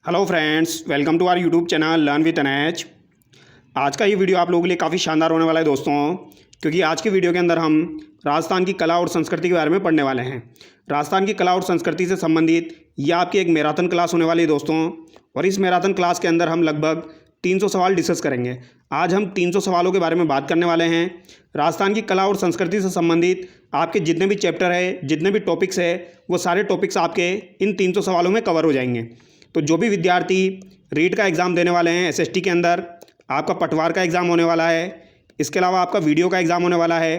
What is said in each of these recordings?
Hello friends, welcome to our YouTube channel learn with NH. आज का ये video आप लोगों के लिए काफ़ी शानदार होने वाला है दोस्तों, क्योंकि आज के वीडियो के अंदर हम राजस्थान की कला और संस्कृति के बारे में पढ़ने वाले हैं। राजस्थान की कला और संस्कृति से संबंधित यह आपकी एक मैराथन क्लास होने वाली है दोस्तों, और इस मैराथन क्लास के अंदर हम लगभग 300 सवाल डिस्कस करेंगे। आज हम 300 सवालों के बारे में बात करने वाले हैं। राजस्थान की कला और संस्कृति से संबंधित आपके जितने भी चैप्टर है, जितने भी टॉपिक्स है, वो सारे टॉपिक्स आपके इन 300 सवालों में कवर हो जाएंगे। तो जो भी विद्यार्थी रीट का एग्ज़ाम देने वाले हैं, एसएसटी के अंदर आपका पटवार का एग्ज़ाम होने वाला है, इसके अलावा आपका वीडियो का एग्ज़ाम होने वाला है,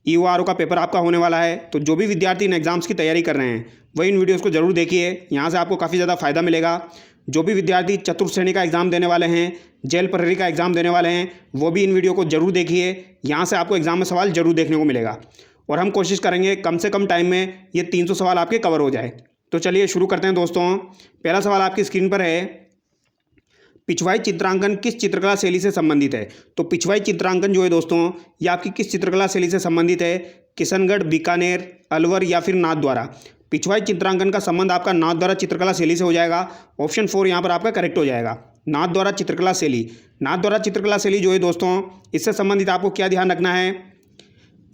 ईओआरओ का पेपर आपका होने वाला है। तो जो भी विद्यार्थी इन एग्ज़ाम्स की तैयारी कर रहे हैं वही इन वीडियोज़ को ज़रूर देखिए, यहाँ से आपको काफ़ी ज़्यादा फ़ायदा मिलेगा। जो भी विद्यार्थी चतुर्थ श्रेणी का एग्ज़ाम देने वाले हैं, जेल प्रहरी का एग्ज़ाम देने वाले हैं, वो भी इन वीडियो को ज़रूर देखिए, यहाँ से आपको एग्ज़ाम में सवाल ज़रूर देखने को मिलेगा। और हम कोशिश करेंगे कम से कम टाइम में ये 300 सवाल आपके कवर हो जाए। तो चलिए शुरू करते हैं दोस्तों। पहला सवाल आपकी स्क्रीन पर है, पिछवाई चित्रांकन किस चित्रकला शैली से संबंधित है। तो पिछवाई चित्रांकन जो है दोस्तों, ये आपकी किस चित्रकला शैली से संबंधित है। किशनगढ़, बीकानेर, अलवर या फिर नाथद्वारा। पिछवाई चित्रांकन का संबंध आपका नाथद्वारा चित्रकला शैली से हो जाएगा। ऑप्शन 4 यहाँ पर आपका करेक्ट हो जाएगा, नाथद्वारा चित्रकला शैली। नाथद्वारा चित्रकला शैली जो है दोस्तों, इससे संबंधित आपको क्या ध्यान रखना है,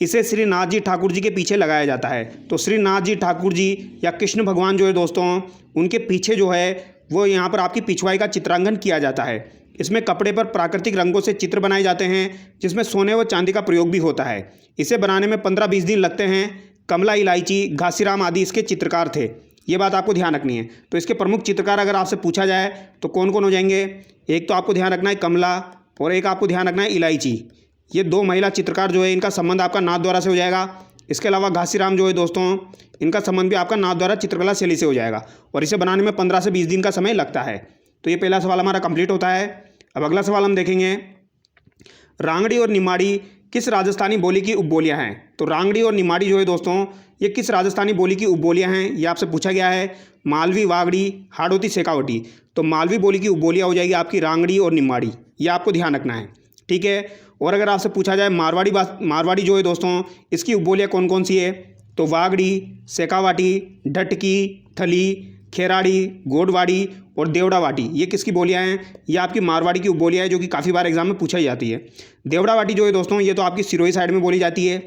इसे श्री नाथ जी ठाकुर जी के पीछे लगाया जाता है। तो श्री नाथ जी ठाकुर जी या कृष्ण भगवान जो है दोस्तों, उनके पीछे जो है वो यहाँ पर आपकी पिछवाई का चित्रांकन किया जाता है। इसमें कपड़े पर प्राकृतिक रंगों से चित्र बनाए जाते हैं, जिसमें सोने व चांदी का प्रयोग भी होता है। इसे बनाने में 15-20 दिन लगते हैं। कमला, इलायची, घासीराम आदि इसके चित्रकार थे। ये बात आपको ध्यान रखनी है। तो इसके प्रमुख चित्रकार अगर आपसे पूछा जाए तो कौन कौन हो जाएंगे, एक तो आपको ध्यान रखना है कमला, और एक आपको ध्यान रखना है इलायची। ये दो महिला चित्रकार जो है, इनका संबंध आपका नाथद्वारा से हो जाएगा। इसके अलावा घासीराम जो है दोस्तों, इनका संबंध भी आपका नाथद्वारा चित्रकला शैली से हो जाएगा, और इसे बनाने में 15 से 20 दिन का समय लगता है। तो ये पहला सवाल हमारा कंप्लीट होता है। अब अगला सवाल हम देखेंगे, रांगड़ी और निमाड़ी किस राजस्थानी बोली की उपबोलियाँ हैं। तो रांगड़ी और निमाड़ी जो है दोस्तों, ये किस राजस्थानी बोली की उपबोलियाँ हैं, ये आपसे पूछा गया है। मालवी, वागड़ी, हाड़ौती, शेखावटी। तो मालवी बोली की उपबोलियाँ हो जाएगी आपकी रांगड़ी और निमाड़ी, ये आपको ध्यान रखना है, ठीक है। और अगर आपसे पूछा जाए मारवाड़ी जो है दोस्तों, इसकी उपबोलियाँ कौन कौन सी है, तो वागड़ी, शेखावाटी, ढटकी, थली, खेराड़ी, गोडवाड़ी और देवड़ावाटी, ये किसकी बोलियाँ हैं, ये आपकी मारवाड़ी की उपबोलियाँ है, जो कि काफ़ी बार एग्जाम में पूछा ही जाती है। देवड़ावाटी जो है दोस्तों, ये तो आपकी सिरोही साइड में बोली जाती है।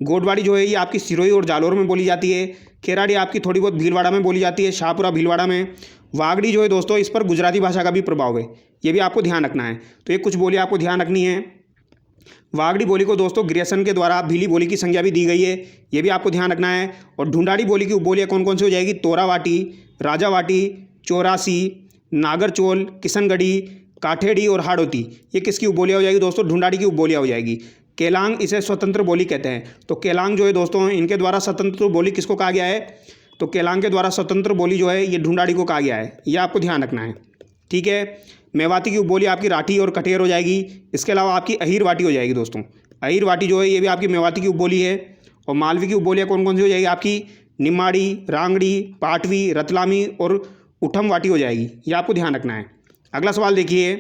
गोडवाड़ी जो है ये आपकी सिरोही और जालोर में बोली जाती है। खेराड़ी आपकी थोड़ी बहुत भीलवाड़ा में बोली जाती है, शाहपुरा भीलवाड़ा में। वागड़ी जो है दोस्तों, इस पर गुजराती भाषा का भी प्रभाव है, ये भी आपको ध्यान रखना है। तो ये कुछ बोलियाँ आपको ध्यान रखनी है। वागड़ी बोली को दोस्तों ग्रियर्सन के द्वारा भीली बोली की संज्ञा भी दी गई है, ये भी आपको ध्यान रखना है। और ढूंढाड़ी बोली की उपबोलियाँ कौन कौन सी हो जाएगी, तोरावाटी, राजावाटी, चौरासी, नागरचोल, किशनगढ़ी, काठेड़ी और हाड़ौती, ये किसकी उपबोलियाँ हो जाएगी दोस्तों, ढूंढाड़ी की उपबोलियाँ हो जाएगी। केलांग, इसे स्वतंत्र बोली कहते हैं। तो केलांग जो है दोस्तों, इनके द्वारा स्वतंत्र बोली किसको कहा गया है, तो केलांग के द्वारा स्वतंत्र बोली जो है ये ढूंढाड़ी को कहा गया है, ये आपको ध्यान रखना है, ठीक है। मेवाती की उपबोली आपकी राठी और कटेर हो जाएगी। इसके अलावा आपकी अहीर वाटी हो जाएगी दोस्तों। अहीर वाटी जो है ये भी आपकी मेवाती की उपबोली है। और मालवी की उपबोलियाँ कौन कौन सी हो जाएगी आपकी, निमाड़ी, रांगड़ी, पाटवी, रतलामी और उठम वाटी हो जाएगी, ये आपको ध्यान रखना है। अगला सवाल देखिए,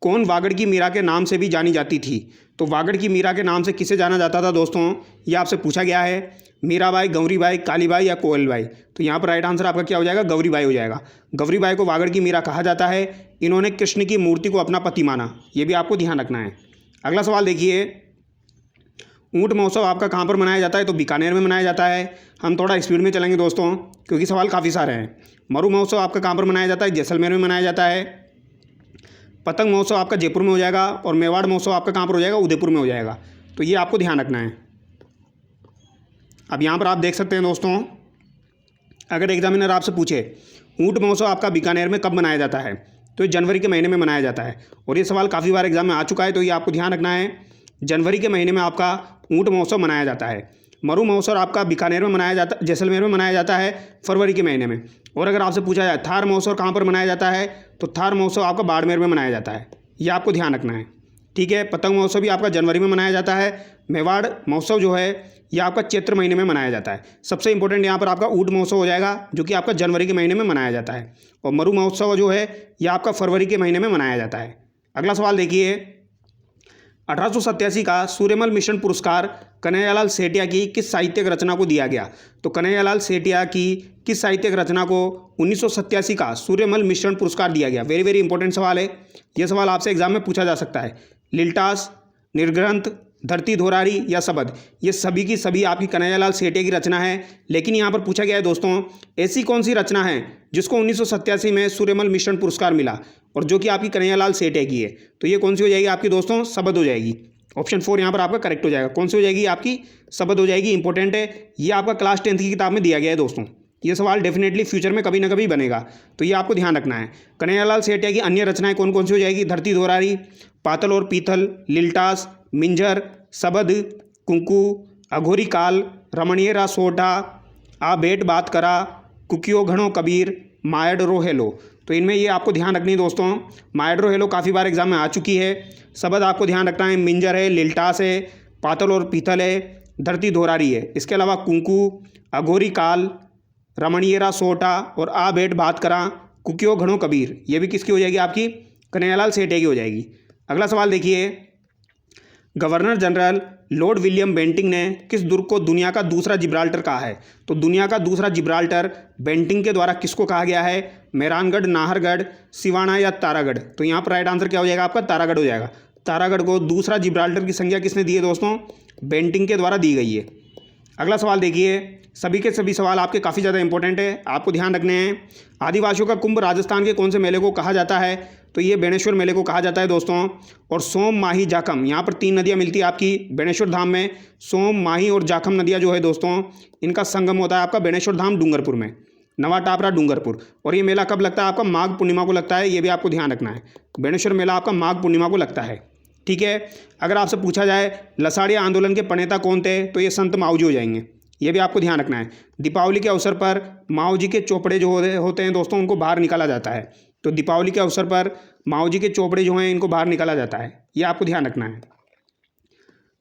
कौन वागड़ की मीरा के नाम से भी जानी जाती थी। तो वागड़ की मीरा के नाम से किसे जाना जाता था दोस्तों, ये आपसे पूछा गया है। मीराबाई, गौरीबाई, कालीबाई या कोयलबाई। तो यहाँ पर राइट आंसर आपका क्या हो जाएगा, गौरीबाई हो जाएगा। गौरीबाई को वागड़ की मीरा कहा जाता है। इन्होंने कृष्ण की मूर्ति को अपना पति माना, ये भी आपको ध्यान रखना है। अगला सवाल देखिए, ऊँट महोत्सव आपका कहाँ पर मनाया जाता है। तो बीकानेर में मनाया जाता है। हम थोड़ा स्पीड में चलेंगे दोस्तों, क्योंकि सवाल काफ़ी सारे हैं। मरु महोत्सव आपका कहाँ पर मनाया जाता है, जैसलमेर में मनाया जाता है। पतंग महोत्सव आपका जयपुर में हो जाएगा। और मेवाड़ महोत्सव आपका कहाँ पर हो जाएगा, उदयपुर में हो जाएगा। तो ये आपको ध्यान रखना है। अब यहाँ पर आप देख सकते हैं दोस्तों, अगर एग्जामिनर आपसे पूछे ऊँट महोत्सव आपका बीकानेर में कब मनाया जाता है, तो ये जनवरी के महीने में मनाया जाता है। और ये सवाल काफ़ी बार एग्जाम में आ चुका है, तो ये आपको ध्यान रखना है। जनवरी के महीने में आपका ऊँट महोत्सव मनाया जाता है। मरु महोत्सव आपका बीकानेर में मनाया जाता, जैसलमेर में मनाया जाता है फरवरी के महीने में। और अगर आपसे पूछा जाए थार महोत्सव कहाँ पर मनाया जाता है, तो थार महोत्सव आपका बाड़मेर में मनाया जाता है, ये आपको ध्यान रखना है, ठीक है। पतंग महोत्सव भी आपका जनवरी में मनाया जाता है। मेवाड़ महोत्सव जो है ये आपका चैत्र महीने में मनाया जाता है। सबसे इंपॉर्टेंट यहाँ पर आपका ऊँट महोत्सव हो जाएगा, जो कि आपका जनवरी के महीने में मनाया जाता है। और मरु महोत्सव जो है ये आपका फरवरी के महीने में मनाया जाता है। अगला सवाल देखिए, 1887 का सूर्यमल मिशन पुरस्कार कन्हैयालाल सेठिया की किस साहित्यिक रचना को दिया गया? तो कन्हैयालाल सेठिया की किस साहित्यिक रचना को 1987 का सूर्यमल मिशन पुरस्कार दिया गया? वेरी वेरी इंपॉर्टेंट सवाल है। यह सवाल आपसे एग्जाम में पूछा जा सकता है। लिल्टास, निर्ग्रंथ, धरती धोरारी या शबद, ये सभी की सभी आपकी कन्हैयालाल सेठिया की रचना है। लेकिन यहाँ पर पूछा गया है दोस्तों, ऐसी कौन सी रचना है जिसको 1987 में सूर्यमल मिशन पुरस्कार मिला और जो कि आपकी कन्हैयालाल सेठिया की है? तो ये कौन सी हो जाएगी आपकी दोस्तों? शबद हो जाएगी। ऑप्शन 4 यहाँ पर आपका करेक्ट हो जाएगा। कौन सी हो जाएगी आपकी? शबद हो जाएगी। इंपॉर्टेंट है, ये आपका क्लास 10th की किताब में दिया गया है दोस्तों। ये सवाल डेफिनेटली फ्यूचर में कभी ना कभी बनेगा, तो ये आपको ध्यान रखना है। कन्हैयालाल सेठिया की अन्य रचनाएं कौन कौन सी हो जाएगी? धरती धोरारी, पातल और पीतल, लिल्टास, मिंजर, शबद, कुंकू, अघोरी काल, रमणीय सोठा, आ बेट बात करा, कुकियो घणो कबीर, मायडरो हेलो। तो इनमें ये आपको ध्यान रखनी है दोस्तों। मायडरो हेलो काफ़ी बार एग्जाम में आ चुकी है। शबद आपको ध्यान रखना है, मिंजर है, लिल्टास है, पातल और पीतल है, धरती धोरारी है। इसके अलावा कुंकू, अघोरी काल, रमणीय सोठा और आ बेट बात करा, कुकियो घणो कबीर, ये भी किसकी हो जाएगी? आपकी कन्हैयालाल सेठिया की हो जाएगी। अगला सवाल देखिए, governor general Lord William Bentinck ने किस दुर्ग को दुनिया का दूसरा जिब्राल्टर कहा है? तो दुनिया का दूसरा जिब्राल्टर बेंटिंक के द्वारा किसको कहा गया है? मेहरानगढ़, नाहरगढ़, सिवाना या तारागढ़? तो यहाँ पर राइट आंसर क्या हो जाएगा आपका? तारागढ़ हो जाएगा। तारागढ़ को दूसरा जिब्राल्टर की संज्ञा किसने दी है दोस्तों? बेंटिंक के द्वारा दी गई है। अगला सवाल देखिए, सभी के सभी सवाल आपके काफ़ी ज़्यादा इंपॉर्टेंट है, आपको ध्यान रखने हैं। आदिवासियों का कुंभ राजस्थान के कौन से मेले को कहा जाता है? तो ये बेणेश्वर मेले को कहा जाता है दोस्तों। और सोम, माही, जाखम, यहाँ पर 3 नदियाँ मिलती है आपकी बेणेश्वर धाम में। सोम, माही और जाखम नदियाँ जो है दोस्तों, इनका संगम होता है आपका बेणेश्वर धाम डूंगरपुर में, नवा टापरा डूंगरपुर। और ये मेला कब लगता है आपका? माघ पूर्णिमा को लगता है। ये भी आपको ध्यान रखना है, बेणेश्वर मेला आपका माघ पूर्णिमा को लगता है। ठीक है। अगर आपसे पूछा जाए लसाड़िया आंदोलन के प्रणेता कौन थे? तो ये संत माऊजी हो जाएंगे। ये भी आपको ध्यान रखना है। दीपावली के अवसर पर माओ जी के चोपड़े जो होते हैं दोस्तों, उनको बाहर निकाला जाता है। तो दीपावली के अवसर पर माओ जी के चोपड़े जो हैं, इनको बाहर निकाला जाता है। ये आपको ध्यान रखना है।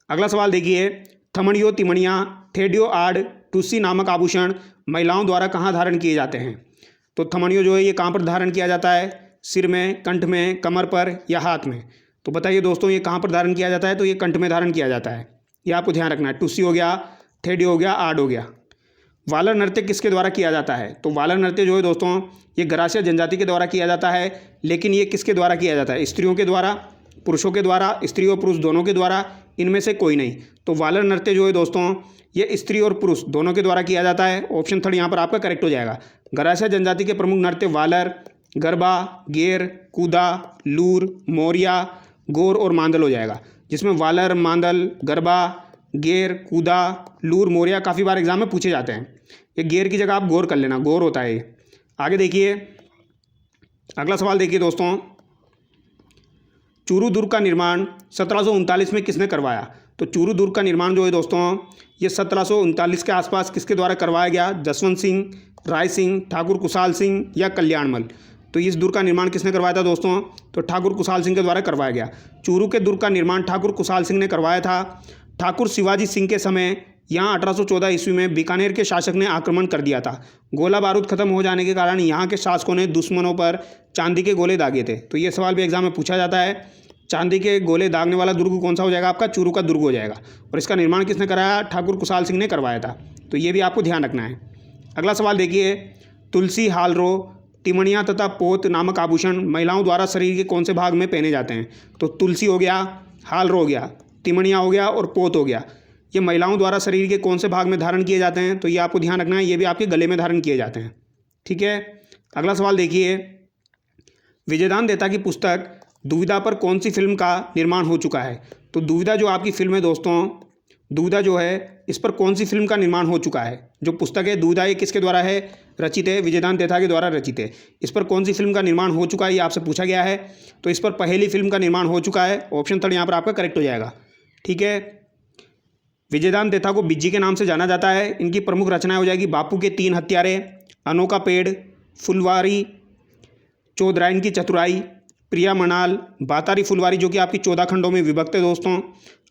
अगला सवाल देखिए, थमड़ियो, तिमड़िया, ठेडियो आड़, टुस्सी नामक आभूषण महिलाओं द्वारा कहाँ धारण किए जाते हैं? तो थमड़ियो जो है ये कहाँ पर धारण किया जाता है? सिर में, कंठ में, कमर पर या हाथ में? तो बताइए दोस्तों, ये कहाँ पर धारण किया जाता है? तो ये कंठ में धारण किया जाता है। ये आपको ध्यान रखना है। टुस्सी हो गया, ठेडियो हो गया, आड़ हो गया। वालर नृत्य किसके द्वारा किया जाता है? तो वालर नृत्य जो है दोस्तों, ये गरासिया जनजाति के द्वारा किया जाता है। लेकिन ये किसके द्वारा किया जाता है? स्त्रियों के द्वारा, पुरुषों के द्वारा, स्त्री और पुरुष दोनों के द्वारा, इनमें से कोई नहीं। तो वालर नृत्य जो है दोस्तों, ये स्त्री और पुरुष दोनों के द्वारा किया जाता है। ऑप्शन 3 यहाँ पर आपका करेक्ट हो जाएगा। गरासिया जनजाति के प्रमुख नृत्य वालर, गरबा, गेर, कूदा, लूर, मोरिया, गोर और मांदल हो जाएगा। जिसमें वालर, मांदल, गरबा, गेर, कूदा, लूर, मोरिया काफ़ी बार एग्जाम में पूछे जाते हैं। ये गेर की जगह आप गोर कर लेना, गोर होता है ये। आगे देखिए, अगला सवाल देखिए दोस्तों, चूरू दुर्ग का निर्माण 1739 में किसने करवाया? तो चूरू दुर्ग का निर्माण जो है दोस्तों, ये 1739 के आसपास किसके द्वारा करवाया गया? जसवंत सिंह, राय सिंह, ठाकुर कुशाल सिंह या कल्याणमल? तो इस दुर्ग का निर्माण किसने करवाया था दोस्तों? तो ठाकुर कुशाल सिंह के द्वारा करवाया गया। चूरू के दुर्ग का निर्माण ठाकुर कुशाल सिंह ने करवाया था। ठाकुर शिवाजी सिंह के समय यहाँ 1814 ईस्वी में बीकानेर के शासक ने आक्रमण कर दिया था। गोला बारूद खत्म हो जाने के कारण यहाँ के शासकों ने दुश्मनों पर चांदी के गोले दागे थे। तो ये सवाल भी एग्जाम में पूछा जाता है। चांदी के गोले दागने वाला दुर्ग कौन सा हो जाएगा आपका? चूरू का दुर्ग हो जाएगा। और इसका निर्माण किसने कराया? ठाकुर कुशाल सिंह ने करवाया था। तो ये भी आपको ध्यान रखना है। अगला सवाल देखिए, तुलसी, हालरो, तिमणिया तथा पोत नामक आभूषण महिलाओं द्वारा शरीर के कौन से भाग में पहने जाते हैं? तो तुलसी हो गया, हालरो हो गया, तिमणिया हो गया और पोत हो गया। ये महिलाओं द्वारा शरीर के कौन से भाग में धारण किए जाते हैं? तो ये आपको ध्यान रखना है, ये भी आपके गले में धारण किए जाते हैं। ठीक है। अगला सवाल देखिए, विजयदान देता की पुस्तक दुविधा पर कौन सी फिल्म का निर्माण हो चुका है? तो दुविधा जो आपकी फिल्म है दोस्तों, दुविधा जो है, इस पर कौन सी फिल्म का निर्माण हो चुका है? जो पुस्तक है दुविधा, ये किसके द्वारा है रचित है? विजयदान देथा के द्वारा रचित है। इस पर कौन सी फिल्म का निर्माण हो चुका है, ये आपसे पूछा गया है। तो इस पर पहली फिल्म का निर्माण हो चुका है। ऑप्शन 3 यहाँ पर आपका करेक्ट हो जाएगा। ठीक है। विजयदान देथा को बिज्जी के नाम से जाना जाता है। इनकी प्रमुख रचनाएं हो जाएगी बापू के 3 हत्यारे, अनोखा पेड़, फुलवारी, चौधराइन की चतुराई, प्रिया मनाल, बातारी फुलवारी जो कि आपकी 14 खंडों में विभक्त है दोस्तों,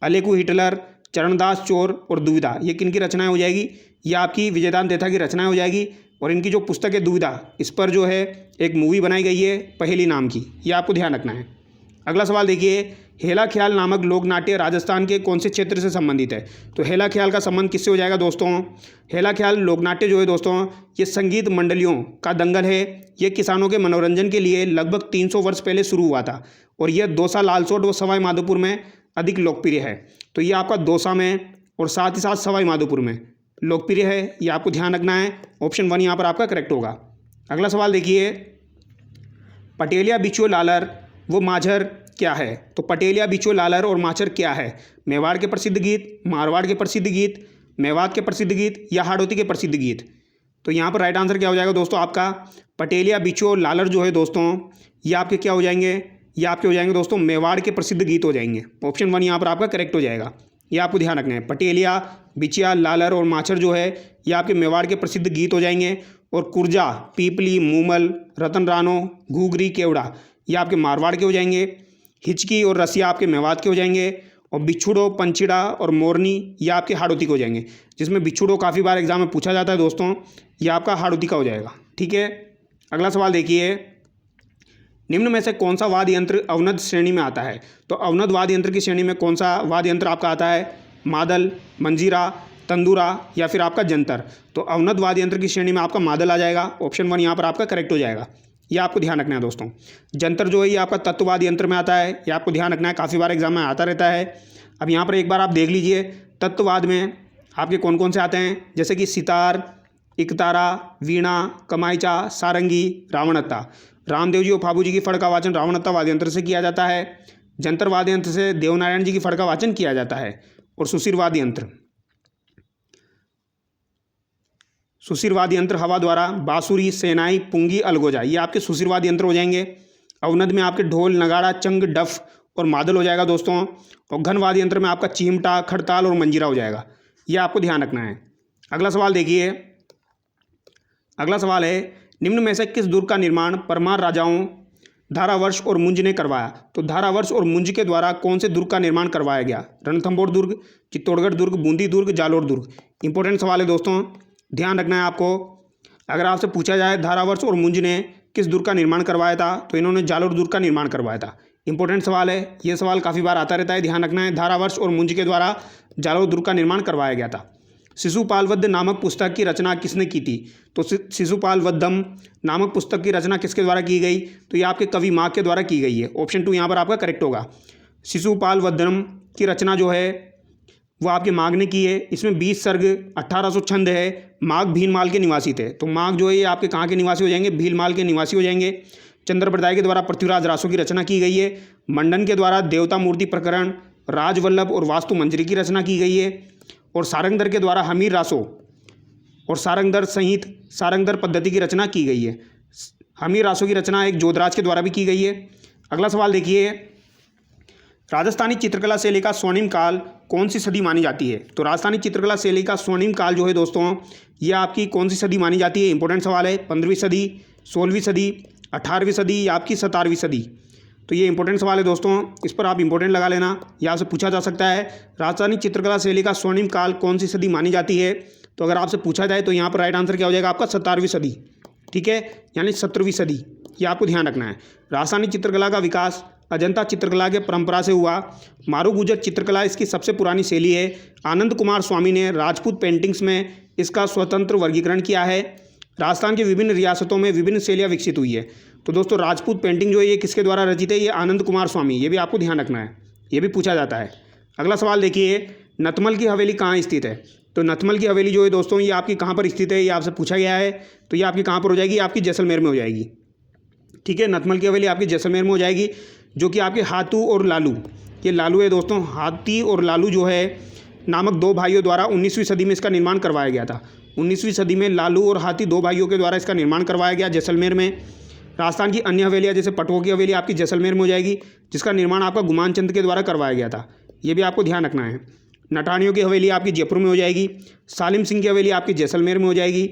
अलेकू हिटलर, चरणदास चोर और दुविधा, ये किन की रचनाएं हो जाएगी? ये आपकी विजयदान देथा की रचनाएं हो जाएगी। और इनकी जो पुस्तक है दुविधा, इस पर जो है एक मूवी बनाई गई है पहेली नाम की, ये आपको ध्यान रखना है। अगला सवाल देखिए, हेला ख्याल नामक लोक नाट्य राजस्थान के कौन से क्षेत्र से संबंधित है? तो हेला ख्याल का संबंध किससे हो जाएगा दोस्तों? हेला ख्याल लोक नाट्य जो है दोस्तों, ये संगीत मंडलियों का दंगल है। ये किसानों के मनोरंजन के लिए लगभग 300 वर्ष पहले शुरू हुआ था और यह दौसा, लालसोट व सवाई माधोपुर में अधिक लोकप्रिय है। तो ये आपका दौसा में और साथ ही साथ सवाई माधोपुर में लोकप्रिय है, ये आपको ध्यान रखना है। ऑप्शन 1 यहाँ पर आपका करेक्ट होगा। अगला सवाल देखिए, पटेलिया, बिछुओ, लालर वो माझर क्या है? तो पटेलिया, बिछुओ, लालर और माचर क्या है? मेवाड़ के प्रसिद्ध गीत, मारवाड़ के प्रसिद्ध गीत, मेवात के प्रसिद्ध गीत या हाड़ौती के प्रसिद्ध गीत? तो यहाँ पर राइट आंसर क्या हो जाएगा दोस्तों आपका? पटेलिया, बिछुओ, लालर जो है दोस्तों, ये आपके क्या हो जाएंगे? ये आपके हो जाएंगे दोस्तों मेवाड़ के प्रसिद्ध गीत हो जाएंगे। ऑप्शन 1 यहाँ पर आपका करेक्ट हो जाएगा। ये आपको ध्यान रखना है। पटेलिया, बिछिया, लालर और माचर जो है ये आपके मेवाड़ के प्रसिद्ध गीत हो जाएंगे। और कुर्जा, पीपली, मूमल, रतन रानो, घूघरी, केवड़ा ये आपके मारवाड़ के हो जाएंगे। हिचकी और रसिया आपके मेवात के हो जाएंगे। और बिछुड़ो, पंचिड़ा और मोरनी ये आपके हाड़ौती के हो जाएंगे, जिसमें बिछुड़ो काफ़ी बार एग्जाम में पूछा जाता है दोस्तों, ये आपका हाड़ौती का हो जाएगा। ठीक है, अगला सवाल देखिए, निम्न में से कौन सा वाद्य यंत्र अवनद श्रेणी में आता है? तो अवनद वाद्य यंत्र की श्रेणी में कौन सा वाद्य यंत्र आपका आता है? मादल, मंजीरा, तंदूरा या फिर आपका जंतर? तो अवनद वाद्य यंत्र की श्रेणी में आपका मादल आ जाएगा। ऑप्शन 1 यहाँ पर आपका करेक्ट हो जाएगा। ये आपको ध्यान रखना है दोस्तों। जंतर जो है ये आपका तत्ववाद यंत्र में आता है, ये आपको ध्यान रखना है, काफ़ी बार एग्जाम में आता रहता है। अब यहाँ पर एक बार आप देख लीजिए, तत्ववाद में आपके कौन कौन से आते हैं, जैसे कि सितार, इकतारा, वीणा, कमाईचा, सारंगी, रावणत्ता। रामदेव जी और फाबू जी की फड़ का वाचन रावणत्ता वाद्य यंत्र से किया जाता है। जंतर वाद्य यंत्र से देवनारायण जी की फड़ का वाचन किया जाता है। और सुशिर वाद्य यंत्र, सुशिरवाद यंत्र हवा द्वारा बांसुरी, सेनाई, पुंगी, अलगोजा ये आपके सुशिरवाद यंत्र हो जाएंगे। अवनद में आपके ढोल, नगाड़ा, चंग, डफ और मादल हो जाएगा दोस्तों। और घनवाद यंत्र में आपका चिमटा, खड़ताल और मंजीरा हो जाएगा। ये आपको ध्यान रखना है। अगला सवाल देखिए, अगला सवाल है, निम्न में से किस दुर्ग का निर्माण परमार राजाओं धारावर्ष और मुंज ने करवाया? तो धारावर्ष और मुंज के द्वारा कौन से दुर्ग का निर्माण करवाया गया? रणथंभौर दुर्ग, चित्तौड़गढ़ दुर्ग, बूंदी दुर्ग, जालोर दुर्ग? इंपॉर्टेंट सवाल है दोस्तों, ध्यान रखना है आपको। अगर आपसे पूछा जाए धारावर्ष और मुंज ने किस दुर्ग का निर्माण करवाया था, तो इन्होंने जालोर दुर्ग का निर्माण करवाया था। इंपॉर्टेंट सवाल है, ये सवाल काफ़ी बार आता रहता है, ध्यान रखना है। धारावर्ष और मुंज के द्वारा जालोर दुर्ग का निर्माण करवाया गया था। शिशुपाल वध नामक पुस्तक की रचना किसने की थी? तो शिशुपाल वधम नामक पुस्तक की रचना किसके द्वारा की गई? तो ये आपके कवि माघ के द्वारा की गई है। ऑप्शन 2 यहाँ पर आपका करेक्ट होगा। शिशुपाल वधम की रचना जो है वो आपके माघ ने की है। इसमें 20 सर्ग, 1800 छंद है। माघ भीलमाल के निवासी थे। तो माघ जो है ये आपके कहाँ के निवासी हो जाएंगे? भीलमाल के निवासी हो जाएंगे। चंद्रप्रदाय के द्वारा पृथ्वीराज रासो की रचना की गई है। मंडन के द्वारा देवता मूर्ति प्रकरण, राजवल्लभ और वास्तु मंजरी की रचना की गई है। और सारंगधर के द्वारा हमीर रासो और सारंगधर सहित सारंगधर पद्धति की रचना की गई है। हमीर रासो की रचना एक जोधराज के द्वारा भी की गई है। अगला सवाल देखिए, राजस्थानी चित्रकला शैली का स्वर्णिम काल कौन सी सदी मानी जाती है? तो राजस्थानी चित्रकला शैली का स्वर्णिम काल जो है दोस्तों, ये आपकी कौन सी सदी मानी जाती है? इंपॉर्टेंट सवाल है। 15वीं सदी, 16वीं सदी, 18वीं सदी या आपकी 17वीं सदी? तो ये इंपॉर्टेंट सवाल है दोस्तों, इस पर आप इंपॉर्टेंट लगा लेना, यहाँ से पूछा जा सकता है। राजस्थानी चित्रकला शैली का स्वर्णिम काल कौन सी सदी मानी जाती है? तो अगर आपसे पूछा जाए तो यहाँ पर राइट आंसर क्या हो जाएगा आपका? 17वीं सदी। ठीक है, यानी 17वीं सदी, ये आपको ध्यान रखना है। राजस्थानी चित्रकला का विकास अजंता चित्रकला के परंपरा से हुआ। मारू गुजर चित्रकला इसकी सबसे पुरानी शैली है। आनंद कुमार स्वामी ने राजपूत पेंटिंग्स में इसका स्वतंत्र वर्गीकरण किया है। राजस्थान के विभिन्न रियासतों में विभिन्न शैलियाँ विकसित हुई है। तो दोस्तों राजपूत पेंटिंग जो है ये किसके द्वारा रचित है? ये आनंद कुमार स्वामी, ये भी आपको ध्यान रखना है, ये भी पूछा जाता है। अगला सवाल देखिए, नथमल की हवेली कहाँ स्थित है? तो नथमल की हवेली जो है दोस्तों ये आपकी कहाँ पर स्थित है? ये आपसे पूछा गया है। तो ये आपकी कहाँ पर हो जाएगी? आपकी जैसलमेर में हो जाएगी। ठीक है, नथमल की हवेली आपकी जैसलमेर में हो जाएगी, जो कि आपके हाथू और लालू, ये लालू है दोस्तों, हाथी और लालू जो है नामक दो भाइयों द्वारा 19वीं सदी में इसका निर्माण करवाया गया था। 19वीं सदी में लालू और हाथी दो भाइयों के द्वारा इसका निर्माण करवाया गया जैसलमेर में। राजस्थान की अन्य हवेलियाँ जैसे पटवों की हवेली आपकी जैसलमेर में हो जाएगी, जिसका निर्माण आपका गुमान चंद के द्वारा करवाया गया था, ये भी आपको ध्यान रखना है। नटानियों की हवेली आपकी जयपुर में हो जाएगी। सालिम सिंह की हवेली आपकी जैसलमेर में हो जाएगी।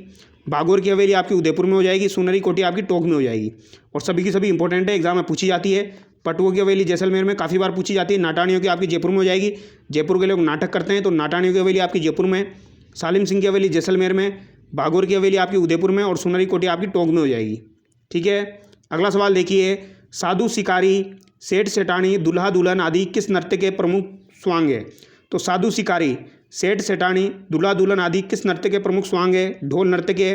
भागौर की हवेली आपकी उदयपुर में हो जाएगी। सोनरी कोठी आपकी टोंक में हो जाएगी। और सभी की सभी इंपॉर्टेंट है, एग्जाम में पूछी जाती है। पटुओं की हवेली जैसलमेर में काफ़ी बार पूछी जाती है। नाटानियों की आपकी जयपुर में हो जाएगी, जयपुर के लोग नाटक करते हैं, तो नाटानियों की हवेली आपकी जयपुर में। सालिम सिंह की हवेली जैसलमेर में। भागौर की हवेली आपकी उदयपुर में और सोनरी कोठी आपकी टोंक में हो जाएगी। ठीक है, अगला सवाल देखिए, साधु शिकारी सेठ सेठानी, दूल्हा दुल्हन आदि किस नृत्य के प्रमुख स्वांग है? तो साधु शिकारी, सेठ सेठानी, दूल्हा दुल्हन आदि किस नृत्य के प्रमुख स्वांग है? ढोल नृत्य के,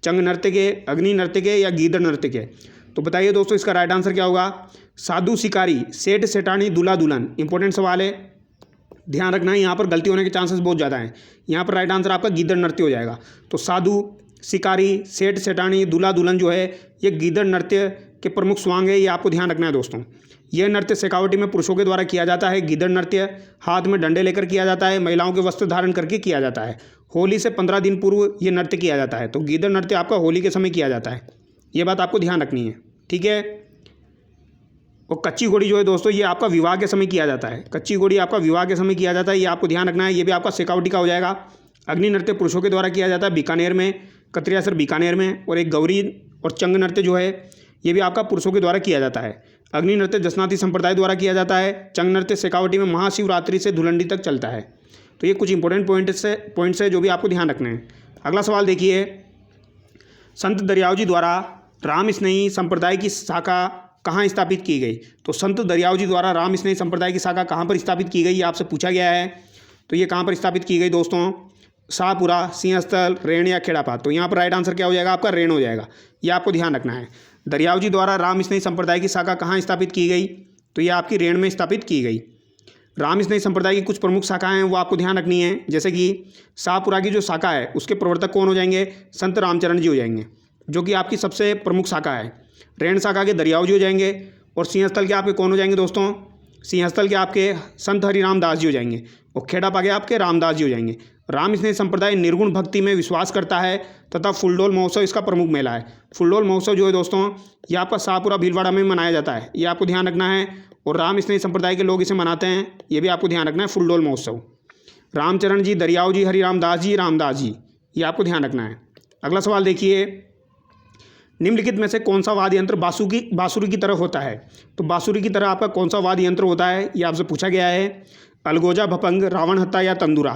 चंग नृत्य के, अग्नि नृत्य के या गीदड़ नृत्य के? तो बताइए दोस्तों इसका राइट आंसर क्या होगा? साधु शिकारी, सेठ सेठानी, दूल्हा दुल्हन। इंपॉर्टेंट सवाल है, ध्यान रखना है, यहाँ पर गलती होने के चांसेस बहुत ज़्यादा हैं। यहाँ पर राइट आंसर आपका गीदड़ नृत्य हो जाएगा। तो साधु शिकारी, सेठ सेठानी, दूल्हा दुल्हन जो है ये गीदड़ नृत्य के प्रमुख स्वांग है, ये आपको ध्यान रखना है दोस्तों। यह नृत्य शेखावटी में पुरुषों के द्वारा किया जाता है। गीदड़ नृत्य हाथ में डंडे लेकर किया जाता है, महिलाओं के वस्त्र धारण करके किया जाता है। होली से 15 दिन पूर्व ये नृत्य किया जाता है। तो गीदड़ नृत्य आपका होली के समय किया जाता है, ये बात आपको ध्यान रखनी है, ठीक है। और कच्ची घोड़ी जो है दोस्तों ये आपका विवाह के समय किया जाता है। कच्ची घोड़ी आपका विवाह के समय किया जाता है, ये आपको ध्यान रखना है, ये भी आपका शेखावटी का हो जाएगा। अग्नि नृत्य पुरुषों के द्वारा किया जाता है बीकानेर में, कतरियासर बीकानेर में। और एक गौरी और चंग नृत्य जो है ये भी आपका पुरुषों के द्वारा किया जाता है। अग्नि नृत्य जसनाती संप्रदाय द्वारा किया जाता है। चंग नृत्य शेखावटी में महाशिवरात्रि से धुलंडी तक चलता है। तो ये कुछ इंपॉर्टेंट पॉइंट्स है जो भी आपको ध्यान रखना है। अगला सवाल देखिए, संत दरियाव द्वारा राम स्नेही संप्रदाय की शाखा कहाँ स्थापित की गई? तो संत दरियाव द्वारा राम स्नेही संप्रदाय की शाखा कहाँ पर स्थापित की गई, ये आपसे पूछा गया है। तो ये कहाँ पर स्थापित की गई दोस्तों? शाहपुरा, सिंहस्थल, रेण या खेड़ापात? तो यहाँ पर राइट आंसर क्या हो जाएगा आपका? रेण हो जाएगा, ये आपको ध्यान रखना है। दरियाव द्वारा राम स्नेही संप्रदाय की शाखा कहाँ स्थापित की गई? तो ये आपकी रेण में स्थापित की गई। राम स्नेही संप्रदाय की कुछ प्रमुख शाखाएं हैं वो आपको ध्यान रखनी है, जैसे कि शाहपुरा की जो शाखा है उसके प्रवर्तक कौन हो जाएंगे? संत रामचरण जी हो जाएंगे, जो कि आपकी सबसे प्रमुख शाखा है। रेण शाखा के दरियाव जी हो जाएंगे। और सिंहस्थल के आपके कौन हो जाएंगे दोस्तों? सिंहस्थल के आपके संत हरिराम दास जी हो जाएंगे। और खेड़ापा के आपके रामदास जी हो जाएंगे। राम स्नेही संप्रदाय निर्गुण भक्ति में विश्वास करता है तथा फुलडोल महोत्सव इसका प्रमुख मेला है। फुलडोल महोत्सव जो है दोस्तों ये आपका शाहपुरा भीलवाड़ा में मनाया जाता है, ये आपको ध्यान रखना है। और राम स्नेही संप्रदाय के लोग इसे मनाते हैं, ये भी आपको ध्यान रखना है, फुलडोल महोत्सव। रामचरण जी, दरियाव जी, हरिराम दास जी, रामदास जी, ये आपको ध्यान रखना है। अगला सवाल देखिए, निम्नलिखित में से कौन सा वाद्य यंत्र बांसुरी की तरह होता है? तो बांसुरी की तरह आपका कौन सा वाद्य यंत्र होता है, ये आपसे पूछा गया है। अलगोजा, भपंग, रावण हत्ता या तंदुरा?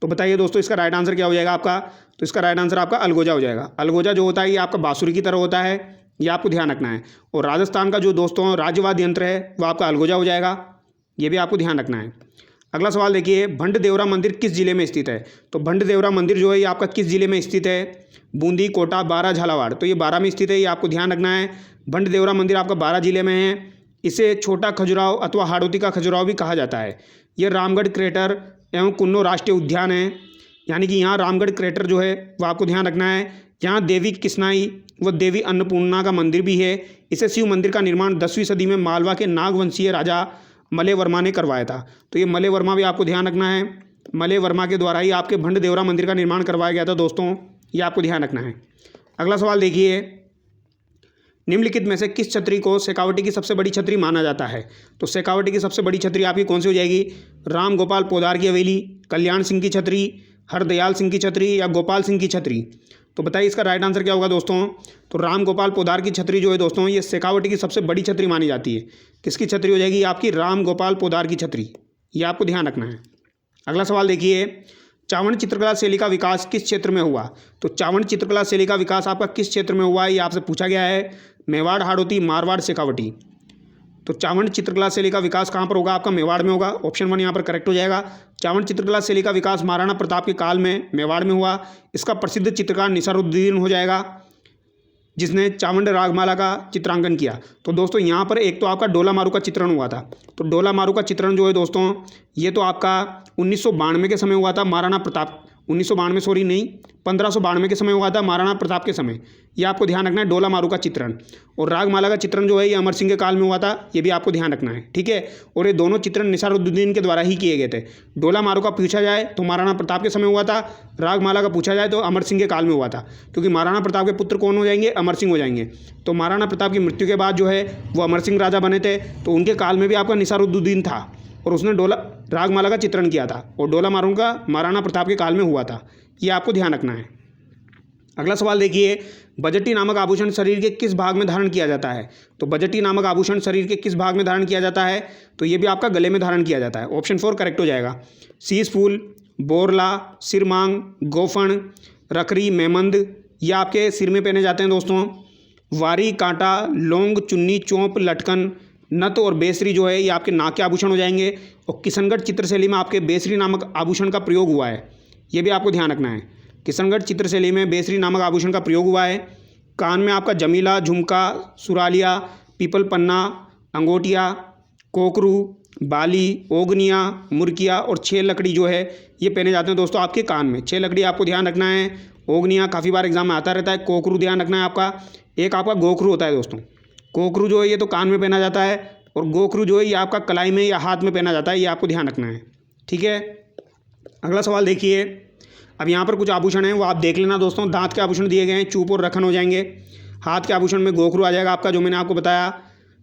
तो बताइए दोस्तों इसका राइट आंसर क्या हो जाएगा आपका? तो इसका राइट आंसर आपका अलगोजा हो जाएगा। अलगोजा जो होता है ये आपका बांसुरी की तरह होता है, ये आपको ध्यान रखना है। और राजस्थान का जो दोस्तों राज्यवाद्य यंत्र है वो आपका अलगोजा हो जाएगा, ये भी आपको ध्यान रखना है। अगला सवाल देखिए, भंड देवरा मंदिर किस जिले में स्थित है? तो भंड देवरा मंदिर जो है ये आपका किस जिले में स्थित है? बूंदी, कोटा, बारा, झालावाड़? तो ये 12 में स्थित है, ये आपको ध्यान रखना है। भंड देवरा मंदिर आपका 12 जिले में है। इसे छोटा खजुराहो अथवा हाड़ौती का खजुराहो भी कहा जाता है। ये रामगढ़ क्रेटर एवं कुन्नो राष्ट्रीय उद्यान है, यानी कि यहाँ रामगढ़ क्रेटर जो है वो आपको ध्यान रखना है। यहाँ देवी किसनाई व देवी अन्नपूर्णा का मंदिर भी है। इसे शिव मंदिर का निर्माण 10वीं सदी में मालवा के नागवंशीय राजा मले वर्मा ने करवाया था। तो ये मले वर्मा भी आपको ध्यान रखना है। मले वर्मा के द्वारा ही आपके भंड देवरा मंदिर का निर्माण करवाया गया था दोस्तों, ये आपको ध्यान रखना है। अगला सवाल देखिए, निम्नलिखित में से किस छतरी को शेखावटी की सबसे बड़ी छतरी माना जाता है? तो शेखावटी की सबसे बड़ी छतरी आपकी कौन सी हो जाएगी? राम गोपाल पोदार की हवेली, कल्याण सिंह की छतरी, हरदयाल सिंह की छतरी या गोपाल सिंह की छतरी? तो बताइए इसका राइट आंसर क्या होगा दोस्तों? तो राम गोपाल पोदार की छतरी जो है दोस्तों ये शेखावटी की सबसे बड़ी छतरी मानी जाती है। किसकी छतरी हो जाएगी? आपकी राम गोपाल पोदार की छतरी, ये आपको ध्यान रखना है। अगला सवाल देखिए, चावंड चित्रकला शैली का विकास किस क्षेत्र में हुआ? तो चावंड चित्रकला शैली का विकास आपका किस क्षेत्र में हुआ है, ये आपसे पूछा गया है। मेवाड़, हाड़ौती, मारवाड़, शेखावटी? तो चावंड चित्रकला शैली का विकास कहाँ पर होगा? आपका मेवाड़ में होगा। ऑप्शन 1 यहाँ पर करेक्ट हो जाएगा। चावंड चित्रकला शैली का विकास महाराणा प्रताप के काल में मेवाड़ में हुआ। इसका प्रसिद्ध चित्रकार निसारुद्दीन हो जाएगा, जिसने चावंड रागमाला का चित्रांकन किया। तो दोस्तों यहाँ पर एक तो आपका डोला मारू का चित्रण हुआ था। तो डोला मारू का चित्रण जो है दोस्तों ये तो आपका 1992 के समय हुआ था, महाराणा प्रताप 1992 सॉरी नहीं 1592 के समय हुआ था, महाराणा प्रताप के समय। ये आपको ध्यान रखना है, डोला मारू का चित्रण। और रागमाला का चित्रण जो है ये अमर सिंह के काल में हुआ था, ये भी आपको ध्यान रखना है, ठीक है। और ये दोनों चित्रण निसारुद्दीन के द्वारा ही किए गए थे। डोला मारू का पूछा जाए तो महाराणा प्रताप के समय हुआ था, रागमाला का पूछा जाए तो अमर सिंह के काल में हुआ था, क्योंकि महाराणा प्रताप के पुत्र कौन हो जाएंगे? अमर सिंह हो जाएंगे। तो महाराणा प्रताप की मृत्यु के बाद जो है वो अमर सिंह राजा बने थे, तो उनके काल में भी आपका निसारुद्दीन था और उसने रागमाला का चित्रण किया था। और डोला मारू का महाराणा प्रताप के काल में हुआ था, ये आपको ध्यान रखना है। अगला सवाल देखिए, बजटी नामक आभूषण शरीर के किस भाग में धारण किया जाता है? तो बजटी नामक आभूषण शरीर के किस भाग में धारण किया जाता है? तो ये भी आपका गले में धारण किया जाता है। ऑप्शन 4 करेक्ट हो जाएगा। शीश फूल, बोरला, सिरमांग, गोफन, रखरी, मेमंद, ये आपके सिर में पहने जाते हैं दोस्तों। वारी, कांटा, लौंग, चुन्नी, चौंप, लटकन, नथ और बेसरी जो है ये आपके नाक के आभूषण हो जाएंगे। और किशनगढ़ चित्रशैली में आपके बेसरी नामक आभूषण का प्रयोग हुआ है, ये भी आपको ध्यान रखना है। किशनगढ़ चित्रशैली में बेसरी नामक आभूषण का प्रयोग हुआ है। कान में आपका जमीला, झुमका, सुरालिया, पीपल पन्ना, अंगोटिया, कोकरू, बाली, ओगनिया, मुर्किया और 6 लकड़ी जो है ये पहने जाते हैं दोस्तों आपके कान में। 6 लकड़ी आपको ध्यान रखना है। ओगनिया काफ़ी बार एग्जाम में आता रहता है। कोकरू ध्यान रखना है आपका। एक आपका गोखरू होता है दोस्तों। कोकरू जो है ये तो कान में पहना जाता है, और गोखरू जो है ये आपका कलाई में या हाथ में पहना जाता है, ये आपको ध्यान रखना है। ठीक है, अगला सवाल देखिए। अब यहाँ पर कुछ आभूषण हैं वो आप देख लेना दोस्तों। दांत के आभूषण दिए गए हैं, चूप और रखन हो जाएंगे। हाथ के आभूषण में गोखरू आ जाएगा आपका, जो मैंने आपको बताया।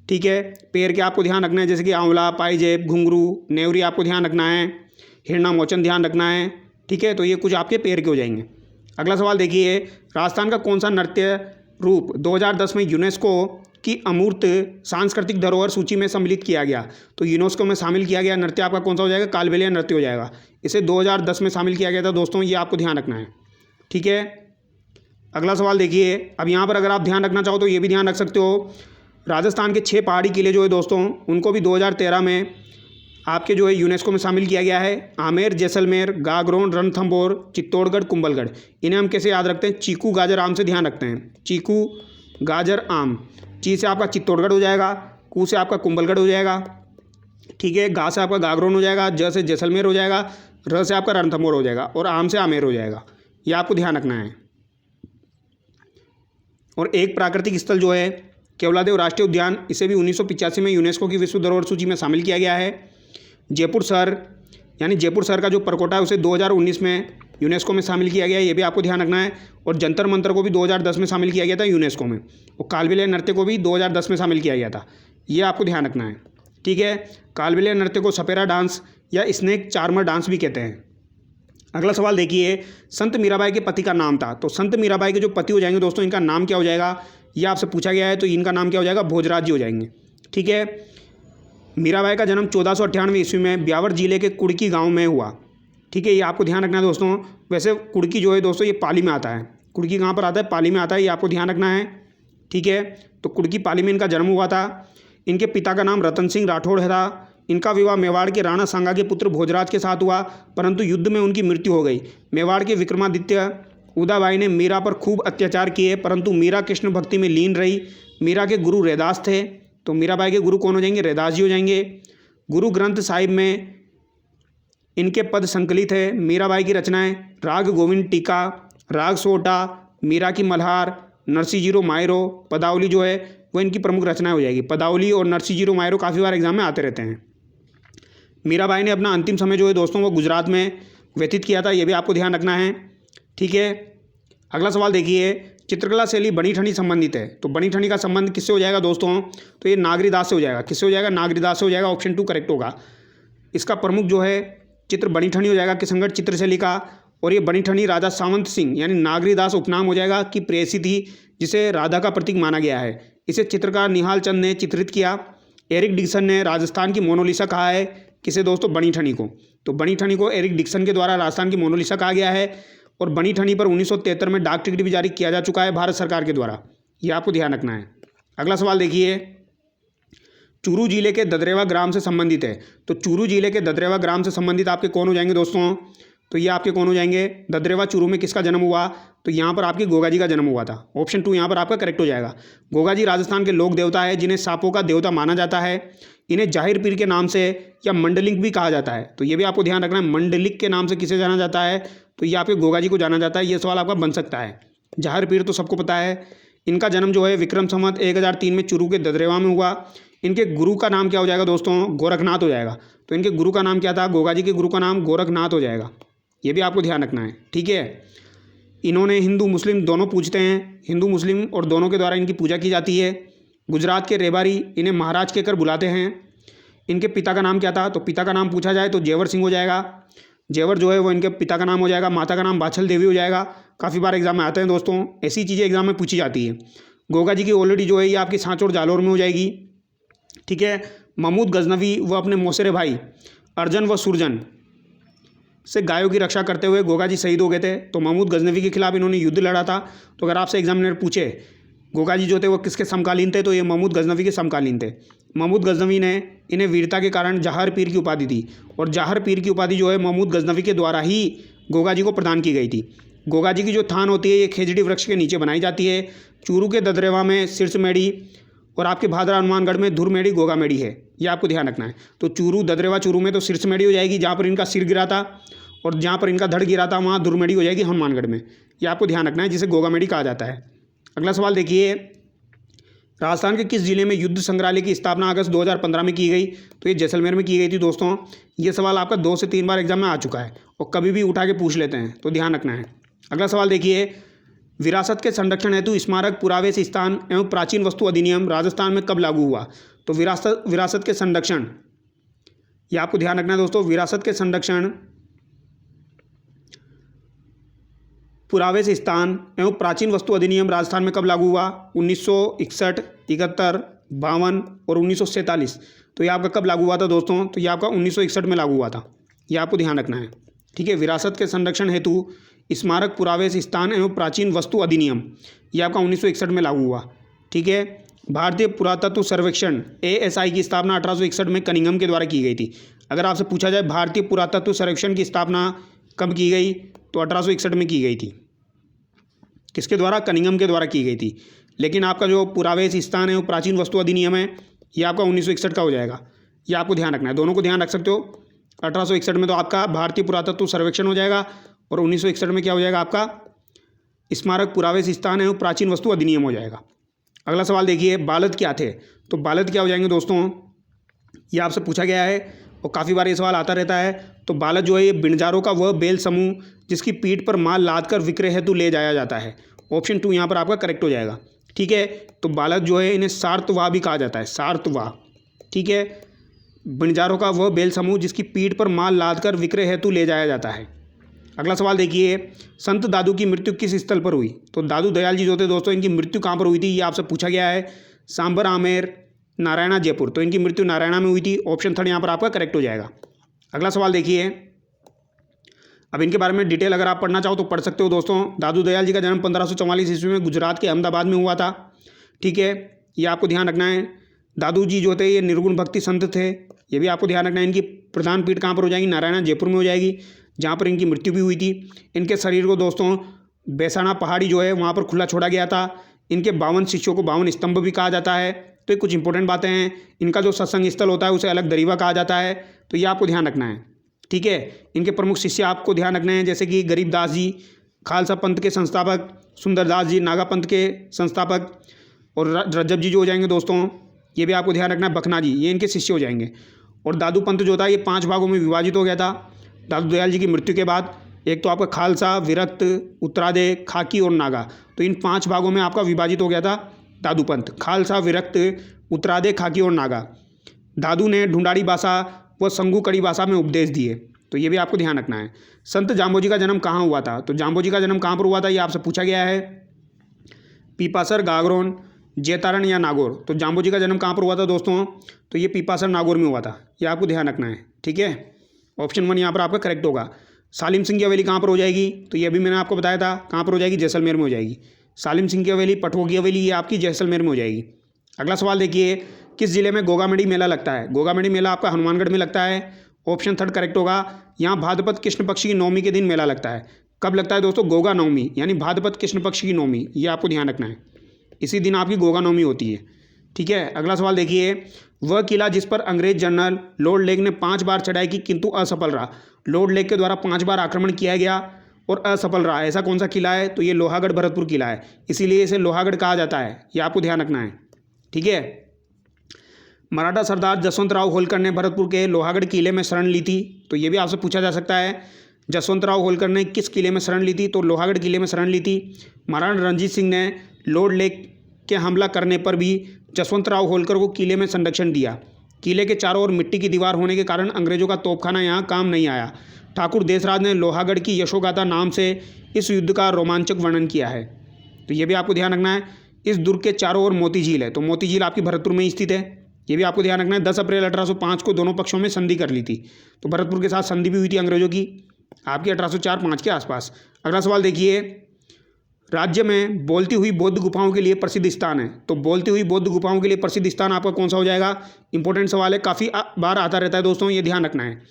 ठीक है, पैर के आपको ध्यान रखना है, जैसे कि आंवला, पाइजेब, घुंघरू, नेवरी आपको ध्यान रखना है। हिरना मोचन ध्यान रखना है। ठीक है, तो ये कुछ आपके पैर के हो जाएंगे। अगला सवाल देखिए। राजस्थान का कौन सा नृत्य रूप 2010 में यूनेस्को की अमूर्त सांस्कृतिक धरोहर सूची में सम्मिलित किया गया? तो यूनेस्को में शामिल किया गया नृत्य आपका कौन सा हो जाएगा? कालबेलिया नृत्य हो जाएगा। इसे 2010 में शामिल किया गया था दोस्तों, ये आपको ध्यान रखना है। ठीक है, अगला सवाल देखिए। अब यहाँ पर अगर आप ध्यान रखना चाहो तो ये भी ध्यान रख सकते हो। राजस्थान के 6 पहाड़ी किले जो है दोस्तों, उनको भी 2013 में आपके जो है यूनेस्को में शामिल किया गया है। आमेर, जैसलमेर, गागरोन, रणथंभौर, चित्तौड़गढ़, कुंभलगढ़। इन्हें हम कैसे याद रखते हैं? चीकू, गाजर, आम से ध्यान रखते हैं। चीकू, गाजर, आम। ची से आपका चित्तौड़गढ़ हो जाएगा। कू से आपका कुंभलगढ़ हो जाएगा। ठीक है, गा से आपका गागरोन हो जाएगा। ज से जैसलमेर हो जाएगा। र से आपका रणथंभौर हो जाएगा। और आम से आमेर हो जाएगा। ये आपको ध्यान रखना है। और एक प्राकृतिक स्थल जो है केवलादेव राष्ट्रीय उद्यान, इसे भी 1985 में यूनेस्को की विश्व धरोहर सूची में शामिल किया गया है। जयपुर शहर, यानी जयपुर शहर का जो परकोटा है उसे 2019 में यूनेस्को में शामिल किया गया है, ये भी आपको ध्यान रखना है। और जंतर मंतर को भी 2010 में शामिल किया गया था यूनेस्को में। और कालबेलिया नृत्य को भी 2010 में शामिल किया गया था, ये आपको ध्यान रखना है। ठीक है, कालबेलिया नृत्य को सपेरा डांस या स्नेक चार्मर डांस भी कहते हैं। अगला सवाल देखिए। संत मीराबाई के पति का नाम था, तो संत मीराबाई के जो पति हो जाएंगे दोस्तों, इनका नाम क्या हो जाएगा? ये आपसे पूछा गया है, तो इनका नाम क्या हो जाएगा? भोजराज जी हो जाएंगे। ठीक है, मीराबाई का जन्म 1498 ईस्वी में ब्यावर जिले के कुड़की गांव में हुआ। ठीक है, ये आपको ध्यान रखना है दोस्तों। वैसे कुड़की जो है दोस्तों ये पाली में आता है। कुड़की कहाँ पर आता है? पाली में आता है, ये आपको ध्यान रखना है। ठीक है, तो कुड़की पाली में इनका जन्म हुआ था। इनके पिता का नाम रतन सिंह राठौड़ था। इनका विवाह मेवाड़ के राणा सांगा के पुत्र भोजराज के साथ हुआ, परंतु युद्ध में उनकी मृत्यु हो गई। मेवाड़ के विक्रमादित्य उदाबाई ने मीरा पर खूब अत्याचार किए, परंतु मीरा कृष्ण भक्ति में लीन रही। मीरा के गुरु रैदास थे, तो मीराबाई के गुरु कौन हो जाएंगे? रैदास जी हो जाएंगे। गुरु ग्रंथ साहिब में इनके पद संकलित है। मीराबाई की रचनाएं राग गोविंद टीका, राग सोटा, मीरा की मल्हार, नरसी जीरो मायरो, पदावली जो है वो इनकी प्रमुख रचनाएं हो जाएगी। पदावली और नरसी जीरो मायरो काफ़ी बार एग्जाम में आते रहते हैं। मीराबाई ने अपना अंतिम समय जो है दोस्तों वो गुजरात में व्यतीत किया था, ये भी आपको ध्यान रखना है। ठीक है, अगला सवाल देखिए। चित्रकला शैली बनी ठनी संबंधित है, तो बनी ठनी का संबंध किससे हो जाएगा दोस्तों? तो ये नागरीदास से हो जाएगा। किससे हो जाएगा? नागरीदास से हो जाएगा। ऑप्शन 2 करेक्ट होगा। इसका प्रमुख जो है चित्र बनी ठनी हो जाएगा, किशनगढ़ चित्रशैली का। और ये बनी ठनी राजा सावंत सिंह यानी नागरीदास उपनाम हो जाएगा कि प्रेयसी थी, जिसे राधा का प्रतीक माना गया है। इसे चित्रकार निहाल चंद ने चित्रित किया। एरिक डिक्सन ने राजस्थान की मोनालिसा कहा है। किसे दोस्तों? बनी ठनी को। तो बनी ठनी को एरिक डिक्सन के द्वारा राजस्थान की मोनालिसा कहा गया है। और बनी ठनी पर 1973 में डाक टिकट भी जारी किया जा चुका है भारत सरकार के द्वारा, ये आपको ध्यान रखना है। अगला सवाल देखिए। चूरू जिले के ददरेवा ग्राम से संबंधित है, तो चूरू जिले के ददरेवा ग्राम से संबंधित आपके कौन हो जाएंगे दोस्तों? तो ये आपके कौन हो जाएंगे? ददरेवा चूरू में किसका जन्म हुआ? तो यहाँ पर आपके गोगा जी का जन्म हुआ था। ऑप्शन 2 यहाँ पर आपका करेक्ट हो जाएगा। गोगा जी राजस्थान के लोक देवता है, जिन्हें सांपों का देवता माना जाता है। इन्हें जाहिर पीर के नाम से या मंडलिक भी कहा जाता है, तो ये भी आपको ध्यान रखना है। मंडलिक के नाम से किसे जाना जाता है? तो ये आपके गोगा जी को जाना जाता है। ये सवाल आपका बन सकता है। जाहिर पीर तो सबको पता है। इनका जन्म जो है विक्रम संवत 1003 में चूरू के ददरेवा में हुआ। इनके गुरु का नाम क्या हो जाएगा दोस्तों? गोरखनाथ हो जाएगा। तो इनके गुरु का नाम क्या था? गोगा जी के गुरु का नाम गोरखनाथ हो जाएगा, ये भी आपको ध्यान रखना है। ठीक है, इन्होंने हिंदू मुस्लिम दोनों पूजते हैं। हिंदू मुस्लिम और दोनों के द्वारा इनकी पूजा की जाती है। गुजरात के रेबारी इन्हें महाराज कहकर बुलाते हैं। इनके पिता का नाम क्या था? तो पिता का नाम पूछा जाए तो जेवर सिंह हो जाएगा। जेवर जो है वो इनके पिता का नाम हो जाएगा। माता का नाम बाछल देवी हो जाएगा। काफ़ी बार एग्जाम में आते हैं दोस्तों, ऐसी चीज़ें एग्जाम में पूछी जाती है। गोगा जी की ऑलरेडी जो है ये आपकी सांचौर जालौर में हो जाएगी। ठीक है, महमूद गजनवी वो अपने मौसेरे भाई अर्जन व सुरजन से गायों की रक्षा करते हुए गोगा जी शहीद हो गए थे। तो महमूद गजनवी के खिलाफ इन्होंने युद्ध लड़ा था। तो अगर आपसे एग्जामिनर पूछे गोगा जी जो थे वो किसके समकालीन थे, तो ये महमूद गजनवी के समकालीन थे। महमूद गजनवी ने इन्हें वीरता के कारण जहार पीर की उपाधि दी, और जहार पीर की उपाधि जो है महमूद गजनवी के द्वारा ही गोगा जी को प्रदान की गई थी। गोगा जी की जो थान होती है ये खेजड़ी वृक्ष के नीचे बनाई जाती है। चूरू के ददरेवा में सिरसमेड़ी और आपके भादरा हनुमानगढ़ में धुरमेड़ी गोगामेड़ी है, ये आपको ध्यान रखना है। तो चूरू ददरेवा चूरू में तो सिरसमेड़ी हो जाएगी जहाँ पर इनका सिर गिरा था, और जहाँ पर इनका धड़ गिरा था वहाँ धुरमेड़ी हो जाएगी हनुमानगढ़ में, ये आपको ध्यान रखना है, जिसे गोगामेड़ी कहा जाता है। अगला सवाल देखिए, राजस्थान के किस जिले में युद्ध संग्रहालय की स्थापना अगस्त 2015 में की गई? तो ये जैसलमेर में की गई थी दोस्तों। ये सवाल आपका 2 से 3 बार एग्जाम में आ चुका है और कभी भी उठा के पूछ लेते हैं, तो ध्यान रखना है। अगला सवाल देखिए, विरासत के संरक्षण हेतु स्मारक पुरावेश स्थान एवं प्राचीन वस्तु अधिनियम राजस्थान में कब लागू हुआ? तो विरासत के संरक्षण, ये आपको ध्यान रखना है दोस्तों। विरासत के संरक्षण, पुरावेश स्थान एवं प्राचीन वस्तु अधिनियम राजस्थान में कब लागू हुआ? 1961, 71, 52 और 1947। तो ये आपका कब लागू हुआ था दोस्तों? तो ये आपका 1961 में लागू हुआ था, ये आपको ध्यान रखना है। ठीक है, विरासत के संरक्षण हेतु स्मारक पुरावेश स्थान एवं प्राचीन वस्तु अधिनियम, ये आपका 1961 में लागू हुआ। ठीक है, भारतीय पुरातत्व सर्वेक्षण ASI की स्थापना 1861 में कनिंघम के द्वारा की गई थी। अगर आपसे पूछा जाए भारतीय पुरातत्व सर्वेक्षण की स्थापना कब की गई, तो 1861 में की गई थी। किसके द्वारा? कनिंघम के द्वारा की गई थी। लेकिन आपका जो पुरावेश स्थान है वो प्राचीन वस्तु अधिनियम है, ये आपका 1961 का हो जाएगा, ये आपको ध्यान रखना है। दोनों को ध्यान रख सकते हो। 1861 में तो आपका भारतीय पुरातत्व सर्वेक्षण हो जाएगा, और 1961 में क्या हो जाएगा? आपका स्मारक पुरावेश स्थान एवं प्राचीन वस्तु अधिनियम हो जाएगा। अगला सवाल देखिए, बालद क्या थे? तो बालद क्या हो जाएंगे दोस्तों? ये आपसे पूछा गया है और काफ़ी बार ये सवाल आता रहता है। तो बालद जो है ये बिणजारों का वह बैल समूह जिसकी पीठ पर माल लाद कर विक्रय हेतु ले जाया जाता है। ऑप्शन 2 यहाँ पर आपका करेक्ट हो जाएगा। ठीक है, तो बालद जो है इन्हें सार्तवाह भी कहा जाता है, सार्तवाह। ठीक है, बिणजारों का वह बैल समूह जिसकी पीठ पर माल लाद कर विक्रय हेतु ले जाया जाता है। अगला सवाल देखिए, संत दादू की मृत्यु किस स्थल पर हुई? तो दादू दयाल जी जो थे दोस्तों, इनकी मृत्यु कहाँ पर हुई थी? ये आपसे पूछा गया है। सांबर, आमेर, नारायणा, जयपुर। तो इनकी मृत्यु नारायणा में हुई थी। ऑप्शन 3 यहाँ पर आपका करेक्ट हो जाएगा। अगला सवाल देखिए, अब इनके बारे में डिटेल अगर आप पढ़ना चाहो तो पढ़ सकते हो दोस्तों। दादू दयाल जी का जन्म 1544 ईस्वी में गुजरात के अहमदाबाद में हुआ था। ठीक है, ये आपको ध्यान रखना है। दादू जी जो थे ये निर्गुण भक्ति संत थे, ये भी आपको ध्यान रखना है। इनकी प्रधान पीठ कहाँ पर हो जाएगी? नारायणा, जयपुर में हो जाएगी, जहाँ पर इनकी मृत्यु भी हुई थी। इनके शरीर को दोस्तों बैसाना पहाड़ी जो है वहाँ पर खुला छोड़ा गया था। इनके 52 शिष्यों को 52 स्तंभ भी कहा जाता है। तो ये कुछ इंपॉर्टेंट बातें हैं। इनका जो सत्संग स्थल होता है उसे अलग दरीवा कहा जाता है, तो ये आपको ध्यान रखना है। ठीक है, इनके प्रमुख शिष्य आपको ध्यान रखने हैं, जैसे कि गरीबदास जी खालसा पंथ के संस्थापक, सुंदरदास जी नागा पंथ के संस्थापक, और रज्जब जी जो हो जाएंगे दोस्तों, ये भी आपको ध्यान रखना है, बखना जी, ये इनके शिष्य हो जाएंगे। और दादू पंथ जो था ये 5 भागों में विभाजित हो गया था दादू दयाल जी की मृत्यु के बाद। एक तो आपका खालसा, विरक्त, उत्तरादे, खाकी और नागा। तो इन 5 भागों में आपका विभाजित हो गया था दादू पंथ, खालसा, विरक्त, उत्तरादे, खाकी और नागा। दादू ने ढूंढाड़ी भाषा व संगू कड़ी भाषा में उपदेश दिए, तो ये भी आपको ध्यान रखना है। संत जाम्बोजी का जन्म कहाँ हुआ था? तो जाम्बोजी का जन्म कहाँ पर हुआ था, ये आपसे पूछा गया है। पीपासर, गागरोन, जैतारण या नागौर। तो जाम्बोजी का जन्म कहाँ पर हुआ था दोस्तों? तो ये पीपासर, नागौर में हुआ था, ये आपको ध्यान रखना है। ठीक है, ऑप्शन 1 यहाँ पर आपका करेक्ट होगा। सालिम सिंह की हवेली कहाँ पर हो जाएगी? तो ये अभी मैंने आपको बताया था, कहाँ पर हो जाएगी? जैसलमेर में हो जाएगी। सालिम सिंह की हवेली, पटवो की हवेली, ये आपकी जैसलमेर में हो जाएगी। अगला सवाल देखिए, किस जिले में गोगामेड़ी मेला लगता है? गोगामेड़ी मेला आपका हनुमानगढ़ में लगता है। ऑप्शन 3 करेक्ट होगा। यहाँ भाद्रपद कृष्ण पक्ष की नवमी के दिन मेला लगता है। कब लगता है दोस्तों? गोगा नवमी, यानी भाद्रपद कृष्ण पक्ष की नवमी, ये आपको ध्यान रखना है। इसी दिन आपकी गोगा नवमी होती है। ठीक है, अगला सवाल देखिए, वह किला जिस पर अंग्रेज जनरल लॉर्ड लेक ने 5 बार चढ़ाई की किंतु असफल रहा। लॉर्ड लेक के द्वारा 5 बार आक्रमण किया गया और असफल रहा, ऐसा कौन सा किला है? तो ये लोहागढ़ भरतपुर किला है, इसीलिए इसे लोहागढ़ कहा जाता है, ये आपको ध्यान रखना है। ठीक है, मराठा सरदार जसवंतराव होलकर ने भरतपुर के लोहागढ़ किले में शरण ली थी, तो ये भी आपसे पूछा जा सकता है। जसवंतराव होलकर ने किस किले में शरण ली थी? तो लोहागढ़ किले में शरण ली थी। महाराणा रणजीत सिंह ने लॉर्ड लेक के हमला करने पर भी जसवंतराव होलकर को किले में संरक्षण दिया। किले के चारों ओर मिट्टी की दीवार होने के कारण अंग्रेजों का तोपखाना यहाँ काम नहीं आया। ठाकुर देसराज ने लोहागढ़ की यशोगाथा नाम से इस युद्ध का रोमांचक वर्णन किया है, तो ये भी आपको ध्यान रखना है। इस दुर्ग के चारों ओर मोती झील है, तो मोती झील आपकी भरतपुर में स्थित है, ये भी आपको ध्यान रखना है। 10 अप्रैल 1805 को दोनों पक्षों में संधि कर ली थी, तो भरतपुर के साथ संधि भी हुई थी अंग्रेजों की आपकी 1804-5 के आसपास। अगला सवाल देखिए, राज्य में बोलती हुई बौद्ध गुफाओं के लिए प्रसिद्ध स्थान है। तो बोलती हुई बौद्ध गुफाओं के लिए प्रसिद्ध स्थान आपका कौन सा हो जाएगा? इंपॉर्टेंट सवाल है, काफ़ी बार आता रहता है दोस्तों, ये ध्यान रखना है।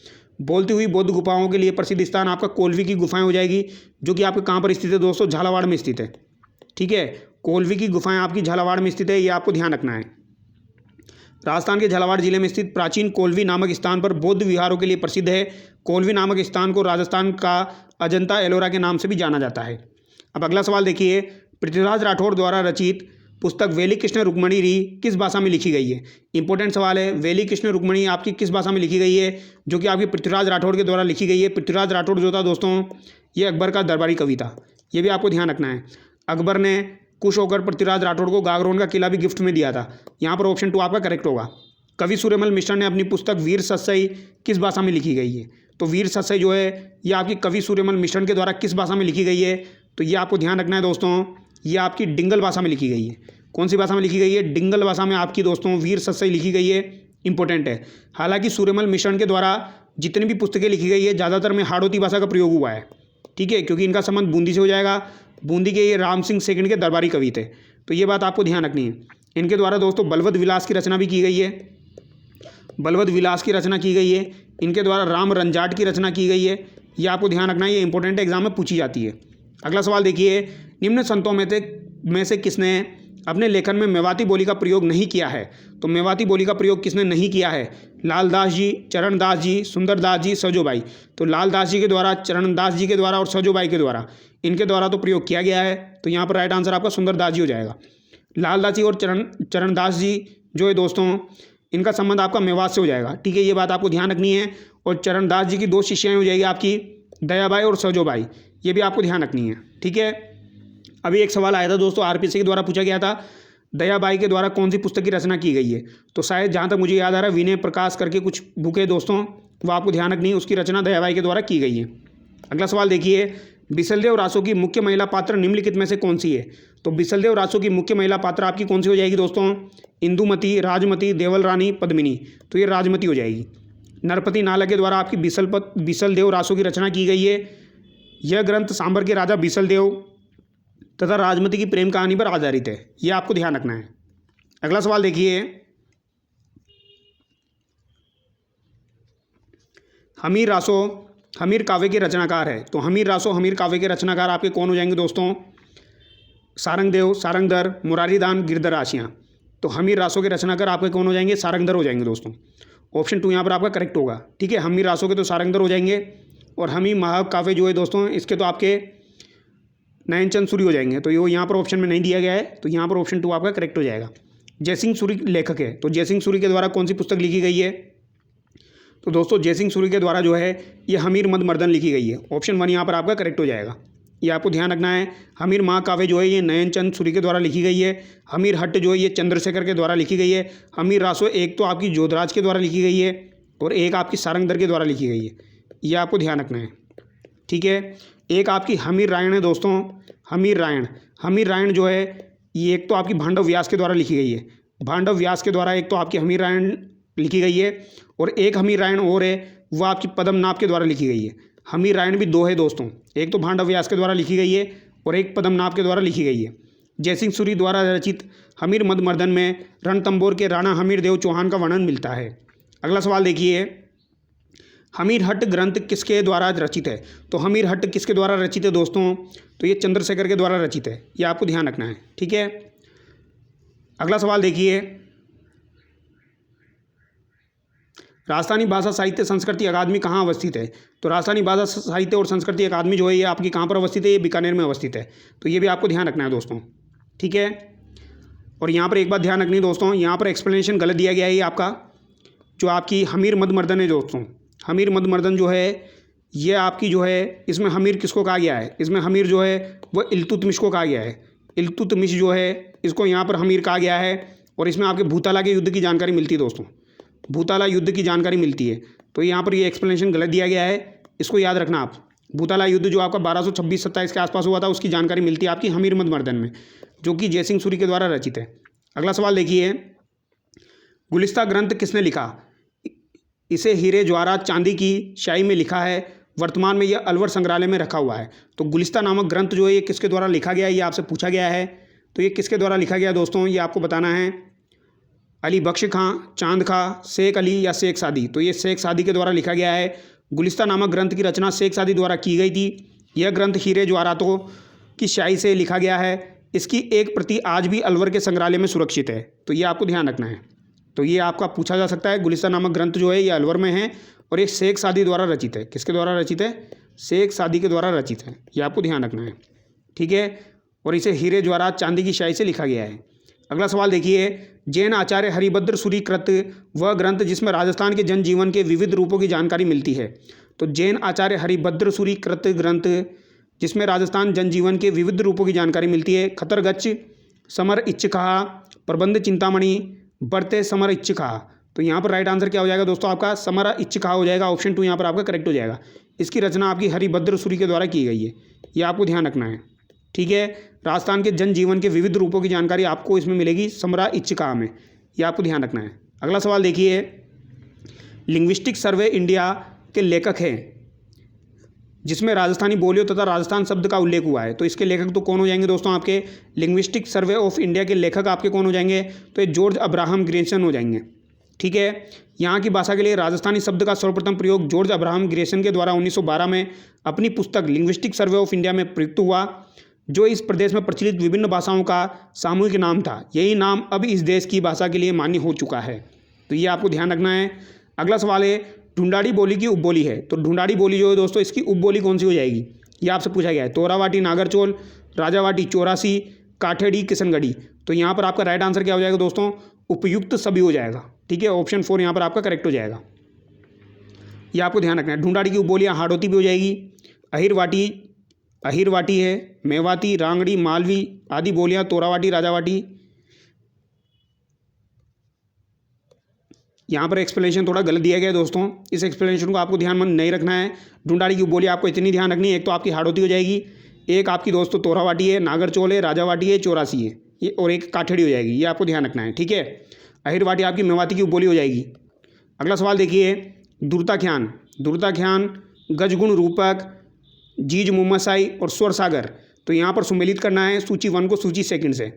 बोलती हुई बौद्ध गुफाओं के लिए प्रसिद्ध स्थान आपका कोलवी की गुफाएं हो जाएगी, जो कि आपके कहाँ पर स्थित है दोस्तों? झालावाड़ में स्थित है। ठीक है, कोलवी की गुफाएं आपकी झालावाड़ में स्थित है, ये आपको ध्यान रखना है। राजस्थान के झालावाड़ जिले में स्थित प्राचीन कोलवी नामक स्थान पर बौद्ध विहारों के लिए प्रसिद्ध है। कोलवी नामक स्थान को राजस्थान का अजंता एलोरा के नाम से भी जाना जाता है। अब अगला सवाल देखिए, पृथ्वीराज राठौड़ द्वारा रचित पुस्तक वेली कृष्ण रुक्मणी री किस भाषा में लिखी गई है? इंपॉर्टेंट सवाल है, वेली कृष्ण रुक्मणी आपकी किस भाषा में लिखी गई है? जो कि आपकी पृथ्वीराज राठौड़ के द्वारा लिखी गई है। पृथ्वीराज राठौड़ जो था दोस्तों, ये अकबर का दरबारी कवि था, ये भी आपको ध्यान रखना है। अकबर ने खुश होकर पृथ्वीराज राठौड़ को गागरोन का किला भी गिफ्ट में दिया था। यहाँ पर ऑप्शन 2 आपका करेक्ट होगा। कवि सूर्यमल मिश्र ने अपनी पुस्तक वीर सत्सई किस भाषा में लिखी गई है? तो वीर सत्सई जो है ये आपकी कवि सूर्यमल मिश्र के द्वारा किस भाषा में लिखी गई है? तो ये आपको ध्यान रखना है दोस्तों, ये आपकी डिंगल भाषा में लिखी गई है। कौन सी भाषा में लिखी गई है? डिंगल भाषा में आपकी दोस्तों वीर सत्सई लिखी गई है। इंपॉर्टेंट है। हालांकि सूर्यमल मिश्र के द्वारा जितनी भी पुस्तकें लिखी गई है ज़्यादातर में हाड़ौती भाषा का प्रयोग हुआ है। ठीक है, क्योंकि इनका संबंध बूंदी से हो जाएगा। बूंदी के ये राम सिंह सेकंड के दरबारी कवि थे, तो ये बात आपको ध्यान रखनी है। इनके द्वारा दोस्तों बलवद विलास की रचना भी की गई है, बलवद विलास की रचना की गई है। इनके द्वारा राम रंजाट की रचना की गई है, ये आपको ध्यान रखना है, ये इंपॉर्टेंट एग्जाम में पूछी जाती है। अगला सवाल देखिए, निम्न संतों में से किसने अपने लेखन में मेवाती बोली का प्रयोग नहीं किया है? तो मेवाती बोली का प्रयोग किसने नहीं किया है? लालदास जी, चरणदास जी, सुंदरदास जी, सजोबाई। तो लालदास जी के द्वारा, चरणदास जी के द्वारा और सजोबाई के द्वारा, इनके द्वारा तो प्रयोग किया गया है। तो यहाँ पर राइट आंसर आपका सुंदरदास जी हो जाएगा। लालदास जी और चरणदास जी जो है दोस्तों, इनका संबंध आपका मेवात से हो जाएगा। ठीक है, ये बात आपको ध्यान रखनी है। और चरणदास जी की 2 शिष्याएँ हो जाएगी आपकी, दयाबाई और सजोबाई, ये भी आपको ध्यान रखनी है। ठीक है, अभी एक सवाल आया था दोस्तों, आरपीसी के द्वारा पूछा गया था, दयाबाई के द्वारा कौन सी पुस्तक की रचना की गई है? तो शायद जहाँ तक मुझे याद आ रहा है विनय प्रकाश करके कुछ बुक है दोस्तों, वो आपको ध्यान रखनी है, उसकी रचना दयाबाई के द्वारा की गई है। अगला सवाल देखिए, बिसलदेव रासो की मुख्य महिला पात्र निम्नलिखित में से कौन सी है? तो बिसलदेव रासो की मुख्य महिला पात्र आपकी कौन सी हो जाएगी दोस्तों? इंदुमती, राजमती, देवल रानी, पद्मिनी। तो ये राजमती हो जाएगी। नरपति नाला के द्वारा आपकी बिसलदेव रासो की रचना की गई है। यह ग्रंथ सांबर के राजा बिसलदेव तथा राजमती की प्रेम कहानी पर आधारित है, ये आपको ध्यान रखना है। अगला सवाल देखिए, हमीर रासो हमीर काव्य के रचनाकार है। तो हमीर रासो हमीर काव्य के रचनाकार आपके कौन हो जाएंगे दोस्तों? सारंगदेव, सारंगधर, मुरारीदान, गिरधर आशियाँ। तो हमीर रासो के रचनाकार आपके कौन हो जाएंगे? सारंगधर हो जाएंगे दोस्तों। ऑप्शन 2 यहाँ पर आपका करेक्ट होगा। ठीक है, हमीर रासो के तो सारंगधर हो जाएंगे, और हमीर महाकाव्य जो है दोस्तों, इसके तो आपके नयनचंद सूरी हो जाएंगे। तो ये यहाँ पर ऑप्शन में नहीं दिया गया है, तो यहाँ पर ऑप्शन 2 आपका करेक्ट हो जाएगा। जयसिंह सूरी लेखक है, तो जयसिंह सूरी के द्वारा कौन सी पुस्तक लिखी गई है? तो दोस्तों जयसिंह सूरी के द्वारा जो है ये हमीर मद मर्दन लिखी गई है। ऑप्शन 1 यहाँ पर आपका करेक्ट हो जाएगा, ये आपको ध्यान रखना है। हमीर महाकाव्य जो है ये नयनचंद सूरी के द्वारा लिखी गई है। हमीर हट्ट जो है ये चंद्रशेखर के द्वारा लिखी गई है। हमीर रासो एक तो आपकी जोधराज के द्वारा लिखी गई है, और एक आपकी सारंगधर के द्वारा लिखी गई है, ये आपको ध्यान रखना है। ठीक है, एक आपकी हमीर रायण है दोस्तों, हमीर रायण जो है ये एक तो आपकी भांडव व्यास के द्वारा लिखी गई है। भांडव व्यास के द्वारा एक तो आपकी हमीर रायण लिखी गई है, और एक हमीर रायण और है वो आपकी पद्मनाभ के द्वारा लिखी गई है। हमीर रायण भी 2 है दोस्तों, एक तो भांडव व्यास के द्वारा लिखी गई है और एक पद्मनाभ के द्वारा लिखी गई है। जयसिंह सूरी द्वारा रचित हमीर मद मर्दन में रणतंबोर के राणा हमीर देव चौहान का वर्णन मिलता है। अगला सवाल देखिए, हमीर हट्ट ग्रंथ किसके द्वारा रचित है? तो हमीर हट्ट किसके द्वारा रचित है दोस्तों? तो ये चंद्रशेखर के द्वारा रचित है, ये आपको ध्यान रखना है। ठीक है, अगला सवाल देखिए, राजस्थानी भाषा साहित्य संस्कृति अकादमी कहाँ अवस्थित है? तो राजस्थानी भाषा साहित्य और संस्कृति अकादमी जो है ये आपकी कहाँ पर अवस्थित है? ये बीकानेर में अवस्थित है, तो ये भी आपको ध्यान रखना है दोस्तों। ठीक है, और यहाँ पर एक बात ध्यान रखनी है दोस्तों, यहाँ पर एक्सप्लेनेशन गलत दिया गया है। ये आपका जो आपकी हमीर मद मर्दन है दोस्तों, हमीर मद मर्दन जो है ये आपकी जो है, इसमें हमीर किसको कहा गया है? इसमें हमीर जो है वो इल्तुतमिश को कहा गया है। इल्तुतमिश जो है इसको यहाँ पर हमीर कहा गया है, और इसमें आपके भूताला के युद्ध की जानकारी मिलती है दोस्तों, भूताला युद्ध की जानकारी मिलती है। तो यहाँ पर ये एक्सप्लेनेशन गलत दिया गया है, इसको याद रखना आप। भूताला युद्ध जो आपका 1226-27 के आसपास हुआ था, उसकी जानकारी मिलती है आपकी हमीर मद मर्दन में, जो कि जयसिंह सूरी के द्वारा रचित है। अगला सवाल देखिए, गुलिस्ता ग्रंथ किसने लिखा? इसे हीरे ज्वारात चांदी की शाही में लिखा है वर्तमान में यह अलवर संग्रहालय में रखा हुआ है। तो गुलिस्तान नामक ग्रंथ जो है ये किसके द्वारा लिखा गया है, ये आपसे पूछा गया है। तो ये किसके द्वारा लिखा गया दोस्तों, ये आपको बताना है। अली बख्श खां, चांद खां, शेख अली या शेख सादी। तो ये शेख सादी के द्वारा लिखा गया है। गुलिस्तान नामक ग्रंथ की रचना शेख सादी द्वारा की गई थी। यह ग्रंथ हीरे जवाहरातों की स्याही से लिखा गया है। इसकी एक प्रति आज भी अलवर के संग्रहालय में सुरक्षित है। तो ये आपको ध्यान रखना है। तो ये आपका पूछा जा सकता है। गुलिस्तान नामक ग्रंथ जो है ये अलवर में है और ये शेख सादी द्वारा रचित है। किसके द्वारा रचित है, शेख सादी के द्वारा रचित है। ये आपको ध्यान रखना है, ठीक है। और इसे हीरे जवाहरात चांदी की स्याही से लिखा गया है। अगला सवाल देखिए, जैन आचार्य हरिभद्र सूरी कृत वह ग्रंथ जिसमें राजस्थान के जनजीवन के विविध रूपों की जानकारी मिलती है। तो जैन आचार्य हरिभद्र सूरी कृत ग्रंथ जिसमें राजस्थान जनजीवन के विविध रूपों की जानकारी मिलती है। खतरगच्छ, समर इच्छिका, प्रबंध चिंतामणि, बरते समर इच्छिका। तो यहाँ पर राइट आंसर क्या हो जाएगा दोस्तों, आपका समर इच्छिका हो जाएगा। ऑप्शन 2 यहाँ पर आपका करेक्ट हो जाएगा। इसकी रचना आपकी हरिभद्र सूरी के द्वारा की गई है। ये आपको ध्यान रखना है, ठीक है। राजस्थान के जनजीवन के विविध रूपों की जानकारी आपको इसमें मिलेगी समरा इच्छिका में। ये आपको ध्यान रखना है। अगला सवाल देखिए, लिंग्विस्टिक सर्वे इंडिया के लेखक हैं जिसमें राजस्थानी बोलियों तथा राजस्थान शब्द का उल्लेख हुआ है। तो इसके लेखक तो कौन हो जाएंगे दोस्तों, आपके लिंग्विस्टिक सर्वे ऑफ इंडिया के लेखक आपके कौन हो जाएंगे, तो ये जॉर्ज अब्राहम ग्रेसन हो जाएंगे, ठीक है। यहाँ की भाषा के लिए राजस्थानी शब्द का सर्वप्रथम प्रयोग जॉर्ज अब्राहम ग्रेसन के द्वारा 1912 में अपनी पुस्तक लिंग्विस्टिक सर्वे ऑफ इंडिया में प्रयुक्त हुआ, जो इस प्रदेश में प्रचलित विभिन्न भाषाओं का सामूहिक नाम था। यही नाम अब इस देश की भाषा के लिए मान्य हो चुका है। तो ये आपको ध्यान रखना है। अगला सवाल है, ढूंढाड़ी बोली की उपबोली है। तो ढूंढाड़ी बोली जो है दोस्तों, इसकी उपबोली कौन सी हो जाएगी, ये आपसे पूछा गया है। तोरावाटी नागरचोल, राजावाटी चौरासी, काठेड़ी किशनगढ़ी। तो यहाँ पर आपका राइट आंसर क्या हो जाएगा दोस्तों, उपयुक्त सभी हो जाएगा, ठीक है। ऑप्शन 4 यहाँ पर आपका करेक्ट हो जाएगा। ये आपको ध्यान रखना है। ढूंढाड़ी की उपबोलियाँ हाड़ौती भी हो जाएगी, अहिरवाटी है, मेवाती, रांगड़ी, मालवी आदि बोलियाँ, तोरावाटी, राजावाटी। यहाँ पर एक्सप्लेनेशन थोड़ा गलत दिया गया है दोस्तों, इस एक्सप्लेनेशन को आपको ध्यान में नहीं रखना है। ढूंढाड़ी की बोली आपको इतनी ध्यान रखनी है, एक तो आपकी हाड़ौती हो जाएगी, एक आपकी दोस्तों तोरावाटी है, नागरचोल है, राजावाटी है, चौरासी है, ये और एक काठेड़ी हो जाएगी। ये आपको ध्यान रखना है, ठीक है। अहिरवाटी आपकी मेवाती की बोली हो जाएगी। अगला सवाल देखिए, दुर्ताख्यान, गजगुण रूपक, जीज मुम्मसाई और स्वर सागर। तो यहाँ पर सुमेलित करना है सूची 1 को सूची 2 से।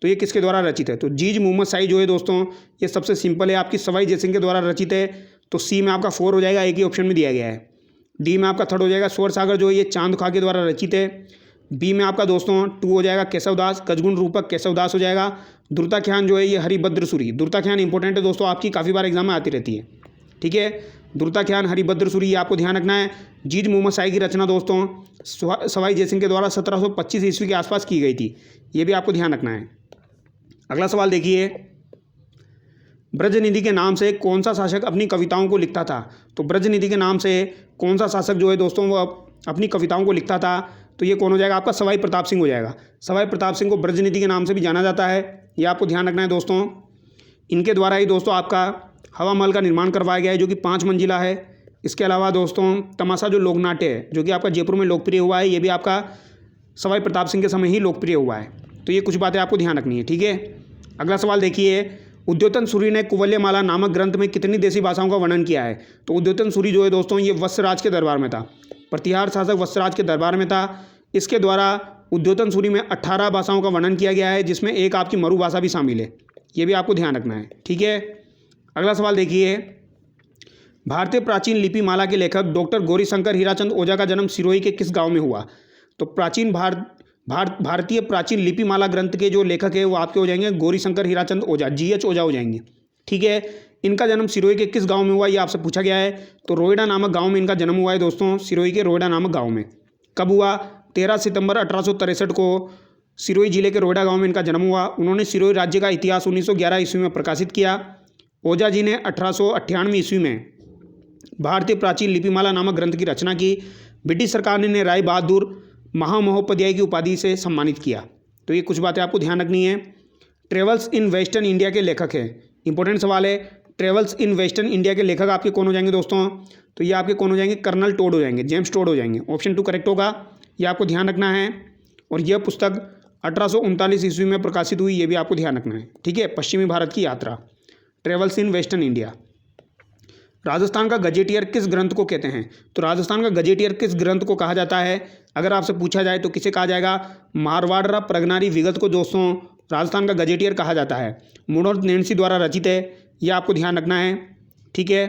तो ये किसके द्वारा रचित है, तो जीज मुहम्मद शाही जो है दोस्तों, ये सबसे सिंपल है, आपकी सवाई जयसिंह के द्वारा रचित है। तो सी में आपका 4 हो जाएगा, एक ही ऑप्शन में दिया गया है। डी में आपका 3rd हो जाएगा, स्वर सागर जो है ये चांद खां के द्वारा रचित है। बी में आपका दोस्तों 2 हो जाएगा, केशवदास, गजगुण रूपक केशवदास हो जाएगा। दुर्ताख्यान जो है ये हरिभद्र सूरी। दुर्ताख्यान इंपॉर्टेंट है दोस्तों, आपकी काफ़ी बार एग्जाम में आती रहती है, ठीक है। दुर्ताख्यान, हरिभद्र सूरी, ये आपको ध्यान रखना है। जीज मुहम्मद शाही की रचना दोस्तों सवाई जयसिंह के द्वारा 1725 ईस्वी के आसपास की गई थी, ये भी आपको ध्यान रखना है। अगला सवाल देखिए, ब्रजनिधि के नाम से कौन सा शासक अपनी कविताओं को लिखता था। तो ब्रजनिधि के नाम से कौन सा शासक जो है दोस्तों वो अपनी कविताओं को लिखता था, तो ये कौन हो जाएगा, आपका सवाई प्रताप सिंह हो जाएगा। सवाई प्रताप सिंह को ब्रजनिधि के नाम से भी जाना जाता है, ये आपको ध्यान रखना है दोस्तों। इनके द्वारा ही दोस्तों आपका हवा महल का निर्माण करवाया गया है, जो कि 5 मंजिला है। इसके अलावा दोस्तों तमाशा जो लोकनाट्य है, जो कि आपका जयपुर में लोकप्रिय हुआ है, ये भी आपका सवाई प्रताप सिंह के समय ही लोकप्रिय हुआ है। तो ये कुछ बातें आपको ध्यान रखनी है, ठीक है। अगला सवाल देखिए, उद्योतन सूरी ने कुवल्यमाला नामक ग्रंथ में कितनी देसी भाषाओं का वर्णन किया है। तो उद्योतन सूरी जो है दोस्तों ये वत्सराज के दरबार में था, प्रतिहार शासक वत्सराज के दरबार में था। इसके द्वारा उद्योतन सूरी में 18 भाषाओं का वर्णन किया गया है, जिसमें एक आपकी मरु भाषा भी शामिल है, ये भी आपको ध्यान रखना है, ठीक है। अगला सवाल देखिए, भारतीय प्राचीन लिपि माला के लेखक डॉक्टर गौरीशंकर हीराचंद ओझा का जन्म सिरोही के किस गाँव में हुआ। तो भारतीय प्राचीन लिपि माला ग्रंथ के जो लेखक है वो आपके हो जाएंगे गौरीशंकर हीराचंद ओझा, GH ओझा हो जाएंगे, ठीक है। इनका जन्म सिरोही के किस गांव में हुआ, ये आपसे पूछा गया है। तो रोहिड़ा नामक गांव में इनका जन्म हुआ है दोस्तों, सिरोही के रोहिड़ा नामक गांव में। कब हुआ, 13 सितंबर 1863 को सिरोही जिले के रोहिड़ा गांव में इनका जन्म हुआ। उन्होंने सिरोही राज्य का इतिहास 1911 ईस्वी में प्रकाशित किया। ओझा जी ने 1898 ईस्वी में भारतीय प्राचीन लिपिमाला नामक ग्रंथ की रचना की। ब्रिटिश सरकार ने राय बहादुर महामहोपाध्याय की उपाधि से सम्मानित किया। तो ये कुछ बातें आपको ध्यान रखनी है। ट्रेवल्स इन वेस्टर्न इंडिया के लेखक हैं, इंपॉर्टेंट सवाल है। ट्रेवल्स इन वेस्टर्न इंडिया के लेखक आपके कौन हो जाएंगे दोस्तों, तो ये आपके कौन हो जाएंगे, कर्नल टोड हो जाएंगे, जेम्स टोड हो जाएंगे। ऑप्शन 2 करेक्ट होगा, ये आपको ध्यान रखना है। और यह पुस्तक 1839 ईस्वी में प्रकाशित हुई, ये भी आपको ध्यान रखना है, ठीक है। पश्चिमी भारत की यात्रा, travels in western India. Rajasthan का गजेटियर किस ग्रंथ को कहते हैं? तो राजस्थान का गजेटियर किस ग्रंथ को कहा जाता है? अगर आपसे पूछा जाए तो किसे कहा जाएगा? मारवाड़ प्रगनारी विगत को दोस्तों राजस्थान का गजेटियर कहा जाता है। मुणोत नैन्सी द्वारा रचित है, यह आपको ध्यान रखना है। ठीक है,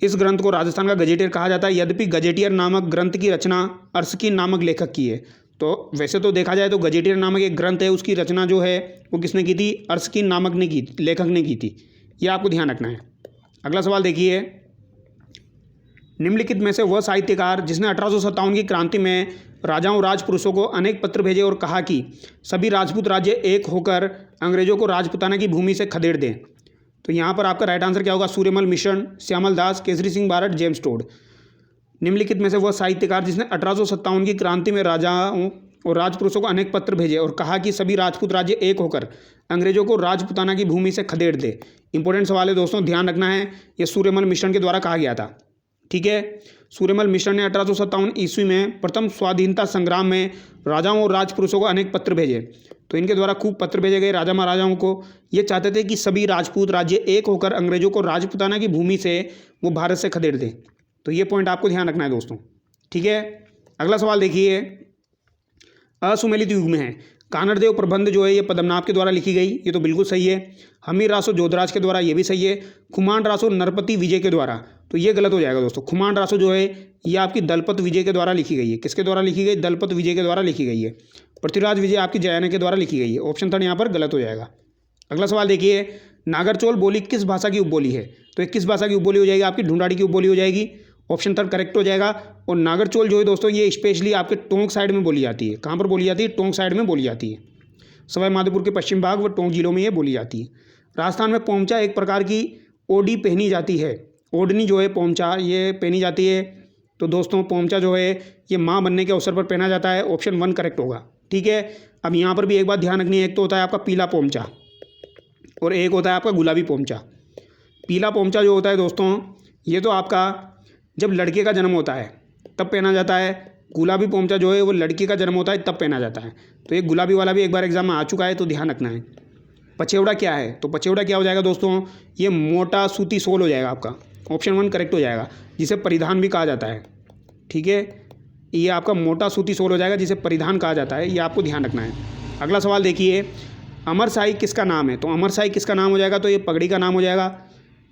इस ग्रंथ को राजस्थान का गजेटियर कहा जाता है। यद्यपि गजेटियर नामक ग्रंथ की रचना अर्शकीन नामक लेखक की है। तो वैसे तो देखा जाए तो गजेटियर नामक एक ग्रंथ है, उसकी रचना जो है वो किसने की थी? अर्शकीन नामक ने की, लेखक ने की थी। यह आपको ध्यान रखना है। अगला सवाल देखिए, निम्नलिखित में से वह साहित्यकार जिसने 1857 की क्रांति में राजाओं राजपुरुषों को अनेक पत्र भेजे और कहा कि सभी राजपूत राज्य एक होकर अंग्रेजों को राजपुताना की भूमि से खदेड़ दें? तो यहाँ पर आपका राइट आंसर क्या होगा? सूर्यमल मिश्रण, श्यामल दास, केसरी सिंह बारट, जेम्स टोड। निम्नलिखित में से वह साहित्यकार जिसने 1857 की क्रांति में राजाओं और राजपुरुषों को अनेक पत्र भेजे और कहा कि सभी राजपूत राज्य एक होकर अंग्रेजों को राजपुताना की भूमि से खदेड़ दे। इंपॉर्टेंट सवाल है दोस्तों, ध्यान रखना है। यह सूर्यमल मिश्रण के द्वारा कहा गया था। ठीक है, सूर्यमल मिश्रण ने 1857 ईस्वी में प्रथम स्वाधीनता संग्राम में राजाओं और राजपुरुषों को अनेक पत्र भेजे। तो इनके द्वारा खूब पत्र भेजे गए राजा महाराजाओं को। ये चाहते थे कि सभी राजपूत राज्य एक होकर अंग्रेजों को राजपुताना की भूमि से वो भारत से खदेड़ दें। तो ये पॉइंट आपको ध्यान रखना है दोस्तों। ठीक है, अगला सवाल देखिए, असुमेलित युग में है। कानड़देव प्रबंध जो है ये पद्मनाभ के द्वारा लिखी गई, ये तो बिल्कुल सही है। हमीर रासो जोधराज के द्वारा, ये भी सही है। खुमान रासो नरपति विजय के द्वारा, तो ये गलत हो जाएगा दोस्तों। खुमान रासो जो है ये आपकी दलपत विजय के द्वारा लिखी गई है। किसके द्वारा लिखी गई? दलपत विजय के द्वारा लिखी गई है। पृथ्वीराज विजय आपकी जयाना के द्वारा लिखी गई है। ऑप्शन थर्ड यहाँ पर गलत हो जाएगा। अगला सवाल देखिए, नागरचोल बोली किस भाषा की उपबोली है? तो ये किस भाषा की उपबोली हो जाएगी? आपकी ढूंढाड़ी की उपबोली हो जाएगी। ऑप्शन थर्ड करेक्ट हो जाएगा। और नागरचोल जो है दोस्तों ये स्पेशली आपके टोंक साइड में बोली जाती है। कहाँ पर बोली जाती है? टोंक साइड में बोली जाती है। सवाई माधोपुर के पश्चिम भाग व टोंक जिलों में ये बोली जाती है। राजस्थान में पोमचा एक प्रकार की ओढ़नी पहनी जाती है। ओढ़नी जो है पोमचा ये पहनी जाती है। तो दोस्तों पोमचा जो है ये माँ बनने के अवसर पर पहना जाता है। ऑप्शन वन करेक्ट होगा। ठीक है, अब यहाँ पर भी एक बात ध्यान रखनी है, एक तो होता है आपका पीला पोमचा और एक होता है आपका गुलाबी पोमचा। पीला पोमचा जो होता है दोस्तों ये तो आपका जब लड़के का जन्म होता है तब पहना जाता है। गुलाबी पोमचा जो है वो लड़की का जन्म होता है तब पहना जाता है। तो ये गुलाबी वाला भी एक बार एग्जाम में आ चुका है, तो ध्यान रखना है। पछेवड़ा क्या है? तो पछेवड़ा क्या हो जाएगा दोस्तों? ये मोटा सूती सोल हो जाएगा आपका। ऑप्शन वन करेक्ट हो जाएगा, जिसे परिधान भी कहा जाता है। ठीक है, ये आपका मोटा सूती सोल हो जाएगा जिसे परिधान कहा जाता है। ये आपको ध्यान रखना है। अगला सवाल देखिए, अमरसाई किसका नाम है? तो अमरसाई किसका नाम हो जाएगा? तो ये पगड़ी का नाम हो जाएगा।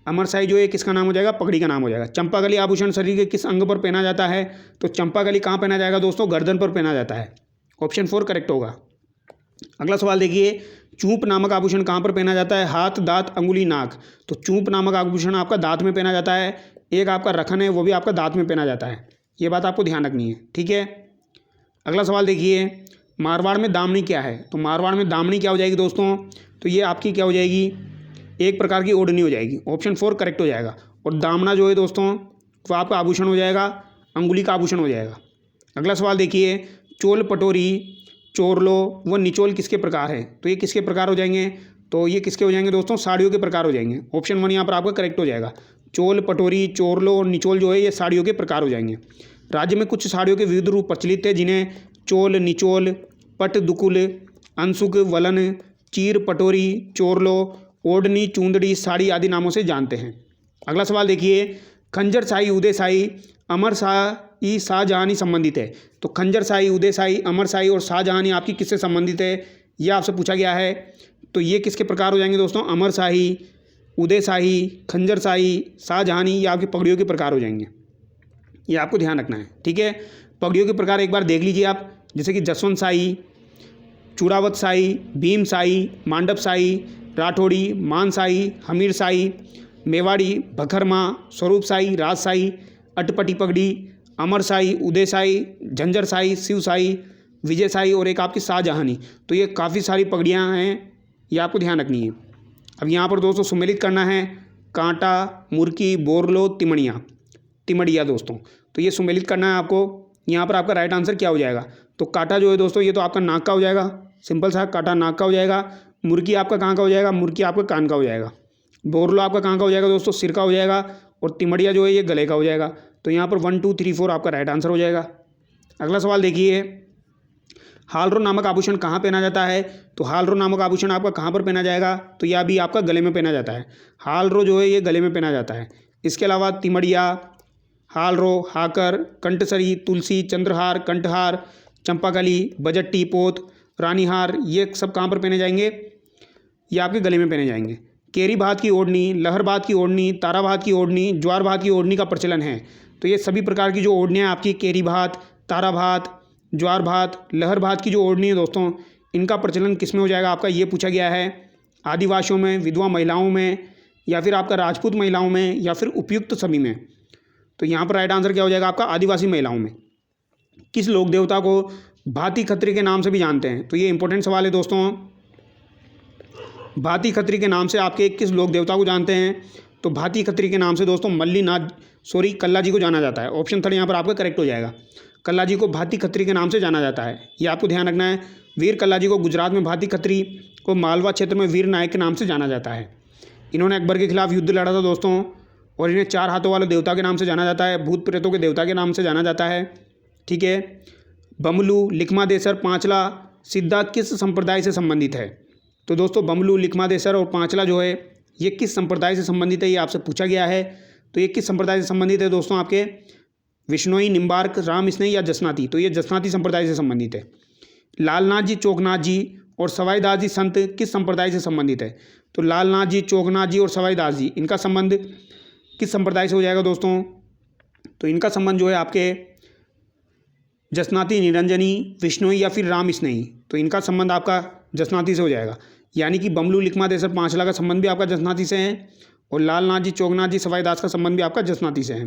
अमरसाई जो है किसका नाम हो जाएगा? पगड़ी का नाम हो जाएगा। चंपाकली आभूषण शरीर के किस अंग पर पहना जाता है? तो चंपाकली कहाँ पहना जाएगा दोस्तों? गर्दन पर पहना जाता है। ऑप्शन फोर करेक्ट होगा। अगला सवाल देखिए, चूंप नामक आभूषण कहाँ पर पहना जाता है? हाथ, दांत, अंगुली, नाक। तो चूंप नामक आभूषण आपका दांत में पहना जाता है। एक आपका रखन है वो भी आपका दांत में पहना जाता है। ये बात आपको ध्यान रखनी है। ठीक है, अगला सवाल देखिए, मारवाड़ में दामनी क्या है? तो मारवाड़ में दामनी क्या हो जाएगी दोस्तों? तो ये आपकी क्या हो जाएगी? एक प्रकार की ओढ़नी हो जाएगी। ऑप्शन फोर करेक्ट हो जाएगा। और दामना जो है दोस्तों वो आपका आभूषण हो जाएगा, अंगुली का आभूषण हो जाएगा। अगला सवाल देखिए, चोल, पटोरी, चोरलो व निचोल किसके प्रकार है? तो ये किसके प्रकार हो जाएंगे? तो ये किसके हो जाएंगे दोस्तों? साड़ियों के प्रकार हो जाएंगे। ऑप्शन वन यहाँ पर आपका करेक्ट हो जाएगा। चोल, पटोरी, चोरलो और निचोल जो है ये साड़ियों के प्रकार हो जाएंगे। राज्य में कुछ साड़ियों के विविध रूप प्रचलित थे, जिन्हें चोल, निचोल, पट, दुकुल, अंशुक, वलन, चीर, पटोरी, चोरलो, ओढ़नी, चूंदड़ी, साड़ी आदि नामों से जानते हैं। अगला सवाल देखिए, खंजर शाही, उदय शाही, अमर शाही, शाहजहानी संबंधित है। तो खंजर शाही, उदय शाही, अमर शाही और शाहजहानी आपकी किससे संबंधित है? यह आपसे पूछा गया है। तो ये किसके प्रकार हो जाएंगे दोस्तों? अमर शाही, उदय शाही, खंजर शाही, शाहजहानी, ये आपकी पगड़ियों के प्रकार हो जाएंगे। ये आपको ध्यान रखना है। ठीक है, पगड़ियों के प्रकार एक बार देख लीजिए आप, जैसे कि जसवंत शाही, चूड़ावत शाही, भीम शाही, मांडव शाही, राठौड़ी, मानशाही, हमीर शाही, मेवाड़ी, भखरमा, स्वरूप शाही, राजशाही, अटपटी पगड़ी, अमर शाही, उदय शाही, झंझर शाही, शिव शाही, विजय शाही और एक आपकी शाहजहानी। तो ये काफ़ी सारी पगड़ियाँ हैं, ये आपको ध्यान रखनी है। अब यहाँ पर दोस्तों सुमेलित करना है, कांटा, मुर्की, बोरलो, तिमड़िया दोस्तों। तो ये सुमेलित करना है आपको। यहाँ पर आपका राइट आंसर क्या हो जाएगा? तो कांटा जो है दोस्तों ये तो आपका नाक का हो जाएगा, सिंपल सा कांटा नाक का हो जाएगा। मुर्की आपका कहाँ का हो जाएगा? मुर्की आपका कान का हो जाएगा। बोरलो आपका कहाँ का हो जाएगा दोस्तों? सिर का हो जाएगा। और तिमड़िया जो है ये गले का हो जाएगा। तो यहाँ पर 1 2 3 4 आपका राइट आंसर हो जाएगा। अगला सवाल देखिए, हालरो नामक आभूषण कहाँ पहना जाता है? तो हालरो नामक आभूषण आपका कहाँ पर पहना जाएगा? तो यह भी आपका गले में पहना जाता है। हालरो जो है ये गले में पहना जाता है। इसके अलावा तिमड़िया, हालरो, हाकर, कंठसरी, तुलसी, चंद्रहार, कंठहार, चंपाकली, बजट्टी, पोत, रानीहार, ये सब कहाँ पर पहने जाएंगे? ये आपके गले में पहने जाएंगे। केरी भात की ओढ़नी, लहर भात की ओढ़नी, तारा भात की ओढ़नी, ज्वार भात की ओढ़नी का प्रचलन है। तो ये सभी प्रकार की जो ओढ़नियाँ आपकी केरी भात, तारा भात, ज्वार भात, लहर भात की जो ओढ़नी है दोस्तों, इनका प्रचलन किस में हो जाएगा आपका? ये पूछा गया है आदिवासियों में, विधवा महिलाओं में, या फिर आपका राजपूत महिलाओं में, या फिर उपयुक्त सभी में। तो यहाँ पर राइट आंसर क्या हो जाएगा आपका? आदिवासी महिलाओं में। किस लोक देवता को भाती खत्री के नाम से भी जानते हैं? तो ये इंपॉर्टेंट सवाल है दोस्तों। भाती खत्री के नाम से आपके किस लोक देवता को जानते हैं? तो भाती खत्री के नाम से दोस्तों कल्ला जी को जाना जाता है। ऑप्शन 3 यहाँ पर आपका करेक्ट हो जाएगा। कल्ला जी को भाती खत्री के नाम से जाना जाता है, ये आपको ध्यान रखना है। वीर कल्ला जी को गुजरात में भाती खत्री को मालवा क्षेत्र में वीर नायक के नाम से जाना जाता है। इन्होंने अकबर के खिलाफ युद्ध लड़ा था दोस्तों, और इन्हें 4 हाथों वाले देवता के नाम से जाना जाता है, भूत प्रेतों के देवता के नाम से जाना जाता है। ठीक है। बमलू, लिखमादेसर, पांचला, सिद्धा किस संप्रदाय से संबंधित है? तो दोस्तों बमलू, लिखमादेसर और पांचला जो है ये किस संप्रदाय से संबंधित है, ये आपसे पूछा गया है। तो ये किस संप्रदाय से संबंधित है दोस्तों? आपके विश्नोई, निम्बार्क, राम स्नेही या जसनाती? तो ये जसनाती संप्रदाय से संबंधित है। लालनाथ जी, चोकनाथ जी और सवाईदास जी संत किस संप्रदाय से संबंधित है? तो लालनाथ जी, चोकनाथ जी और सवाईदास जी, इनका संबंध किस संप्रदाय से हो जाएगा दोस्तों? तो इनका संबंध जो है आपके जसनाती, निरंजनी, विश्नोई या फिर राम स्नेही। तो इनका संबंध आपका जसनाती से हो जाएगा। यानी कि बमलू, लिखमादेसर, पांचला का संबंध भी आपका जसनाती से है, और लालनाथ जी, चोकनाथ जी, सवाईदास का संबंध भी आपका जसनाती से है।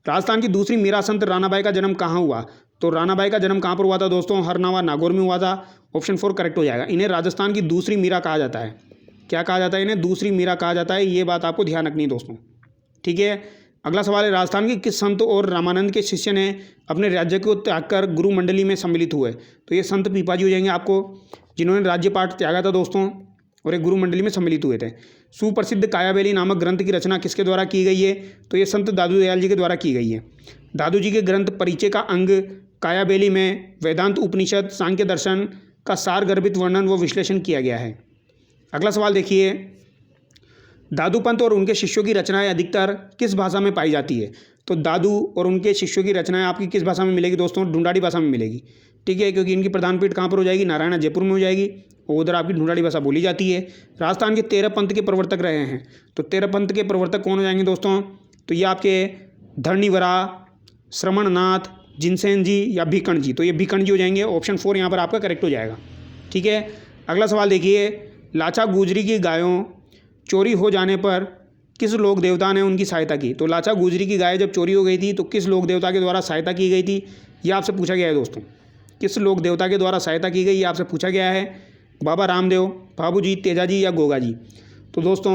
राजस्थान की दूसरी मीरा संत रानाबाई का जन्म कहाँ हुआ? तो रानाबाई का जन्म कहाँ पर हुआ था दोस्तों? हरनावा, नागौर में हुआ था। ऑप्शन 4 करेक्ट हो जाएगा। इन्हें राजस्थान की दूसरी मीरा कहा जाता है। क्या कहा जाता है? इन्हें दूसरी मीरा कहा जाता है। ये बात आपको ध्यान रखनी है दोस्तों। ठीक है। अगला सवाल है, राजस्थान के किस संत और रामानंद के शिष्य ने अपने राज्य को त्याग कर गुरु मंडली में सम्मिलित हुए? तो ये संत पीपाजी हो जाएंगे आपको, जिन्होंने राज्यपाठ त्यागा था दोस्तों और एक गुरु मंडली में सम्मिलित हुए थे। सुप्रसिद्ध कायाबेली नामक ग्रंथ की रचना किसके द्वारा की गई है? तो ये संत दादू दयाल जी के द्वारा की गई है। दादू जी के ग्रंथ परिचय का अंग कायाबेली में वेदांत, उपनिषद, सांख्य दर्शन का सार गर्भित वर्णन व विश्लेषण किया गया है। अगला सवाल देखिए, दादू पंत और उनके शिष्यों की रचनाएं अधिकतर किस भाषा में पाई जाती है? तो दादू और उनके शिष्यों की रचनाएं आपकी किस भाषा में मिलेगी दोस्तों? ढूंढाड़ी भाषा में मिलेगी। ठीक है, क्योंकि इनकी प्रधान पीठ कहाँ पर हो जाएगी? नारायण, जयपुर में हो जाएगी, और उधर आपकी ढूंढाड़ी भाषा बोली जाती है। राजस्थान के 13 पंथ के प्रवर्तक रहे हैं। तो 13 पंथ के प्रवर्तक कौन हो जाएंगे दोस्तों? तो ये आपके धरणीवरा, श्रमणनाथ, जिनसेन जी या भीकण जी। तो ये भीकण जी हो जाएंगे। ऑप्शन 4 यहाँ पर आपका करेक्ट हो जाएगा। ठीक है। अगला सवाल देखिए, लाचा गुजरी की गायों चोरी हो जाने पर किस लोक देवता ने उनकी सहायता की? तो लाचा गुजरी की गाय जब चोरी हो गई थी तो किस लोक देवता के द्वारा सहायता की गई थी? ये आपसे पूछा गया है दोस्तों। किस लोक देवता के द्वारा सहायता की गई, ये आपसे पूछा गया है। बाबा रामदेव, बाबू जी, तेजा जी या गोगा जी? तो दोस्तों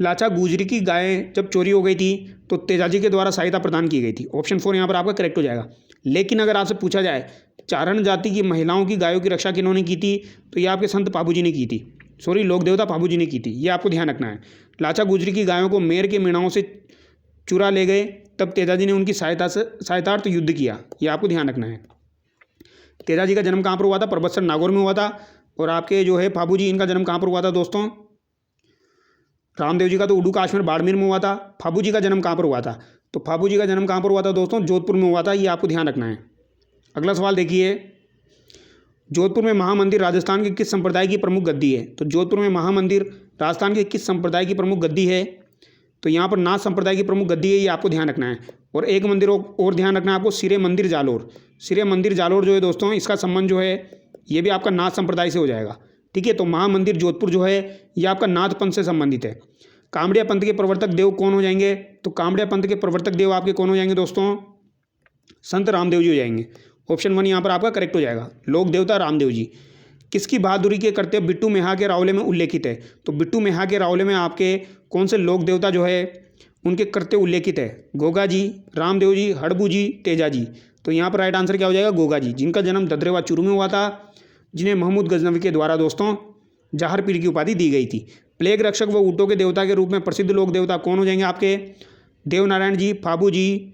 लाचा गुजरी की गाय जब चोरी हो गई थी तो तेजा जी के द्वारा सहायता प्रदान की गई थी। ऑप्शन 4 यहाँ पर आपका करेक्ट हो जाएगा। लेकिन अगर आपसे पूछा जाए चारण जाति की महिलाओं की गायों की रक्षा किन्होंने की थी? तो ये आपके संत पाबू जी ने की थी। सॉरी, लोक देवता पाबू जी ने की थी। ये आपको ध्यान रखना है। लाचा गुजरी की गायों को मेर के मीणाओं से चुरा ले गए, तब तेजा जी ने उनकी सहायतार्थ युद्ध किया। ये आपको ध्यान रखना है। तेजा जी का जन्म कहाँ पर हुआ था? परबतसर, नागौर में हुआ था। और आपके जो है फाबू जी, इनका जन्म कहाँ पर हुआ था दोस्तों? रामदेव जी का तो उडू काश्मीर, बाड़मेर में हुआ था। फाबू जी का जन्म कहाँ पर हुआ था? तो फाबू जी का जन्म कहाँ पर हुआ था दोस्तों? जोधपुर में हुआ था। ये आपको ध्यान रखना है। अगला सवाल देखिए, जोधपुर में महामंदिर राजस्थान के किस संप्रदाय की प्रमुख गद्दी है? तो जोधपुर में महामंदिर राजस्थान के किस संप्रदाय की प्रमुख गद्दी है? तो यहाँ पर नाथ संप्रदाय की प्रमुख गद्दी है। ये आपको ध्यान रखना है। और एक मंदिर और ध्यान रखना है आपको, सिरे मंदिर जालोर। सिरे मंदिर जालोर जो है दोस्तों, इसका संबंध जो है ये भी आपका नाथ संप्रदाय से हो जाएगा। ठीक है। तो महामंदिर जोधपुर जो है ये आपका नाथ पंथ से संबंधित है। कामड़िया पंथ के प्रवर्तक देव कौन हो जाएंगे? तो कामड़िया पंथ के प्रवर्तक देव आपके कौन हो जाएंगे दोस्तों? संत रामदेव जी हो जाएंगे। ऑप्शन 1 यहाँ पर आपका करेक्ट हो जाएगा। लोक देवता रामदेव जी। किसकी बहादुरी के करते बिट्टू मेहा के रावले में उल्लेखित है? तो बिट्टू मेहा के रावले में आपके कौन से लोक देवता जो है उनके करते उल्लेखित है? गोगा जी, रामदेव जी, हड़बू जी, तेजा जी। तो यहाँ पर राइट आंसर क्या हो जाएगा? गोगा जी, जिनका जन्म ददरेवा चूरू में हुआ था, जिन्हें महमूद गजनवी के द्वारा दोस्तों जहर पीर की उपाधि दी गई थी। प्लेग रक्षक व ऊँटों के देवता के रूप में प्रसिद्ध लोक देवता कौन हो जाएंगे आपके? देवनारायण जी, फाबू जी,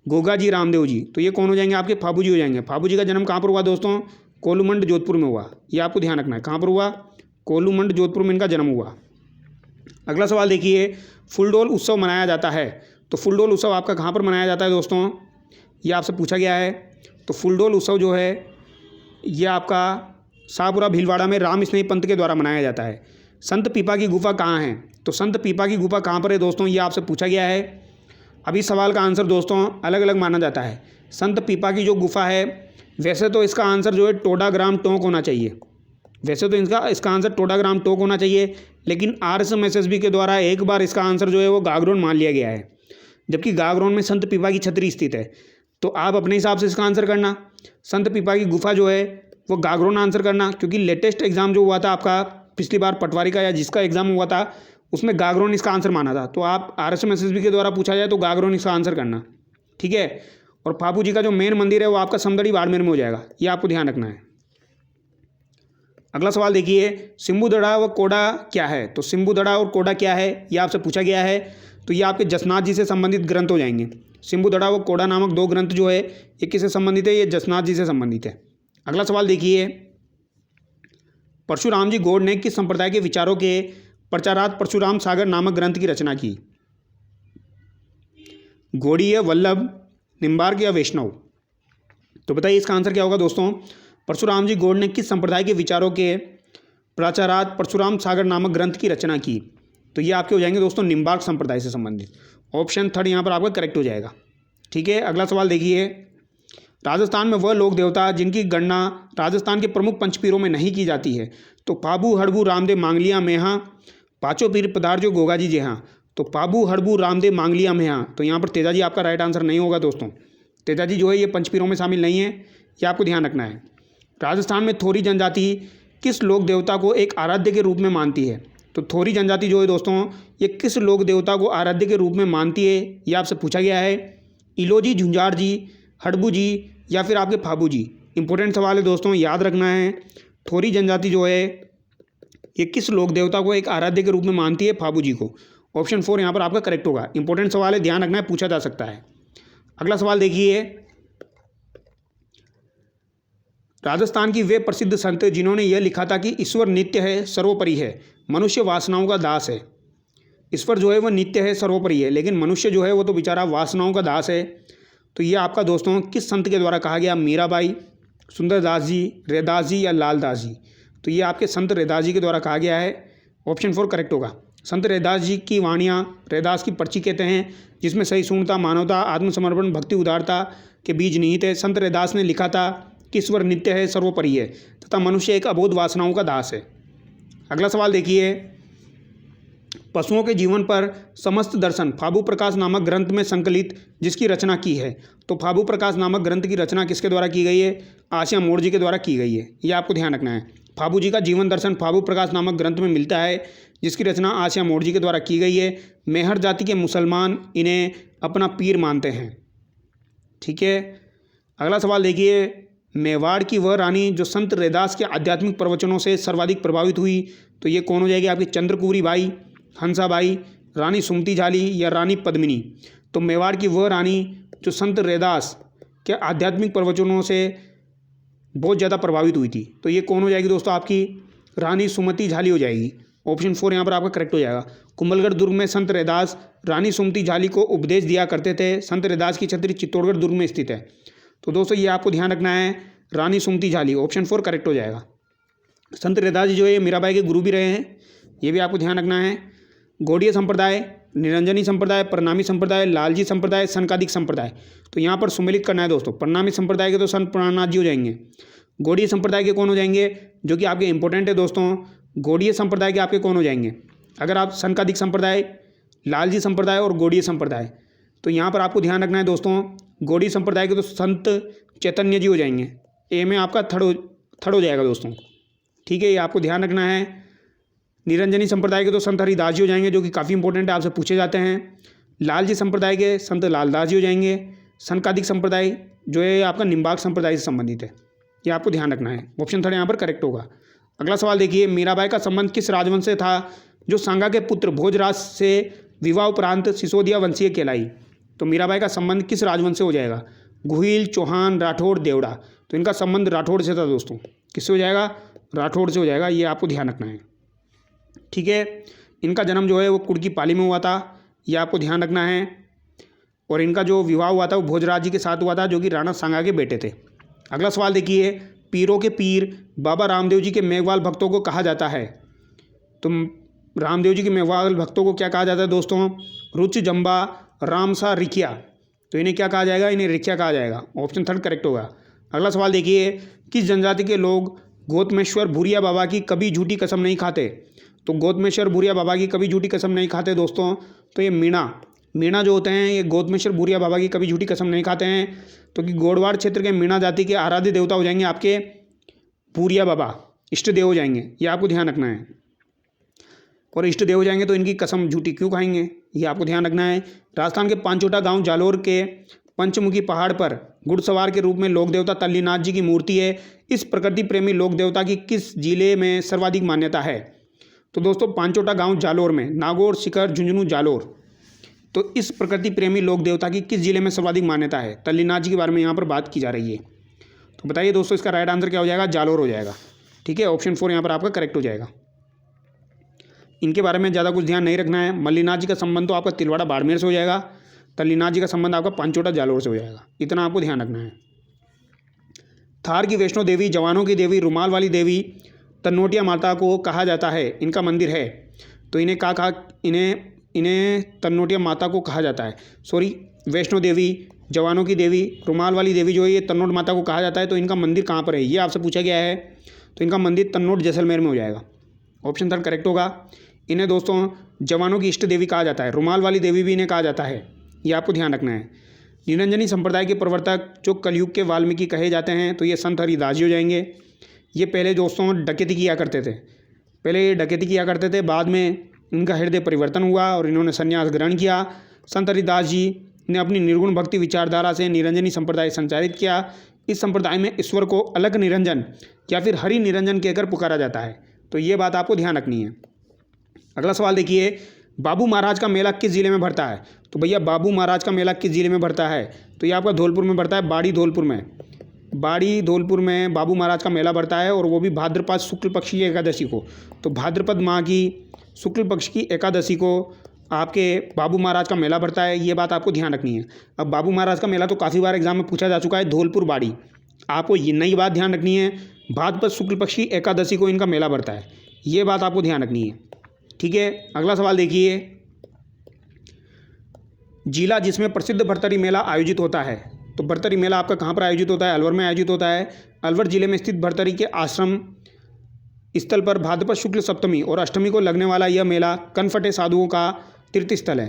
गोगा जी, रामदेव जी। तो ये कौन हो जाएंगे आपके? फाबू जी हो जाएंगे। फाबू जी का जन्म कहाँ पर हुआ दोस्तों? कोलूमंड जोधपुर में हुआ। ये आपको ध्यान रखना है, कहाँ पर हुआ? कोलूमंड जोधपुर में इनका जन्म हुआ। अगला सवाल देखिए, फूलडोल उत्सव मनाया जाता है, तो फूलडोल उत्सव आपका कहाँ पर मनाया जाता है दोस्तों? ये आपसे पूछा गया है। तो फूलडोल उत्सव जो है ये आपका शाहपुरा भीलवाड़ा में राम स्नेही पंत के द्वारा मनाया जाता है। संत पीपा की गुफा कहाँ है? तो संत पीपा की गुफा कहाँ पर है दोस्तों? ये आपसे पूछा गया है। अभी सवाल का आंसर दोस्तों अलग अलग माना जाता है। संत पीपा की जो गुफा है, वैसे तो इसका आंसर जो है टोडाग्राम टोंक होना चाहिए, वैसे तो इसका आंसर टोडाग्राम टोंक होना चाहिए, लेकिन RSMSSB के द्वारा एक बार इसका आंसर जो है वो गागरोन मान लिया गया है, जबकि गागरोन में संत पीपा की छतरी स्थित है। तो आप अपने हिसाब से इसका आंसर करना, संत पीपा की गुफा जो है वो गागरोन आंसर करना, क्योंकि लेटेस्ट एग्जाम जो हुआ था आपका पिछली बार पटवारी का या जिसका एग्जाम हुआ था उसमें गागरोन इसका आंसर माना था। तो आप RSMSSB के द्वारा पूछा जाए तो गागरोन इसका आंसर करना, ठीक है। और फापू जी का जो मेन मंदिर है वो आपका समदड़ी बाड़मेर में हो जाएगा, ये आपको ध्यान रखना है। अगला सवाल देखिए, सिम्बुदड़ा व कोडा क्या है? तो सिम्बुदड़ा और कोडा क्या है ये आपसे पूछा गया है। तो ये आपके जसनाथ जी से संबंधित ग्रंथ हो जाएंगे। सिम्बुदड़ा व कोडा नामक 2 ग्रंथ जो है ये किससे संबंधित है? ये जसनाथ जी से संबंधित है। अगला सवाल देखिए, परशुराम जी गौड़ ने किस संप्रदाय के विचारों के प्रचारार्थ परशुराम सागर नामक ग्रंथ की रचना की? गौड़ीय, वल्लभ, निम्बार्क या वैष्णव? तो बताइए इसका आंसर क्या होगा दोस्तों? परशुराम जी गौड़ ने किस संप्रदाय के विचारों के प्रचारार्थ परशुराम सागर नामक ग्रंथ की रचना की? तो ये आपके हो जाएंगे दोस्तों निम्बार्क संप्रदाय से संबंधित। ऑप्शन 3 यहाँ पर आपका करेक्ट हो जाएगा, ठीक है। अगला सवाल देखिए, राजस्थान में वह लोक देवता जिनकी गणना राजस्थान के प्रमुख पंचपीरों में नहीं की जाती है? तो पाबू, हड़बू, रामदेव, मांगलिया, मेहा, पांचों पीर पधार जो गोगा जी जहाँ। तो पाबू, हड़बू, रामदेव, मांगलिया, मेहा। तो यहाँ पर तेजाजी आपका राइट आंसर नहीं होगा दोस्तों। तेजाजी जो है ये पंचपीरों में शामिल नहीं है, ये आपको ध्यान रखना है। राजस्थान में थोरी जनजाति किस लोक देवता को एक आराध्य के रूप में मानती है? तो थोरी जनजाति जो है दोस्तों ये किस लोक देवता को आराध्य के रूप में मानती है, ये आपसे पूछा गया है। इलोजी, झुंझार जी, हड़बू जी या फिर आपके फाबू जी? इंपॉर्टेंट सवाल है दोस्तों, याद रखना है। थोरी जनजाति जो है ये किस लोक देवता को एक आराध्य के रूप में मानती है? फाबू जी को। ऑप्शन 4 यहाँ पर आपका करेक्ट होगा। इंपॉर्टेंट सवाल है, ध्यान रखना है, पूछा जा सकता है। अगला सवाल देखिए, राजस्थान की वे प्रसिद्ध संत जिन्होंने यह लिखा था कि ईश्वर नित्य है, सर्वोपरि है, मनुष्य वासनाओं का दास है। ईश्वर जो है वह नित्य है, सर्वोपरि है, लेकिन मनुष्य जो है वो तो बेचारा वासनाओं का दास है। तो ये आपका दोस्तों किस संत के द्वारा कहा गया? मीराबाई, सुंदरदास जी, रैदास जी या लालदास जी? तो ये आपके संत रैदास जी के द्वारा कहा गया है। ऑप्शन 4 करेक्ट होगा। संत रैदास जी की वाणियाँ रैदास की पर्ची कहते हैं, जिसमें सहिष्णुता, मानवता, आत्मसमर्पण, भक्ति, उदारता के बीज निहित है। संत रैदास ने लिखा था कि ईश्वर नित्य है, सर्वोपरि है तथा मनुष्य एक अबोध वासनाओं का दास है। अगला सवाल देखिए, पशुओं के जीवन पर समस्त दर्शन फाबू प्रकाश नामक ग्रंथ में संकलित जिसकी रचना की है? तो फाबू प्रकाश नामक ग्रंथ की रचना किसके द्वारा की गई है? आसिया मोड़ जी के द्वारा की गई है, ये आपको ध्यान रखना है। फाबू जी का जीवन दर्शन फाबू प्रकाश नामक ग्रंथ में मिलता है, जिसकी रचना आसिया मोड़ जी के द्वारा की गई है। मेहर जाति के मुसलमान इन्हें अपना पीर मानते हैं, ठीक है। अगला सवाल देखिए, मेवाड़ की वह रानी जो संत रैदास के आध्यात्मिक प्रवचनों से सर्वाधिक प्रभावित हुई? तो ये कौन हो जाएगी? आपकी चंद्रकुवरी बाई, हंसाबाई, रानी सुमती झाली या रानी पद्मिनी? तो मेवाड़ की वह रानी जो संत रैदास के आध्यात्मिक प्रवचनों से बहुत ज़्यादा प्रभावित हुई थी, तो ये कौन हो जाएगी दोस्तों? आपकी रानी सुमति झाली हो जाएगी। ऑप्शन 4 यहाँ पर आपका करेक्ट हो जाएगा। कुंभलगढ़ दुर्ग में संत रैदास रानी सुमति झाली को उपदेश दिया करते थे। संत रैदास की छतरी चित्तौड़गढ़ दुर्ग में स्थित है। तो दोस्तों ये आपको ध्यान रखना है, रानी सुमति झाली। ऑप्शन 4 करेक्ट हो जाएगा। संत रैदास जी जो है मीराबाई के गुरु भी रहे हैं, ये भी आपको ध्यान रखना है। गौड़ीय संप्रदाय, निरंजनी संप्रदाय, प्रणामी संप्रदाय, लालजी संप्रदाय, सनकादिक संप्रदाय? तो यहाँ पर सुमेलित करना है दोस्तों। प्रणामी संप्रदाय के तो संत प्राणनाथ जी हो जाएंगे। गौड़ीय संप्रदाय के कौन हो जाएंगे? जो कि आपके इंपॉर्टेंट है दोस्तों, गौड़ीय संप्रदाय के आपके कौन हो जाएंगे? अगर आप सनकादिक संप्रदाय, लालजी संप्रदाय और गौड़ीय संप्रदाय, तो यहाँ पर आपको ध्यान रखना है दोस्तों, गौड़ीय संप्रदाय के तो संत चैतन्य जी हो जाएंगे। ए में आपका थर्ड हो जाएगा दोस्तों, ठीक है, ये आपको ध्यान रखना है। निरंजनी संप्रदाय के तो संत हरिदास जी हो जाएंगे, जो कि काफ़ी इंपॉर्टेंट है, आपसे पूछे जाते हैं। लालजी संप्रदाय के संत लालदास जी हो जाएंगे। सनकादिक संप्रदाय जो है आपका निम्बार्क संप्रदाय से संबंधित है, ये आपको ध्यान रखना है। ऑप्शन 3 यहाँ पर करेक्ट होगा। अगला सवाल देखिए, मीराबाई का संबंध किस राजवंश से था जो सांगा के पुत्र भोजराज से विवाह उपरांत सिसोदिया वंशीय कहलाई? तो मीराबाई का संबंध किस राजवंश से हो जाएगा? गुहिल, चौहान, राठौड़, देवड़ा? तो इनका संबंध राठौड़ से था दोस्तों। किससे हो जाएगा? राठौड़ से हो जाएगा, ये आपको ध्यान रखना है। ठीक है, इनका जन्म जो है वो कुड़की पाली में हुआ था, ये आपको ध्यान रखना है। और इनका जो विवाह हुआ था वो भोजराज जी के साथ हुआ था, जो कि राणा सांगा के बेटे थे। अगला सवाल देखिए, पीरों के पीर बाबा रामदेव जी के मेघवाल भक्तों को कहा जाता है। तो रामदेव जी के मेघवाल भक्तों को क्या कहा जाता है दोस्तों? रुचि जम्बा रामसा रिखिया। तो इन्हें क्या कहा जाएगा? इन्हें रिखिया कहा जाएगा। ऑप्शन 3 करेक्ट होगा। अगला सवाल देखिए, किस जनजाति के लोग गौतमेश्वर भूरिया बाबा की कभी झूठी कसम नहीं खाते? तो गौतमेश्वर भूरिया बाबा की कभी झूठी कसम नहीं खाते दोस्तों, तो ये मीणा जो होते हैं ये गौतमेश्वर भूरिया बाबा की कभी झूठी कसम नहीं खाते हैं। तो कि गोडवाड़ क्षेत्र के मीणा जाति के आराध्य देवता हो जाएंगे आपके भूरिया बाबा, इष्ट देव हो जाएंगे, ये आपको ध्यान रखना है। और इष्ट देव हो जाएंगे तो इनकी कसम झूठी क्यों खाएंगे, ये आपको ध्यान रखना है। राजस्थान के पांचोटा गांव जालोर के पंचमुखी पहाड़ पर घुड़सवार के रूप में लोक देवता तल्लीनाथ जी की मूर्ति है। इस प्रकृति प्रेमी लोक देवता की किस जिले में सर्वाधिक मान्यता है? तो दोस्तों पांचोटा गांव जालोर में, नागौर, सीकर, झुंझुनू, जालोर। तो इस प्रकृति प्रेमी लोक देवता की किस जिले में सर्वाधिक मान्यता है? तल्लीनाथ जी के बारे में यहाँ पर बात की जा रही है। तो बताइए दोस्तों, इसका राइट आंसर क्या हो जाएगा? जालोर हो जाएगा। ठीक है, ऑप्शन 4 यहाँ पर आपका करेक्ट हो जाएगा। इनके बारे में ज़्यादा कुछ ध्यान नहीं रखना है। मल्लीनाथ जी का संबंध तो आपका तिलवाड़ा बाड़मेर से हो जाएगा, तल्लीनाथ जी का संबंध आपका पांचोटा जालोर से हो जाएगा, इतना आपको ध्यान रखना है। थार की वैष्णो देवी, जवानों की देवी, रुमाल वाली देवी, तन्नोटिया माता को कहा जाता है, इनका मंदिर है। तो इन्हें कहा इन्हें तन्नोटिया माता को कहा जाता है। सॉरी, वैष्णो देवी, जवानों की देवी, रुमाल वाली देवी जो है ये तन्नोट माता को कहा जाता है। तो इनका मंदिर कहाँ पर है, ये आपसे पूछा गया है। तो इनका मंदिर तन्नोट जैसलमेर में हो जाएगा। ऑप्शन 3 करेक्ट होगा। इन्हें दोस्तों जवानों की इष्ट देवी कहा जाता है, रुमाल वाली देवी भी इन्हें कहा जाता है, ये आपको ध्यान रखना है। निरंजनी संप्रदाय के प्रवर्तक जो कलयुग के वाल्मीकि कहे जाते हैं, तो ये संत हरिदास जी हो जाएंगे। ये पहले दोस्तों डकैती किया करते थे, बाद में इनका हृदय परिवर्तन हुआ और इन्होंने संन्यास ग्रहण किया। संत हरिदास जी ने अपनी निर्गुण भक्ति विचारधारा से निरंजनी संप्रदाय संचालित किया। इस संप्रदाय में ईश्वर को अलग निरंजन या फिर हरि निरंजन कहकर पुकारा जाता है। तो ये बात आपको ध्यान रखनी है। अगला सवाल देखिए, बाबू महाराज का मेला किस जिले में भरता है? तो भैया बाबू महाराज का मेला किस जिले में भरता है? तो ये आपका धौलपुर में भरता है, बाड़ी धौलपुर में बाबू महाराज का मेला भरता है, और वो भी भाद्रपद शुक्ल पक्ष की एकादशी को। तो भाद्रपद माह की शुक्ल पक्ष की एकादशी को आपके बाबू महाराज का मेला भरता है, ये बात आपको ध्यान रखनी है। अब बाबू महाराज का मेला तो काफ़ी बार एग्जाम में पूछा जा चुका है, धौलपुर बाड़ी। आपको ये नई बात ध्यान रखनी है, भाद्रपद शुक्ल पक्ष की एकादशी को इनका मेला भरता है, ये बात आपको ध्यान रखनी है। ठीक है, अगला सवाल देखिए, जिला जिसमें प्रसिद्ध भरतरी मेला आयोजित होता है। तो भरतरी मेला आपका कहाँ पर आयोजित होता है? अलवर में आयोजित होता है। अलवर जिले में स्थित भरतरी के आश्रम स्थल पर भाद्रपद शुक्ल सप्तमी और अष्टमी को लगने वाला यह मेला कनफटे साधुओं का तीर्थ स्थल है।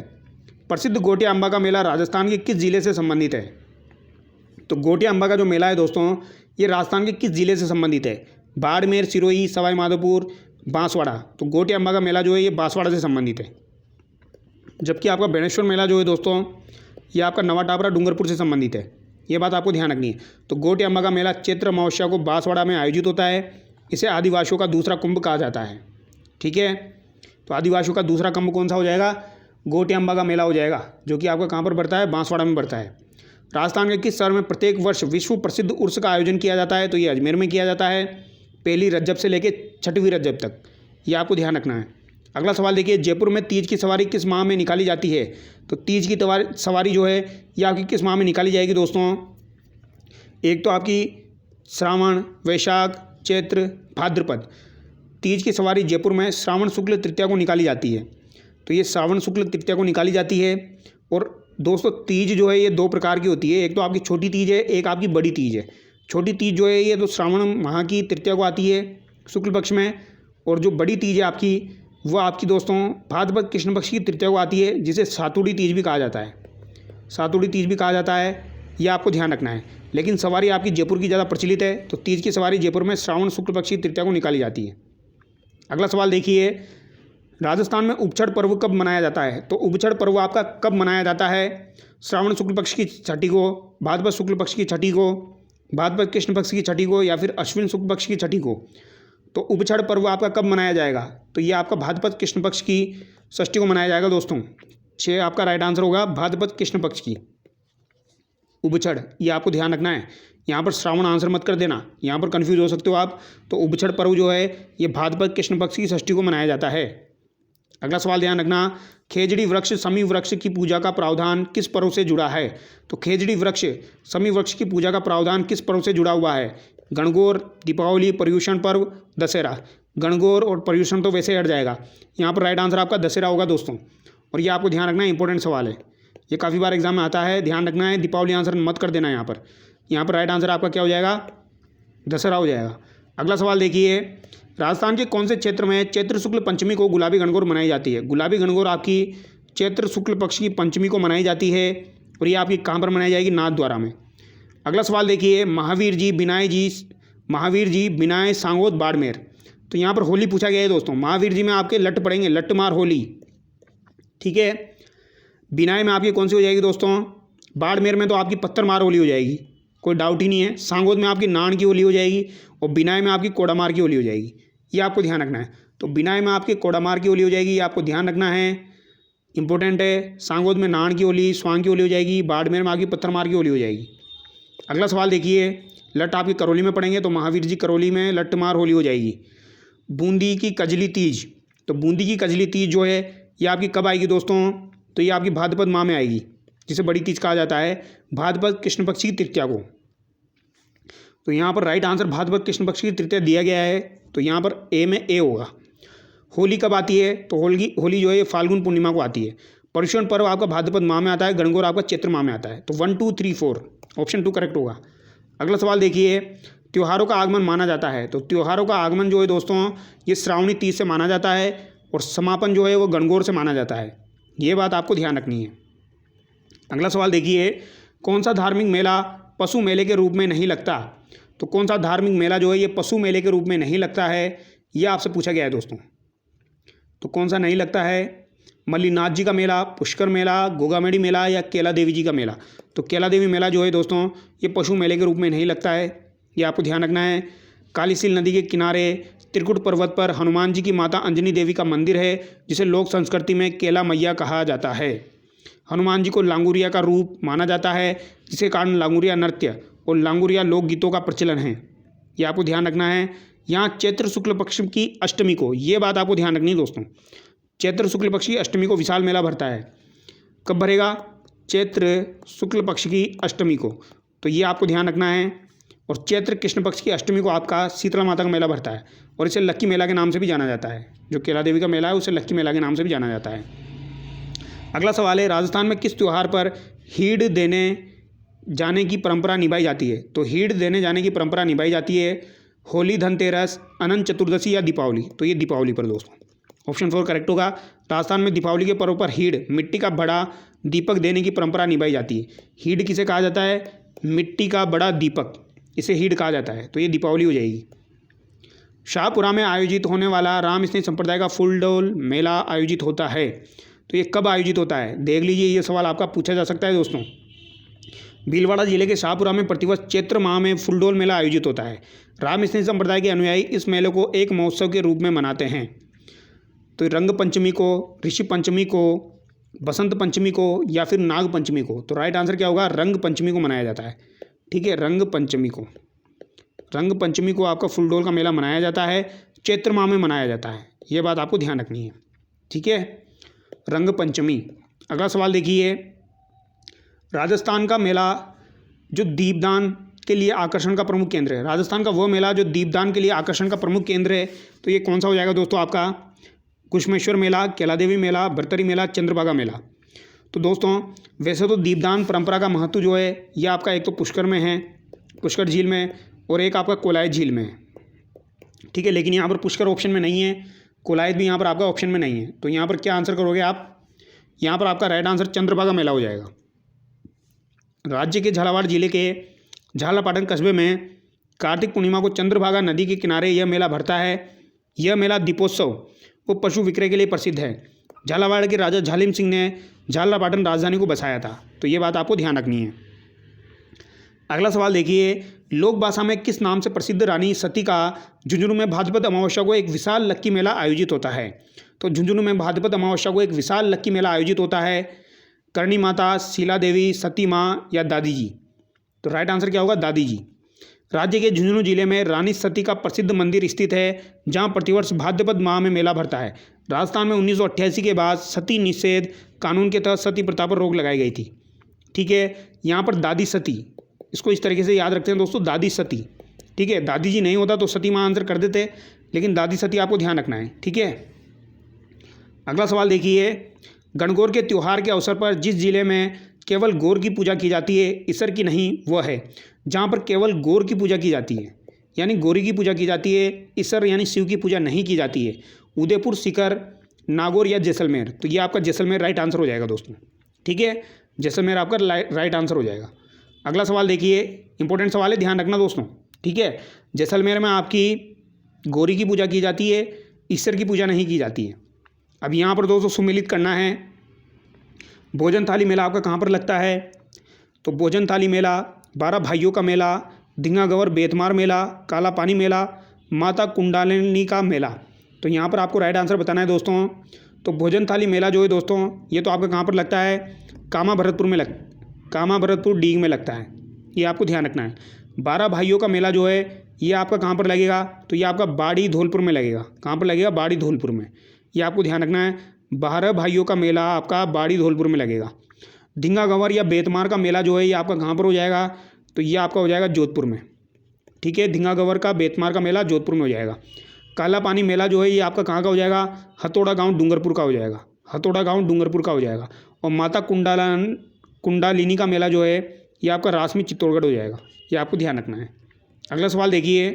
प्रसिद्ध गोटिया अम्बा का मेला राजस्थान के किस जिले से संबंधित है? तो गोटिया अम्बा का जो मेला है दोस्तों, ये राजस्थान के किस जिले से संबंधित है? बाड़मेर, सिरोही, सवाई माधोपुर, बांसवाड़ा। तो गोटिया अम्बा का मेला जो है ये बांसवाड़ा से संबंधित है। जबकि आपका बेणेश्वर मेला जो है दोस्तों, ये आपका नवा टापरा डूंगरपुर से संबंधित है, ये बात आपको ध्यान रखनी है। तो गोटिया अम्बा का मेला चैत्र अमावस्या को बांसवाड़ा में आयोजित होता है। इसे आदिवासियों का दूसरा कुंभ कहा जाता है। ठीक है, तो आदिवासियों का दूसरा कुंभ कौन सा हो जाएगा? गोटिया अम्बा का मेला हो जाएगा, जो कि आपका कहाँ पर बढ़ता है? बांसवाड़ा में बढ़ता है। राजस्थान के किस शहर में प्रत्येक वर्ष विश्व प्रसिद्ध उर्स का आयोजन किया जाता है? तो ये अजमेर में किया जाता है, पहली रज्जब से लेकर 6वीं रज्जब तक, ये आपको ध्यान रखना है। अगला सवाल देखिए, जयपुर में तीज की सवारी किस माह में निकाली जाती है? तो तीज की सवारी जो है ये आपकी किस माह में निकाली जाएगी दोस्तों? एक तो आपकी श्रावण, वैशाख, चैत्र, भाद्रपद। तीज की सवारी जयपुर में श्रावण शुक्ल तृतीया को निकाली जाती है। तो ये श्रावण शुक्ल तृतीया को निकाली जाती है। और दोस्तों तीज जो है ये 2 प्रकार की होती है, एक तो आपकी छोटी तीज है, एक आपकी बड़ी तीज है। छोटी तीज जो है ये तो श्रावण माह की तृतीया को आती है शुक्ल पक्ष में, और जो बड़ी तीज है आपकी वो आपकी दोस्तों भाद्रपद कृष्ण पक्ष की तृतीया को आती है, जिसे सातुड़ी तीज भी कहा जाता है। सातुड़ी तीज भी कहा जाता है, यह आपको ध्यान रखना है। लेकिन सवारी आपकी जयपुर की ज़्यादा प्रचलित है, तो तीज की सवारी जयपुर में श्रावण शुक्ल पक्ष की तृतीया को निकाली जाती है। अगला सवाल देखिए, राजस्थान में उपछड़ पर्व कब मनाया जाता है? तो उपछड़ पर्व आपका कब मनाया जाता है? श्रावण शुक्ल पक्ष की छठी को, भाद्रपद शुक्ल पक्ष की छठी को, भाद्रपद कृष्ण पक्ष की छठी को, या फिर अश्विन शुक्ल पक्ष की छठी को। तो उपछड़ पर्व आपका कब मनाया जाएगा? तो ये आपका भाद्रपद कृष्ण पक्ष की षष्ठी को मनाया जाएगा दोस्तों। 6 आपका राइट आंसर होगा, भाद्रपद कृष्ण पक्ष की उपछड़, ये आपको ध्यान रखना है। यहाँ पर श्रावण आंसर मत कर देना, यहाँ पर कन्फ्यूज हो सकते हो आप। तो उबछड़ पर्व जो है ये भाद्रपद कृष्ण पक्ष की षष्ठी को मनाया जाता है। अगला सवाल ध्यान रखना, खेजड़ी वृक्ष समी वृक्ष की पूजा का प्रावधान किस पर्व से जुड़ा है? तो खेजड़ी वृक्ष समी वृक्ष की पूजा का प्रावधान किस पर्व से जुड़ा हुआ है? गणगौर, दीपावली, पर्युषण पर्व, दशहरा। गणगौर और पर्युषण तो वैसे हट जाएगा, यहाँ पर राइट आंसर आपका दशहरा होगा दोस्तों। और ये आपको ध्यान रखना है, इंपॉर्टेंट सवाल है, ये काफ़ी बार एग्जाम में आता है, ध्यान रखना है। दीपावली आंसर मत कर देना यहाँ पर। यहाँ पर राइट आंसर आपका क्या हो जाएगा? दशहरा हो जाएगा। अगला सवाल देखिए, राजस्थान के कौन से क्षेत्र में चैत्र शुक्ल पंचमी को गुलाबी गणगौर मनाई जाती है? गुलाबी गणगौर आपकी चैत्र शुक्ल पक्ष की पंचमी को मनाई जाती है और ये आपकी कहाँ पर मनाई जाएगी? नाथद्वारा में। अगला सवाल देखिए, महावीर जी बिनाए सांगोद बाड़मेर। तो यहाँ पर होली पूछा गया है दोस्तों। महावीर जी में आपके लट पड़ेंगे, लट मार होली, ठीक है। बिनाए में आपकी कौन सी हो जाएगी दोस्तों? बाड़मेर में तो आपकी पत्थर मार होली हो जाएगी, कोई डाउट ही नहीं है। सांगोद में आपकी नान की होली हो जाएगी और बिनाए में आपकी कोड़ामार की होली हो जाएगी, ये आपको ध्यान रखना है। तो बिनाए में आपकी कोड़ामार की होली हो जाएगी, ये आपको ध्यान रखना है, इंपॉर्टेंट है। सांगोद में नान की होली, स्वांग की होली हो जाएगी, बाड़मेर में आपकी पत्थरमार की होली हो जाएगी। अगला सवाल देखिए, लट आपकी करौली में पड़ेंगे, तो महावीर जी करौली में लट्टमार होली हो जाएगी। बूंदी की कजली तीज, तो बूंदी की कजली तीज जो है ये आपकी कब आएगी दोस्तों? तो ये आपकी भाद्रपद माह में आएगी, जिसे बड़ी तीज कहा जाता है, भाद्रपद कृष्ण पक्ष की तृतीया को। तो यहाँ पर राइट आंसर भाद्रपद कृष्ण पक्ष की तृतीया दिया गया है, तो यहाँ पर ए में ए होगा। होली कब आती है? तो होली जो है ये फाल्गुन पूर्णिमा को आती है। पर्युषण पर्व आपका भाद्रपद माह में आता है, गणगौर आपका चैत्र माह में आता है। तो 1 2 3 4 ऑप्शन 2 करेक्ट होगा। अगला सवाल देखिए, त्योहारों का आगमन माना जाता है। तो त्योहारों का आगमन जो है दोस्तों ये श्रावणी तीज से माना जाता है और समापन जो है वो गणगौर से माना जाता है, ये बात आपको ध्यान रखनी है। अगला सवाल देखिए, कौन सा धार्मिक मेला पशु मेले के रूप में नहीं लगता? तो कौन सा धार्मिक मेला जो है ये पशु मेले के रूप में नहीं लगता है, ये आपसे पूछा गया है दोस्तों। तो कौन सा नहीं लगता है? मल्लीनाथ जी का मेला, पुष्कर मेला, गोगामेड़ी मेला या केला देवी जी का मेला। तो केला देवी मेला जो है दोस्तों ये पशु मेले के रूप में नहीं लगता है, ये आपको ध्यान रखना है। कालीसील नदी के किनारे त्रिकुट पर्वत पर हनुमान जी की माता अंजनी देवी का मंदिर है, जिसे लोक संस्कृति में केला मैया कहा जाता है। हनुमान जी को लांगुरिया का रूप माना जाता है, जिसके कारण लांगुरिया नृत्य और लांगुरिया लोकगीतों का प्रचलन है, ये आपको ध्यान रखना है। यहाँ चैत्र शुक्ल पक्ष की अष्टमी को, ये बात आपको ध्यान रखनी है दोस्तों, चैत्र शुक्ल पक्ष की अष्टमी को विशाल मेला भरता है। कब भरेगा? चैत्र शुक्ल पक्ष की अष्टमी को, तो ये आपको ध्यान रखना है। और चैत्र कृष्ण पक्ष की अष्टमी को आपका शीतला माता का मेला भरता है और इसे लक्की मेला के नाम से भी जाना जाता है। जो केला देवी का मेला है उसे लक्की मेला के नाम से भी जाना जाता है। अगला सवाल है, राजस्थान में किस त्यौहार पर हीड़ देने जाने की परंपरा निभाई जाती है? तो हीड़ देने जाने की परंपरा निभाई जाती है होली, धनतेरस, अनंत चतुर्दशी या दीपावली। तो ये दीपावली पर दोस्तों, ऑप्शन 4 करेक्ट होगा। राजस्थान में दीपावली के पर्व पर हीड़, मिट्टी का बड़ा दीपक देने की परंपरा निभाई जाती है। हीड़ किसे कहा जाता है? मिट्टी का बड़ा दीपक, इसे हीड़ कहा जाता है, तो ये दीपावली हो जाएगी। शाहपुरा में आयोजित होने वाला राम स्नेह संप्रदाय का फूलडोल मेला आयोजित होता है, तो ये कब आयोजित होता है? देख लीजिए, ये सवाल आपका पूछा जा सकता है दोस्तों। भीलवाड़ा जिले के शाहपुरा में प्रतिवर्ष चैत्र माह में फूलडोल मेला आयोजित होता है। राम स्नेह संप्रदाय के अनुयायी इस मेले को एक महोत्सव के रूप में मनाते हैं। तो रंग पंचमी को, ऋषि पंचमी को, बसंत पंचमी को या फिर नाग पंचमी को। तो राइट आंसर क्या होगा? रंग पंचमी को मनाया जाता है, ठीक है, रंग पंचमी को। रंग पंचमी को आपका फूलडोल का मेला मनाया जाता है, चैत्र माह में मनाया जाता है, ये बात आपको ध्यान रखनी है, ठीक है, रंग पंचमी। अगला सवाल देखिए, राजस्थान का मेला जो दीपदान के लिए आकर्षण का प्रमुख केंद्र है, राजस्थान का वो मेला जो दीपदान के लिए आकर्षण का प्रमुख केंद्र है, तो ये कौन सा हो जाएगा दोस्तों? आपका कुशमेश्वर मेला, केला देवी मेला, भरतरी मेला, चंद्रभागा मेला। तो दोस्तों वैसे तो दीपदान परंपरा का महत्व जो है ये आपका एक तो पुष्कर में है, पुष्कर झील में, और एक आपका कोलायत झील में है, ठीक है, लेकिन यहाँ पर पुष्कर ऑप्शन में नहीं है, कोलायत भी यहाँ पर आपका ऑप्शन में नहीं है। तो यहाँ पर क्या आंसर करोगे आप? यहाँ पर आपका राइट आंसर चंद्रभागा मेला हो जाएगा। राज्य के झालावाड़ जिले के झालापाटन कस्बे में कार्तिक पूर्णिमा को चंद्रभागा नदी के किनारे यह मेला भरता है। यह मेला दीपोत्सव वो पशु विक्रय के लिए प्रसिद्ध है। झालावाड़ के राजा झालिम सिंह ने झालापाटन राजधानी को बसाया था, तो ये बात आपको ध्यान रखनी है। अगला सवाल देखिए, लोक भाषा में किस नाम से प्रसिद्ध रानी सती का झुंझुनू में भाद्रपद अमावस्या को एक विशाल लक्की मेला आयोजित होता है? तो झुंझुनू में भाद्रपद अमावस्या को एक विशाल लक्की मेला आयोजित होता है। करणी माता, शीला देवी, सती माँ या दादी जी। तो राइट आंसर क्या होगा? दादी जी। राज्य के झुंझुनू जिले में रानी सती का प्रसिद्ध मंदिर स्थित है, जहां प्रतिवर्ष भाद्रपद माह में मेला भरता है। राजस्थान में 1988 के बाद सती निषेध कानून के तहत सती प्रथा पर रोक लगाई गई थी। ठीक है, यहाँ पर दादी सती, इसको इस तरीके से याद रखते हैं दोस्तों, दादी सती। ठीक है, दादी जी नहीं होता तो सती माँ आंसर कर देते, लेकिन दादी सती आपको ध्यान रखना है। ठीक है, अगला सवाल देखिए, गणगौर के त्यौहार के अवसर पर जिस जिले में केवल गौर की पूजा की जाती है, ईश्वर की नहीं, वह है जहाँ पर केवल गौर की पूजा की जाती है, यानी गौरी की पूजा की जाती है, ईश्वर यानी शिव की पूजा नहीं की जाती है। उदयपुर, सीकर, नागौर या जैसलमेर। तो ये आपका जैसलमेर राइट आंसर हो जाएगा दोस्तों। ठीक है, जैसलमेर आपका राइट आंसर हो जाएगा। अगला सवाल देखिए, इंपॉर्टेंट सवाल है, ध्यान रखना दोस्तों। ठीक है, जैसलमेर में आपकी गौरी की पूजा की जाती है, ईश्वर की पूजा नहीं की जाती है। अब यहाँ पर दोस्तों सुमिलित करना है, भोजन थाली मेला आपका कहाँ पर लगता है? तो भोजन थाली मेला, 12 भाइयों का मेला, धिंगा गवर बेतमार मेला, काला पानी मेला, माता कुंडालिनी का मेला। तो यहाँ पर आपको राइट आंसर बताना है दोस्तों। तो भोजन थाली मेला जो है दोस्तों, ये तो आपका कहाँ पर लगता है? कामा भरतपुर डीग में लगता है, ये आपको ध्यान रखना है। 12 भाइयों का मेला जो है ये आपका कहाँ पर लगेगा? तो ये आपका बाड़ी धौलपुर में लगेगा। कहाँ पर लगेगा? बाड़ी धौलपुर में, ये आपको ध्यान रखना है। 12 भाइयों का मेला आपका बाड़ी धौलपुर में लगेगा। धिंगा गंवर या बेतमार का मेला जो है ये आपका कहाँ पर हो जाएगा? तो ये आपका हो जाएगा जोधपुर में। ठीक है, धिंगा गंवर का बेतमार का मेला जोधपुर में हो जाएगा। काला पानी मेला जो है ये आपका कहाँ का हो जाएगा? हथौड़ा गांव डूंगरपुर का हो जाएगा। हथौड़ा गांव डूंगरपुर का हो जाएगा। और माता कुंडालिनी का मेला जो है ये आपका रासमी चित्तौड़गढ़ हो जाएगा, ये आपको ध्यान रखना है। अगला सवाल देखिए,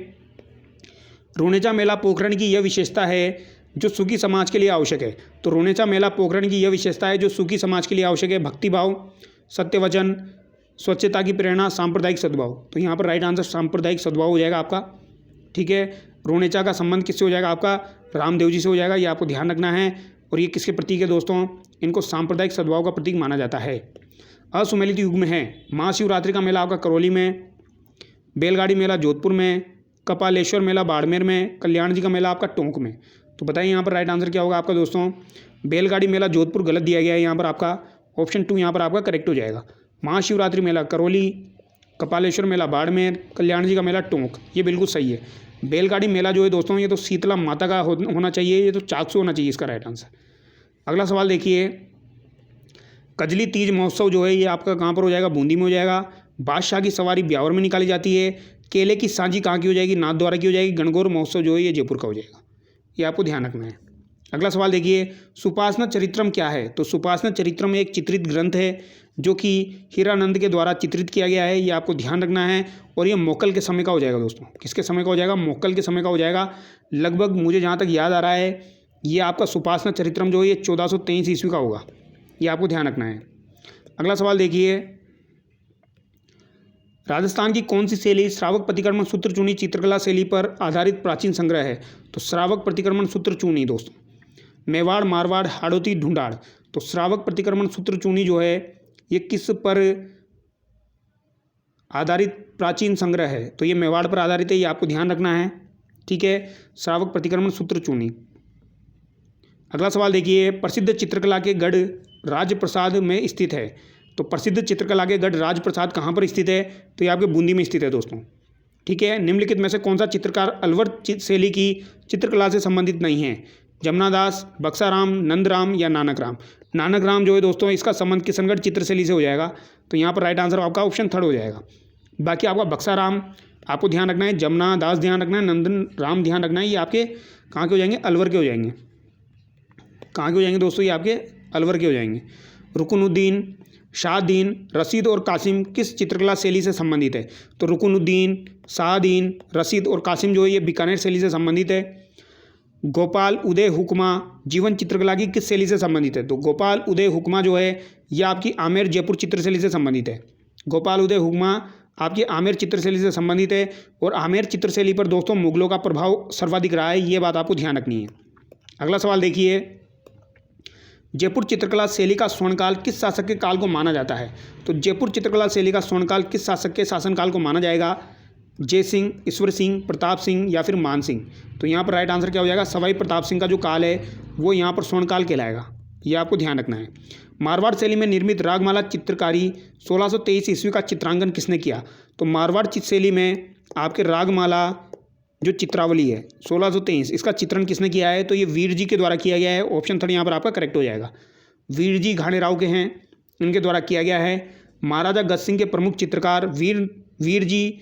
रोनेचा मेला पोखरण की यह विशेषता है जो सुखी समाज के लिए आवश्यक है। तो रोनेचा मेला पोखरण की यह विशेषता है जो सुखी समाज के लिए आवश्यक है। भक्तिभाव, सत्यवचन, स्वच्छता की प्रेरणा, सांप्रदायिक सद्भाव। तो यहाँ पर राइट आंसर सांप्रदायिक सद्भाव हो जाएगा आपका। ठीक है, रोनेचा का संबंध किससे हो जाएगा? आपका रामदेव जी से हो जाएगा, ये आपको ध्यान रखना है। और ये किसके प्रतीक है दोस्तों? इनको सांप्रदायिक सद्भाव का प्रतीक माना जाता है। असुमेलित युग में है, महाशिवरात्रि का मेला आपका करौली में, बैलगाड़ी मेला जोधपुर में, कपालेश्वर मेला बाड़मेर में, कल्याण जी का मेला आपका टोंक में। तो बताइए यहाँ पर राइट आंसर क्या होगा आपका दोस्तों? बैलगाड़ी मेला जोधपुर गलत दिया गया है, यहाँ पर आपका ऑप्शन 2 यहाँ पर आपका करेक्ट हो जाएगा। महाशिवरात्रि मेला करौली, कपालेश्वर मेला बाड़मेर, कल्याण जी का मेला टोंक, ये बिल्कुल सही है। बैलगाड़ी मेला जो है दोस्तों ये तो शीतला माता का होना चाहिए, ये तो चाकसू होना चाहिए इसका राइट आंसर। अगला सवाल देखिए, कजली तीज महोत्सव जो है ये आपका कहाँ पर हो जाएगा? बूंदी में हो जाएगा। बादशाह की सवारी ब्यावर में निकाली जाती है। केले की सांझी कहाँ की हो जाएगी? नाथद्वारा की हो जाएगी। गणगौर महोत्सव जो है ये जयपुर का हो जाएगा, ये आपको ध्यान रखना है। अगला सवाल देखिए, सुपासना चरित्रम क्या है? तो सुपासना चरित्रम एक चित्रित ग्रंथ है जो कि हीरानंद के द्वारा चित्रित किया गया है, ये आपको ध्यान रखना है। और ये मोकल के समय का हो जाएगा दोस्तों। किसके समय का हो जाएगा? मोकल के समय का हो जाएगा। लगभग मुझे जहाँ तक याद आ रहा है ये आपका सुपासना चरित्रम जो है ये 1423 ईस्वी का होगा, ये आपको ध्यान रखना है। अगला सवाल देखिए, राजस्थान की कौन सी शैली श्रावक प्रतिक्रमण सूत्र चूनी चित्रकला शैली पर आधारित प्राचीन संग्रह है? तो श्रावक प्रतिक्रमण सूत्र चूनी दोस्तों, मेवाड़, मारवाड़, हाड़ौती, ढूंढाड़। तो श्रावक प्रतिक्रमण सूत्र चूनी जो है ये किस पर आधारित प्राचीन संग्रह है? तो ये मेवाड़ पर आधारित है, ये आपको ध्यान रखना है। ठीक है, श्रावक प्रतिक्रमण सूत्र चूनी। अगला सवाल देखिए, प्रसिद्ध चित्रकला के गढ़ राजप्रसाद में स्थित है। तो प्रसिद्ध चित्रकला के गढ़ राजप्रसाद कहाँ पर स्थित है? तो ये आपके बूंदी में स्थित है दोस्तों। ठीक है, निम्नलिखित में से कौन सा चित्रकार अलवर शैली की चित्रकला से संबंधित नहीं है? जमुनादास, बक्साराम, नंदराम या नानकराम। नानकराम जो है दोस्तों इसका संबंध किशनगढ़ चित्र शैली से हो जाएगा, तो यहाँ पर राइट आंसर आपका ऑप्शन 3 हो जाएगा। बाकी आपका बक्साराम आपको ध्यान रखना है, जमुनादास ध्यान रखना है, नंदन राम ध्यान रखना है, ये आपके कहाँ के हो जाएंगे? अलवर के हो जाएंगे। कहाँ के हो जाएंगे दोस्तों? ये आपके अलवर के हो जाएंगे। रुकनुद्दीन, शाहदीन, रशीद और कासिम किस चित्रकला शैली से संबंधित है? तो रुकनुद्दीन, शाहदीन, रशीद और कासिम जो है ये बीकानेर शैली से संबंधित है। गोपाल उदय हुक्मा जीवन चित्रकला की किस शैली से संबंधित है? तो गोपाल उदय हुक्मा जो है ये आपकी आमेर जयपुर चित्रशैली से संबंधित है। गोपाल उदय हुक्मा आपकी आमेर चित्रशैली से संबंधित है। और आमेर चित्रशैली पर दोस्तों मुगलों का प्रभाव सर्वाधिक रहा है, ये बात आपको ध्यान रखनी है। अगला सवाल देखिए, जयपुर चित्रकला शैली का स्वर्णकाल किस शासक के काल को माना जाता है? तो जयपुर चित्रकला शैली का स्वर्णकाल किस शासक के शासनकाल को माना जाएगा? जय सिंह, ईश्वर सिंह, प्रताप सिंह या फिर मान सिंह। तो यहाँ पर राइट आंसर क्या हो जाएगा? सवाई प्रताप सिंह का जो काल है वो यहाँ पर स्वर्णकाल कहलाएगा, ये आपको ध्यान रखना है। मारवाड़ शैली में निर्मित रागमाला चित्रकारी 1623 ईस्वी का चित्रांकन किसने किया? तो मारवाड़ शैली में आपके रागमाला जो चित्रावली है 1623, इसका चित्रण किसने किया है? तो ये वीर जी के द्वारा किया गया है। ऑप्शन 3 यहाँ पर आपका करेक्ट हो जाएगा। वीर जी घाणेराव के हैं, इनके द्वारा किया गया है। महाराजा गज सिंह के प्रमुख चित्रकार वीर जी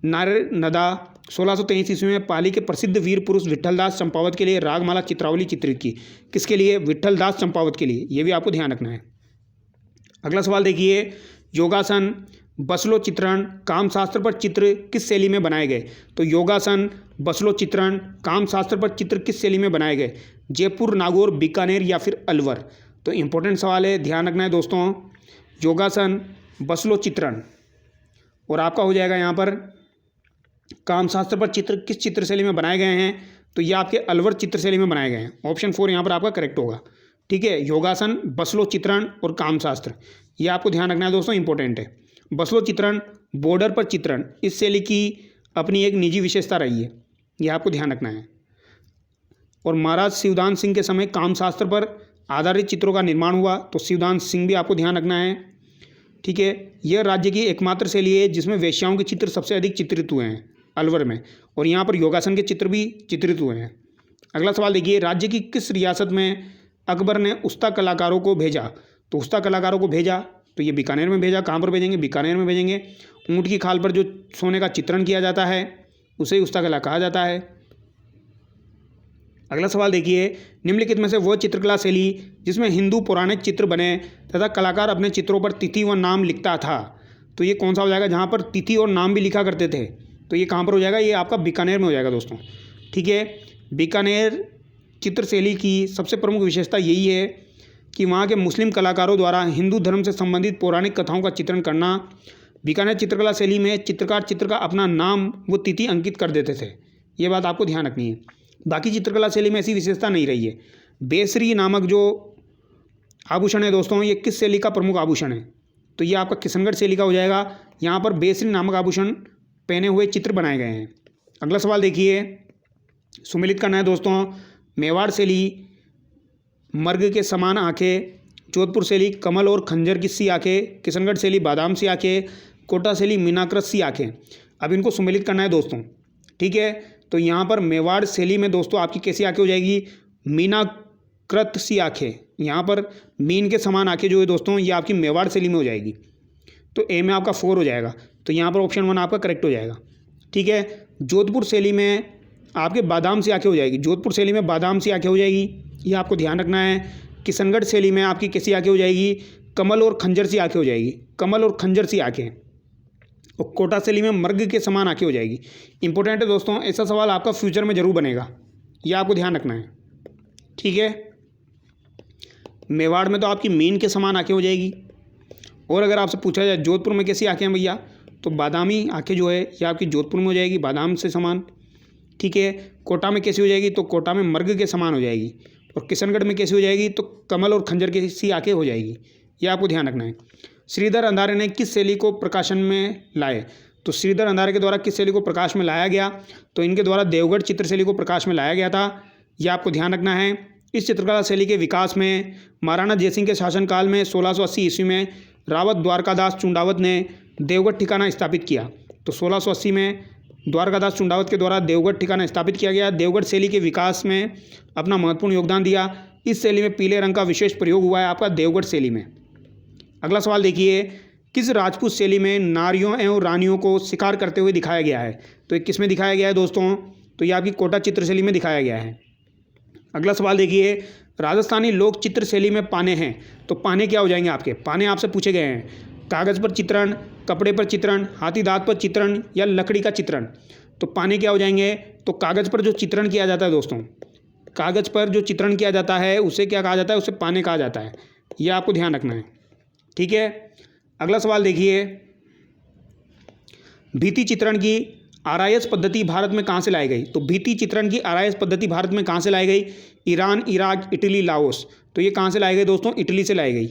नारनदा 1623 ईस्वी में पाली के प्रसिद्ध वीर पुरुष विट्ठलदास चंपावत के लिए रागमाला चित्रावली चित्रित की। किसके लिए? विट्ठलदास चंपावत के लिए। ये भी आपको ध्यान रखना है। अगला सवाल देखिए, योगासन, बसलो चित्रण, कामशास्त्र पर चित्र किस शैली में बनाए गए? तो योगासन, बसलो चित्रण, कामशास्त्र पर चित्र किस शैली में बनाए गए? जयपुर, नागौर, बीकानेर या फिर अलवर? तो इंपॉर्टेंट सवाल है, ध्यान रखना है दोस्तों। योगासन, बसलो चित्रण और आपका हो जाएगा यहाँ पर कामशास्त्र पर चित्र किस चित्र शैली में बनाए गए हैं? तो ये आपके अलवर चित्र शैली में बनाए गए हैं। ऑप्शन 4 यहाँ पर आपका करेक्ट होगा। ठीक है, योगासन, बसलो चित्रण और कामशास्त्र, ये आपको ध्यान रखना है दोस्तों, इंपॉर्टेंट है। बसलो चित्रण, बॉर्डर पर चित्रण, इस शैली की अपनी एक निजी विशेषता रही है, यह आपको ध्यान रखना है। और महाराज शिवदान सिंह के समय कामशास्त्र पर आधारित चित्रों का निर्माण हुआ, तो शिवदान सिंह भी आपको ध्यान रखना है। ठीक है, यह राज्य की एकमात्र शैली है जिसमें वेश्याओं के चित्र सबसे अधिक चित्रित हुए हैं अलवर में, और यहाँ पर योगासन के चित्र भी चित्रित हुए हैं। अगला सवाल देखिए, राज्य की किस रियासत में अकबर ने उस्ता कलाकारों को भेजा? तो उस्ता कलाकारों को भेजा, तो ये बीकानेर में भेजा। कहाँ पर भेजेंगे? बीकानेर में भेजेंगे। ऊँट की खाल पर जो सोने का चित्रण किया जाता है उसे उस्ता कला कहा जाता है। अगला सवाल देखिए, निम्नलिखित में से वह चित्रकला शैली जिसमें हिंदू पौराणिक चित्र बने तथा कलाकार अपने चित्रों पर तिथि व नाम लिखता था, तो ये कौन सा हो जाएगा? जहाँ पर तिथि और नाम भी लिखा करते थे, तो ये कहाँ पर हो जाएगा? ये आपका बीकानेर में हो जाएगा दोस्तों। ठीक है, बीकानेर चित्रशैली की सबसे प्रमुख विशेषता यही है कि वहाँ के मुस्लिम कलाकारों द्वारा हिंदू धर्म से संबंधित पौराणिक कथाओं का चित्रण करना। बीकानेर चित्रकला शैली में चित्रकार चित्र का अपना नाम व तिथि अंकित कर देते थे, ये बात आपको ध्यान रखनी है। बाकी चित्रकला शैली में ऐसी विशेषता नहीं रही है। बेसरी नामक जो आभूषण है दोस्तों, ये किस शैली का प्रमुख आभूषण है? तो ये आपका किशनगढ़ शैली का हो जाएगा। यहाँ पर बेसरी नामक आभूषण पहने हुए चित्र बनाए गए हैं। अगला सवाल देखिए, सुमिलित करना है दोस्तों। मेवाड़ शैली मर्ग के समान आंखें, जोधपुर शैली कमल और खंजर की सी आंखें, किशनगढ़ शैली बादाम सी आंखें, कोटा शैली मीनाकृत सी आंखें। अब इनको सुमिलित करना है दोस्तों। ठीक है, तो यहाँ पर मेवाड़ शैली में दोस्तों आपकी कैसी आंखें हो जाएगी? मीनाकृत सी आंखें। यहाँ पर मीन के समान आंखें जो है दोस्तों, ये आपकी मेवाड़ शैली में हो जाएगी। तो ए में आपका 4 हो जाएगा। तो यहाँ पर ऑप्शन 1 आपका करेक्ट हो जाएगा। ठीक है, जोधपुर शैली में आपके बादाम सी आंखें हो जाएगी। जोधपुर शैली में बादाम सी आंखें हो जाएगी, ये आपको ध्यान रखना है। किशनगढ़ शैली में आपकी कैसी आंखें हो जाएगी? कमल और खंजर सी आंखें हो जाएगी, कमल और खंजर सी आंखें। और कोटा शैली में मर्ग के समान आंखें हो जाएगी। इंपॉर्टेंट है दोस्तों, ऐसा सवाल आपका फ्यूचर में जरूर बनेगा, यह आपको ध्यान रखना है। ठीक है, मेवाड़ में तो आपकी मीन के समान आंखें हो जाएगी। और अगर आपसे पूछा जाए जोधपुर में कैसी आंखें हैं भैया, तो बादामी आंखें जो है ये आपकी जोधपुर में हो जाएगी, बादाम से समान। ठीक है, कोटा में कैसी हो जाएगी? तो कोटा में मर्ग के समान हो जाएगी। और किशनगढ़ में कैसी हो जाएगी? तो कमल और खंजर की सी आंखें हो जाएगी, ये आपको ध्यान रखना है। श्रीधर अंधारे ने किस शैली को प्रकाशन में लाए? तो श्रीधर अंधारे के द्वारा किस शैली को प्रकाश में लाया गया? तो इनके द्वारा देवगढ़ चित्रशैली को प्रकाश में लाया गया था, यह आपको ध्यान रखना है। इस चित्रकला शैली के विकास में महाराणा जयसिंह के शासनकाल में 1680 ईस्वी में रावत द्वारकादास चुंडावत ने देवगढ़ ठिकाना स्थापित किया। तो 1680 में द्वारकादास चुंडावत के द्वारा देवगढ़ ठिकाना स्थापित किया गया। देवगढ़ शैली के विकास में अपना महत्वपूर्ण योगदान दिया। इस शैली में पीले रंग का विशेष प्रयोग हुआ है आपका देवगढ़ शैली में। अगला सवाल देखिए, किस राजपूत शैली में नारियों एवं रानियों को शिकार करते हुए दिखाया गया है? तो ये किस में दिखाया गया है दोस्तों? तो ये आपकी कोटा चित्रशैली में दिखाया गया है। अगला सवाल देखिए, राजस्थानी लोक चित्र शैली में पाने हैं, तो पाने क्या हो जाएंगे आपके? पाने आपसे पूछे गए हैं। कागज़ पर चित्रण, कपड़े पर चित्रण, हाथी दांत पर चित्रण या लकड़ी का चित्रण। तो पाने क्या हो जाएंगे? तो कागज़ पर जो चित्रण किया जाता है दोस्तों, कागज़ पर जो चित्रण किया जाता है उसे क्या कहा जाता है? उसे पाने कहा जाता है, यह आपको ध्यान रखना है। ठीक है, अगला सवाल देखिए, भित्ति चित्रण की आरआईएस पद्धति भारत में कहाँ से लाई गई? तो भित्ति चित्रण की आरआईएस पद्धति भारत में कहाँ से लाई गई? Iran, Iraq, Italy, Laos. तो ये कहाँ से लाई गई दोस्तों? इटली से लाई गई।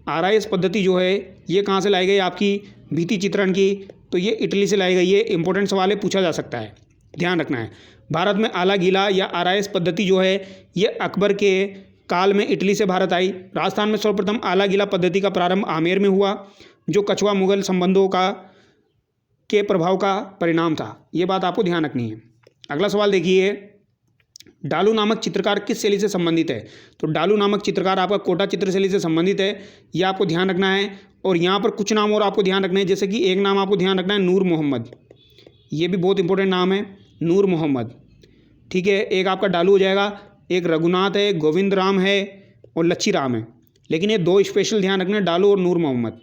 आरआईएस पद्धति जो है ये कहाँ से लाई गई आपकी भित्ति चित्रण की? तो ये इटली से लाई गई है। इंपॉर्टेंट सवाल है, पूछा जा सकता है, ध्यान रखना है। भारत में आला गीला या आरआईएस पद्धति जो है ये अकबर के काल में इटली से भारत आई। राजस्थान में सर्वप्रथम आला गीला पद्धति का प्रारंभ आमेर में हुआ, जो कछवा मुगल संबंधों का के प्रभाव का परिणाम था। ये बात आपको ध्यान रखनी है। अगला सवाल देखिए, डालू नामक चित्रकार किस शैली से संबंधित है? तो डालू नामक चित्रकार आपका कोटा चित्र शैली से संबंधित है, ये आपको ध्यान रखना है। और यहाँ पर कुछ नाम और आपको ध्यान रखना है, जैसे कि एक नाम आपको ध्यान रखना है नूर मोहम्मद, ये भी बहुत इंपॉर्टेंट नाम है, नूर मोहम्मद। ठीक है, एक आपका डालू हो जाएगा, एक रघुनाथ है, गोविंद राम है और लच्छी राम है। लेकिन ये दो स्पेशल ध्यान रखना है, डालू और नूर मोहम्मद।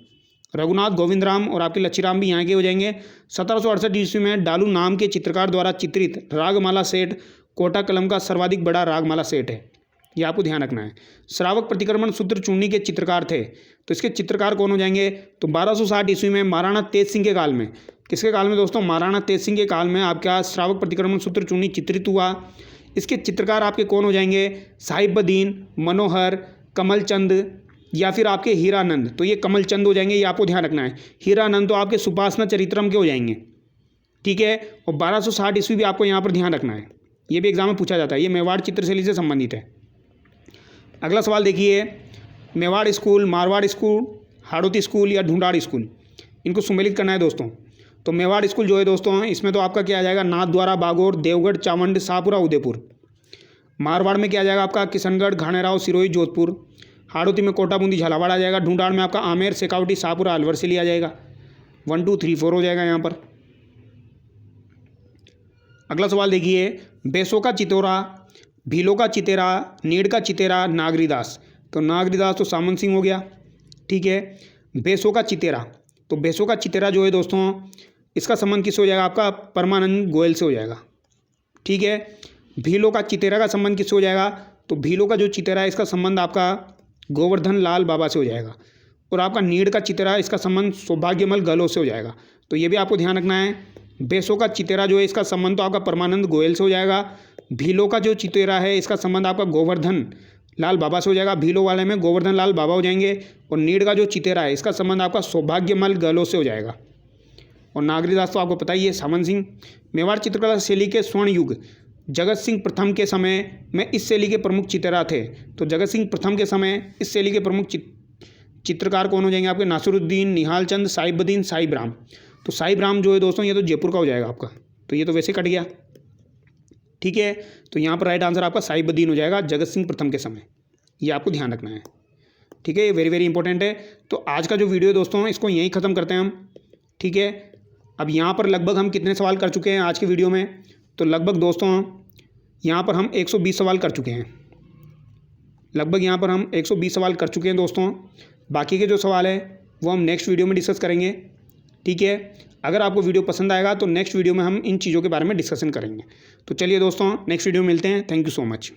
रघुनाथ, गोविंद राम और आपके लच्छी राम भी यहाँ के हो जाएंगे। 1768 ईस्वी में डालू नाम के चित्रकार द्वारा चित्रित रागमाला सेट कोटा कलम का सर्वाधिक बड़ा रागमाला सेट है, ये आपको ध्यान रखना है। श्रावक प्रतिक्रमण सूत्र चूर्णी के चित्रकार थे, तो इसके चित्रकार कौन हो जाएंगे? तो 1260 ईस्वी में महाराणा तेज सिंह के काल में, किसके काल में दोस्तों? महाराणा तेज सिंह के काल में आपका श्रावक प्रतिक्रमण सूत्र चूर्णी चित्रित हुआ। इसके चित्रकार आपके कौन हो जाएंगे? साहिबुद्दीन, मनोहर, कमलचंद या फिर आपके हीरानंद। तो ये कमलचंद हो जाएंगे, ये आपको ध्यान रखना है। हीरानंद तो आपके सुपासना चरित्रम के हो जाएंगे। ठीक है, और 1260 ईस्वी भी आपको यहाँ पर ध्यान रखना है, ये भी एग्जाम में पूछा जाता है। ये मेवाड़ चित्रशैली से संबंधित है। अगला सवाल देखिए, Mewar school, Marwar school, Hadoti school या ढूंढाड़ स्कूल, इनको सुमेलित करना है दोस्तों। तो मेवाड़ स्कूल जो है दोस्तों, इसमें तो आपका क्या आ जाएगा? नाथद्वारा, बागोर, देवगढ़, चावंड, शाहपुरा, उदयपुर। मारवाड़ में क्या आ जाएगा आपका? किशनगढ़, घाणेराव, सिरोही, जोधपुर। हाड़ौती में कोटा, बूंदी, झालावाड़ आ जाएगा। ढूंढाड़ में आपका आमेर, शेखावटी, शाहपुरा, अलवर से लिया जाएगा। 1 2 3 4 हो जाएगा यहाँ पर। अगला सवाल देखिए, बेसो का चितौरा, भीलो का चितेरा, नीड़ का चितेरा, नागरीदास। तो नागरीदास तो सामंत सिंह हो गया। ठीक है, बेसो का चितेरा, तो बेसो का चितेरा जो है दोस्तों, इसका संबंध किससे हो जाएगा? आपका परमानंद गोयल से हो जाएगा। ठीक है, भीलो का चितेरा का संबंध किससे हो जाएगा? तो भीलो का जो चितेरा है, इसका संबंध आपका गोवर्धन लाल बाबा से हो जाएगा। और आपका नीड़ का चितेरा, इसका संबंध सौभाग्यमल गहलोत से हो जाएगा। तो ये भी आपको ध्यान रखना है। बेसो का चितेरा जो है, इसका संबंध तो आपका परमानंद गोयल से हो जाएगा। भीलो का जो चितेरा है, इसका संबंध आपका गोवर्धन लाल बाबा से हो जाएगा। भीलो वाले में गोवर्धन लाल बाबा हो जाएंगे। और नीड़ का जो चितेरा है, इसका संबंध आपका सौभाग्यमल गहलोत से हो जाएगा। और नागरीदास तो आपको पता ही है, सामंत सिंह। मेवाड़ चित्रकला शैली के स्वर्ण युग जगत सिंह प्रथम के समय में इस शैली के प्रमुख चितेरा थे। तो जगत सिंह प्रथम के समय इस शैली के प्रमुख चित्रकार कौन हो जाएंगे आपके? नासिरुद्दीन, निहाल चंद, साहिबुद्दीन, साहिब राम। तो साहिब राम जो है दोस्तों, ये तो जयपुर का हो जाएगा आपका, तो ये तो वैसे कट गया। ठीक है, तो यहाँ पर राइट आंसर आपका साहिबुद्दीन हो जाएगा, जगत सिंह प्रथम के समय। ये आपको ध्यान रखना है। ठीक है, ये वेरी वेरी इंपॉर्टेंट है। तो आज का जो वीडियो दोस्तों, इसको यहीं ख़त्म करते हैं हम। ठीक है, अब यहाँ पर लगभग हम कितने सवाल कर चुके हैं आज की वीडियो में? तो लगभग दोस्तों यहाँ पर हम 120 सवाल कर चुके हैं। लगभग यहाँ पर हम 120 सवाल कर चुके हैं दोस्तों। बाकी के जो सवाल है वो हम नेक्स्ट वीडियो में डिस्कस करेंगे। ठीक है, अगर आपको वीडियो पसंद आएगा तो नेक्स्ट वीडियो में हम इन चीज़ों के बारे में डिस्कशन करेंगे। तो चलिए दोस्तों, नेक्स्ट वीडियो में मिलते हैं। Thank you so much.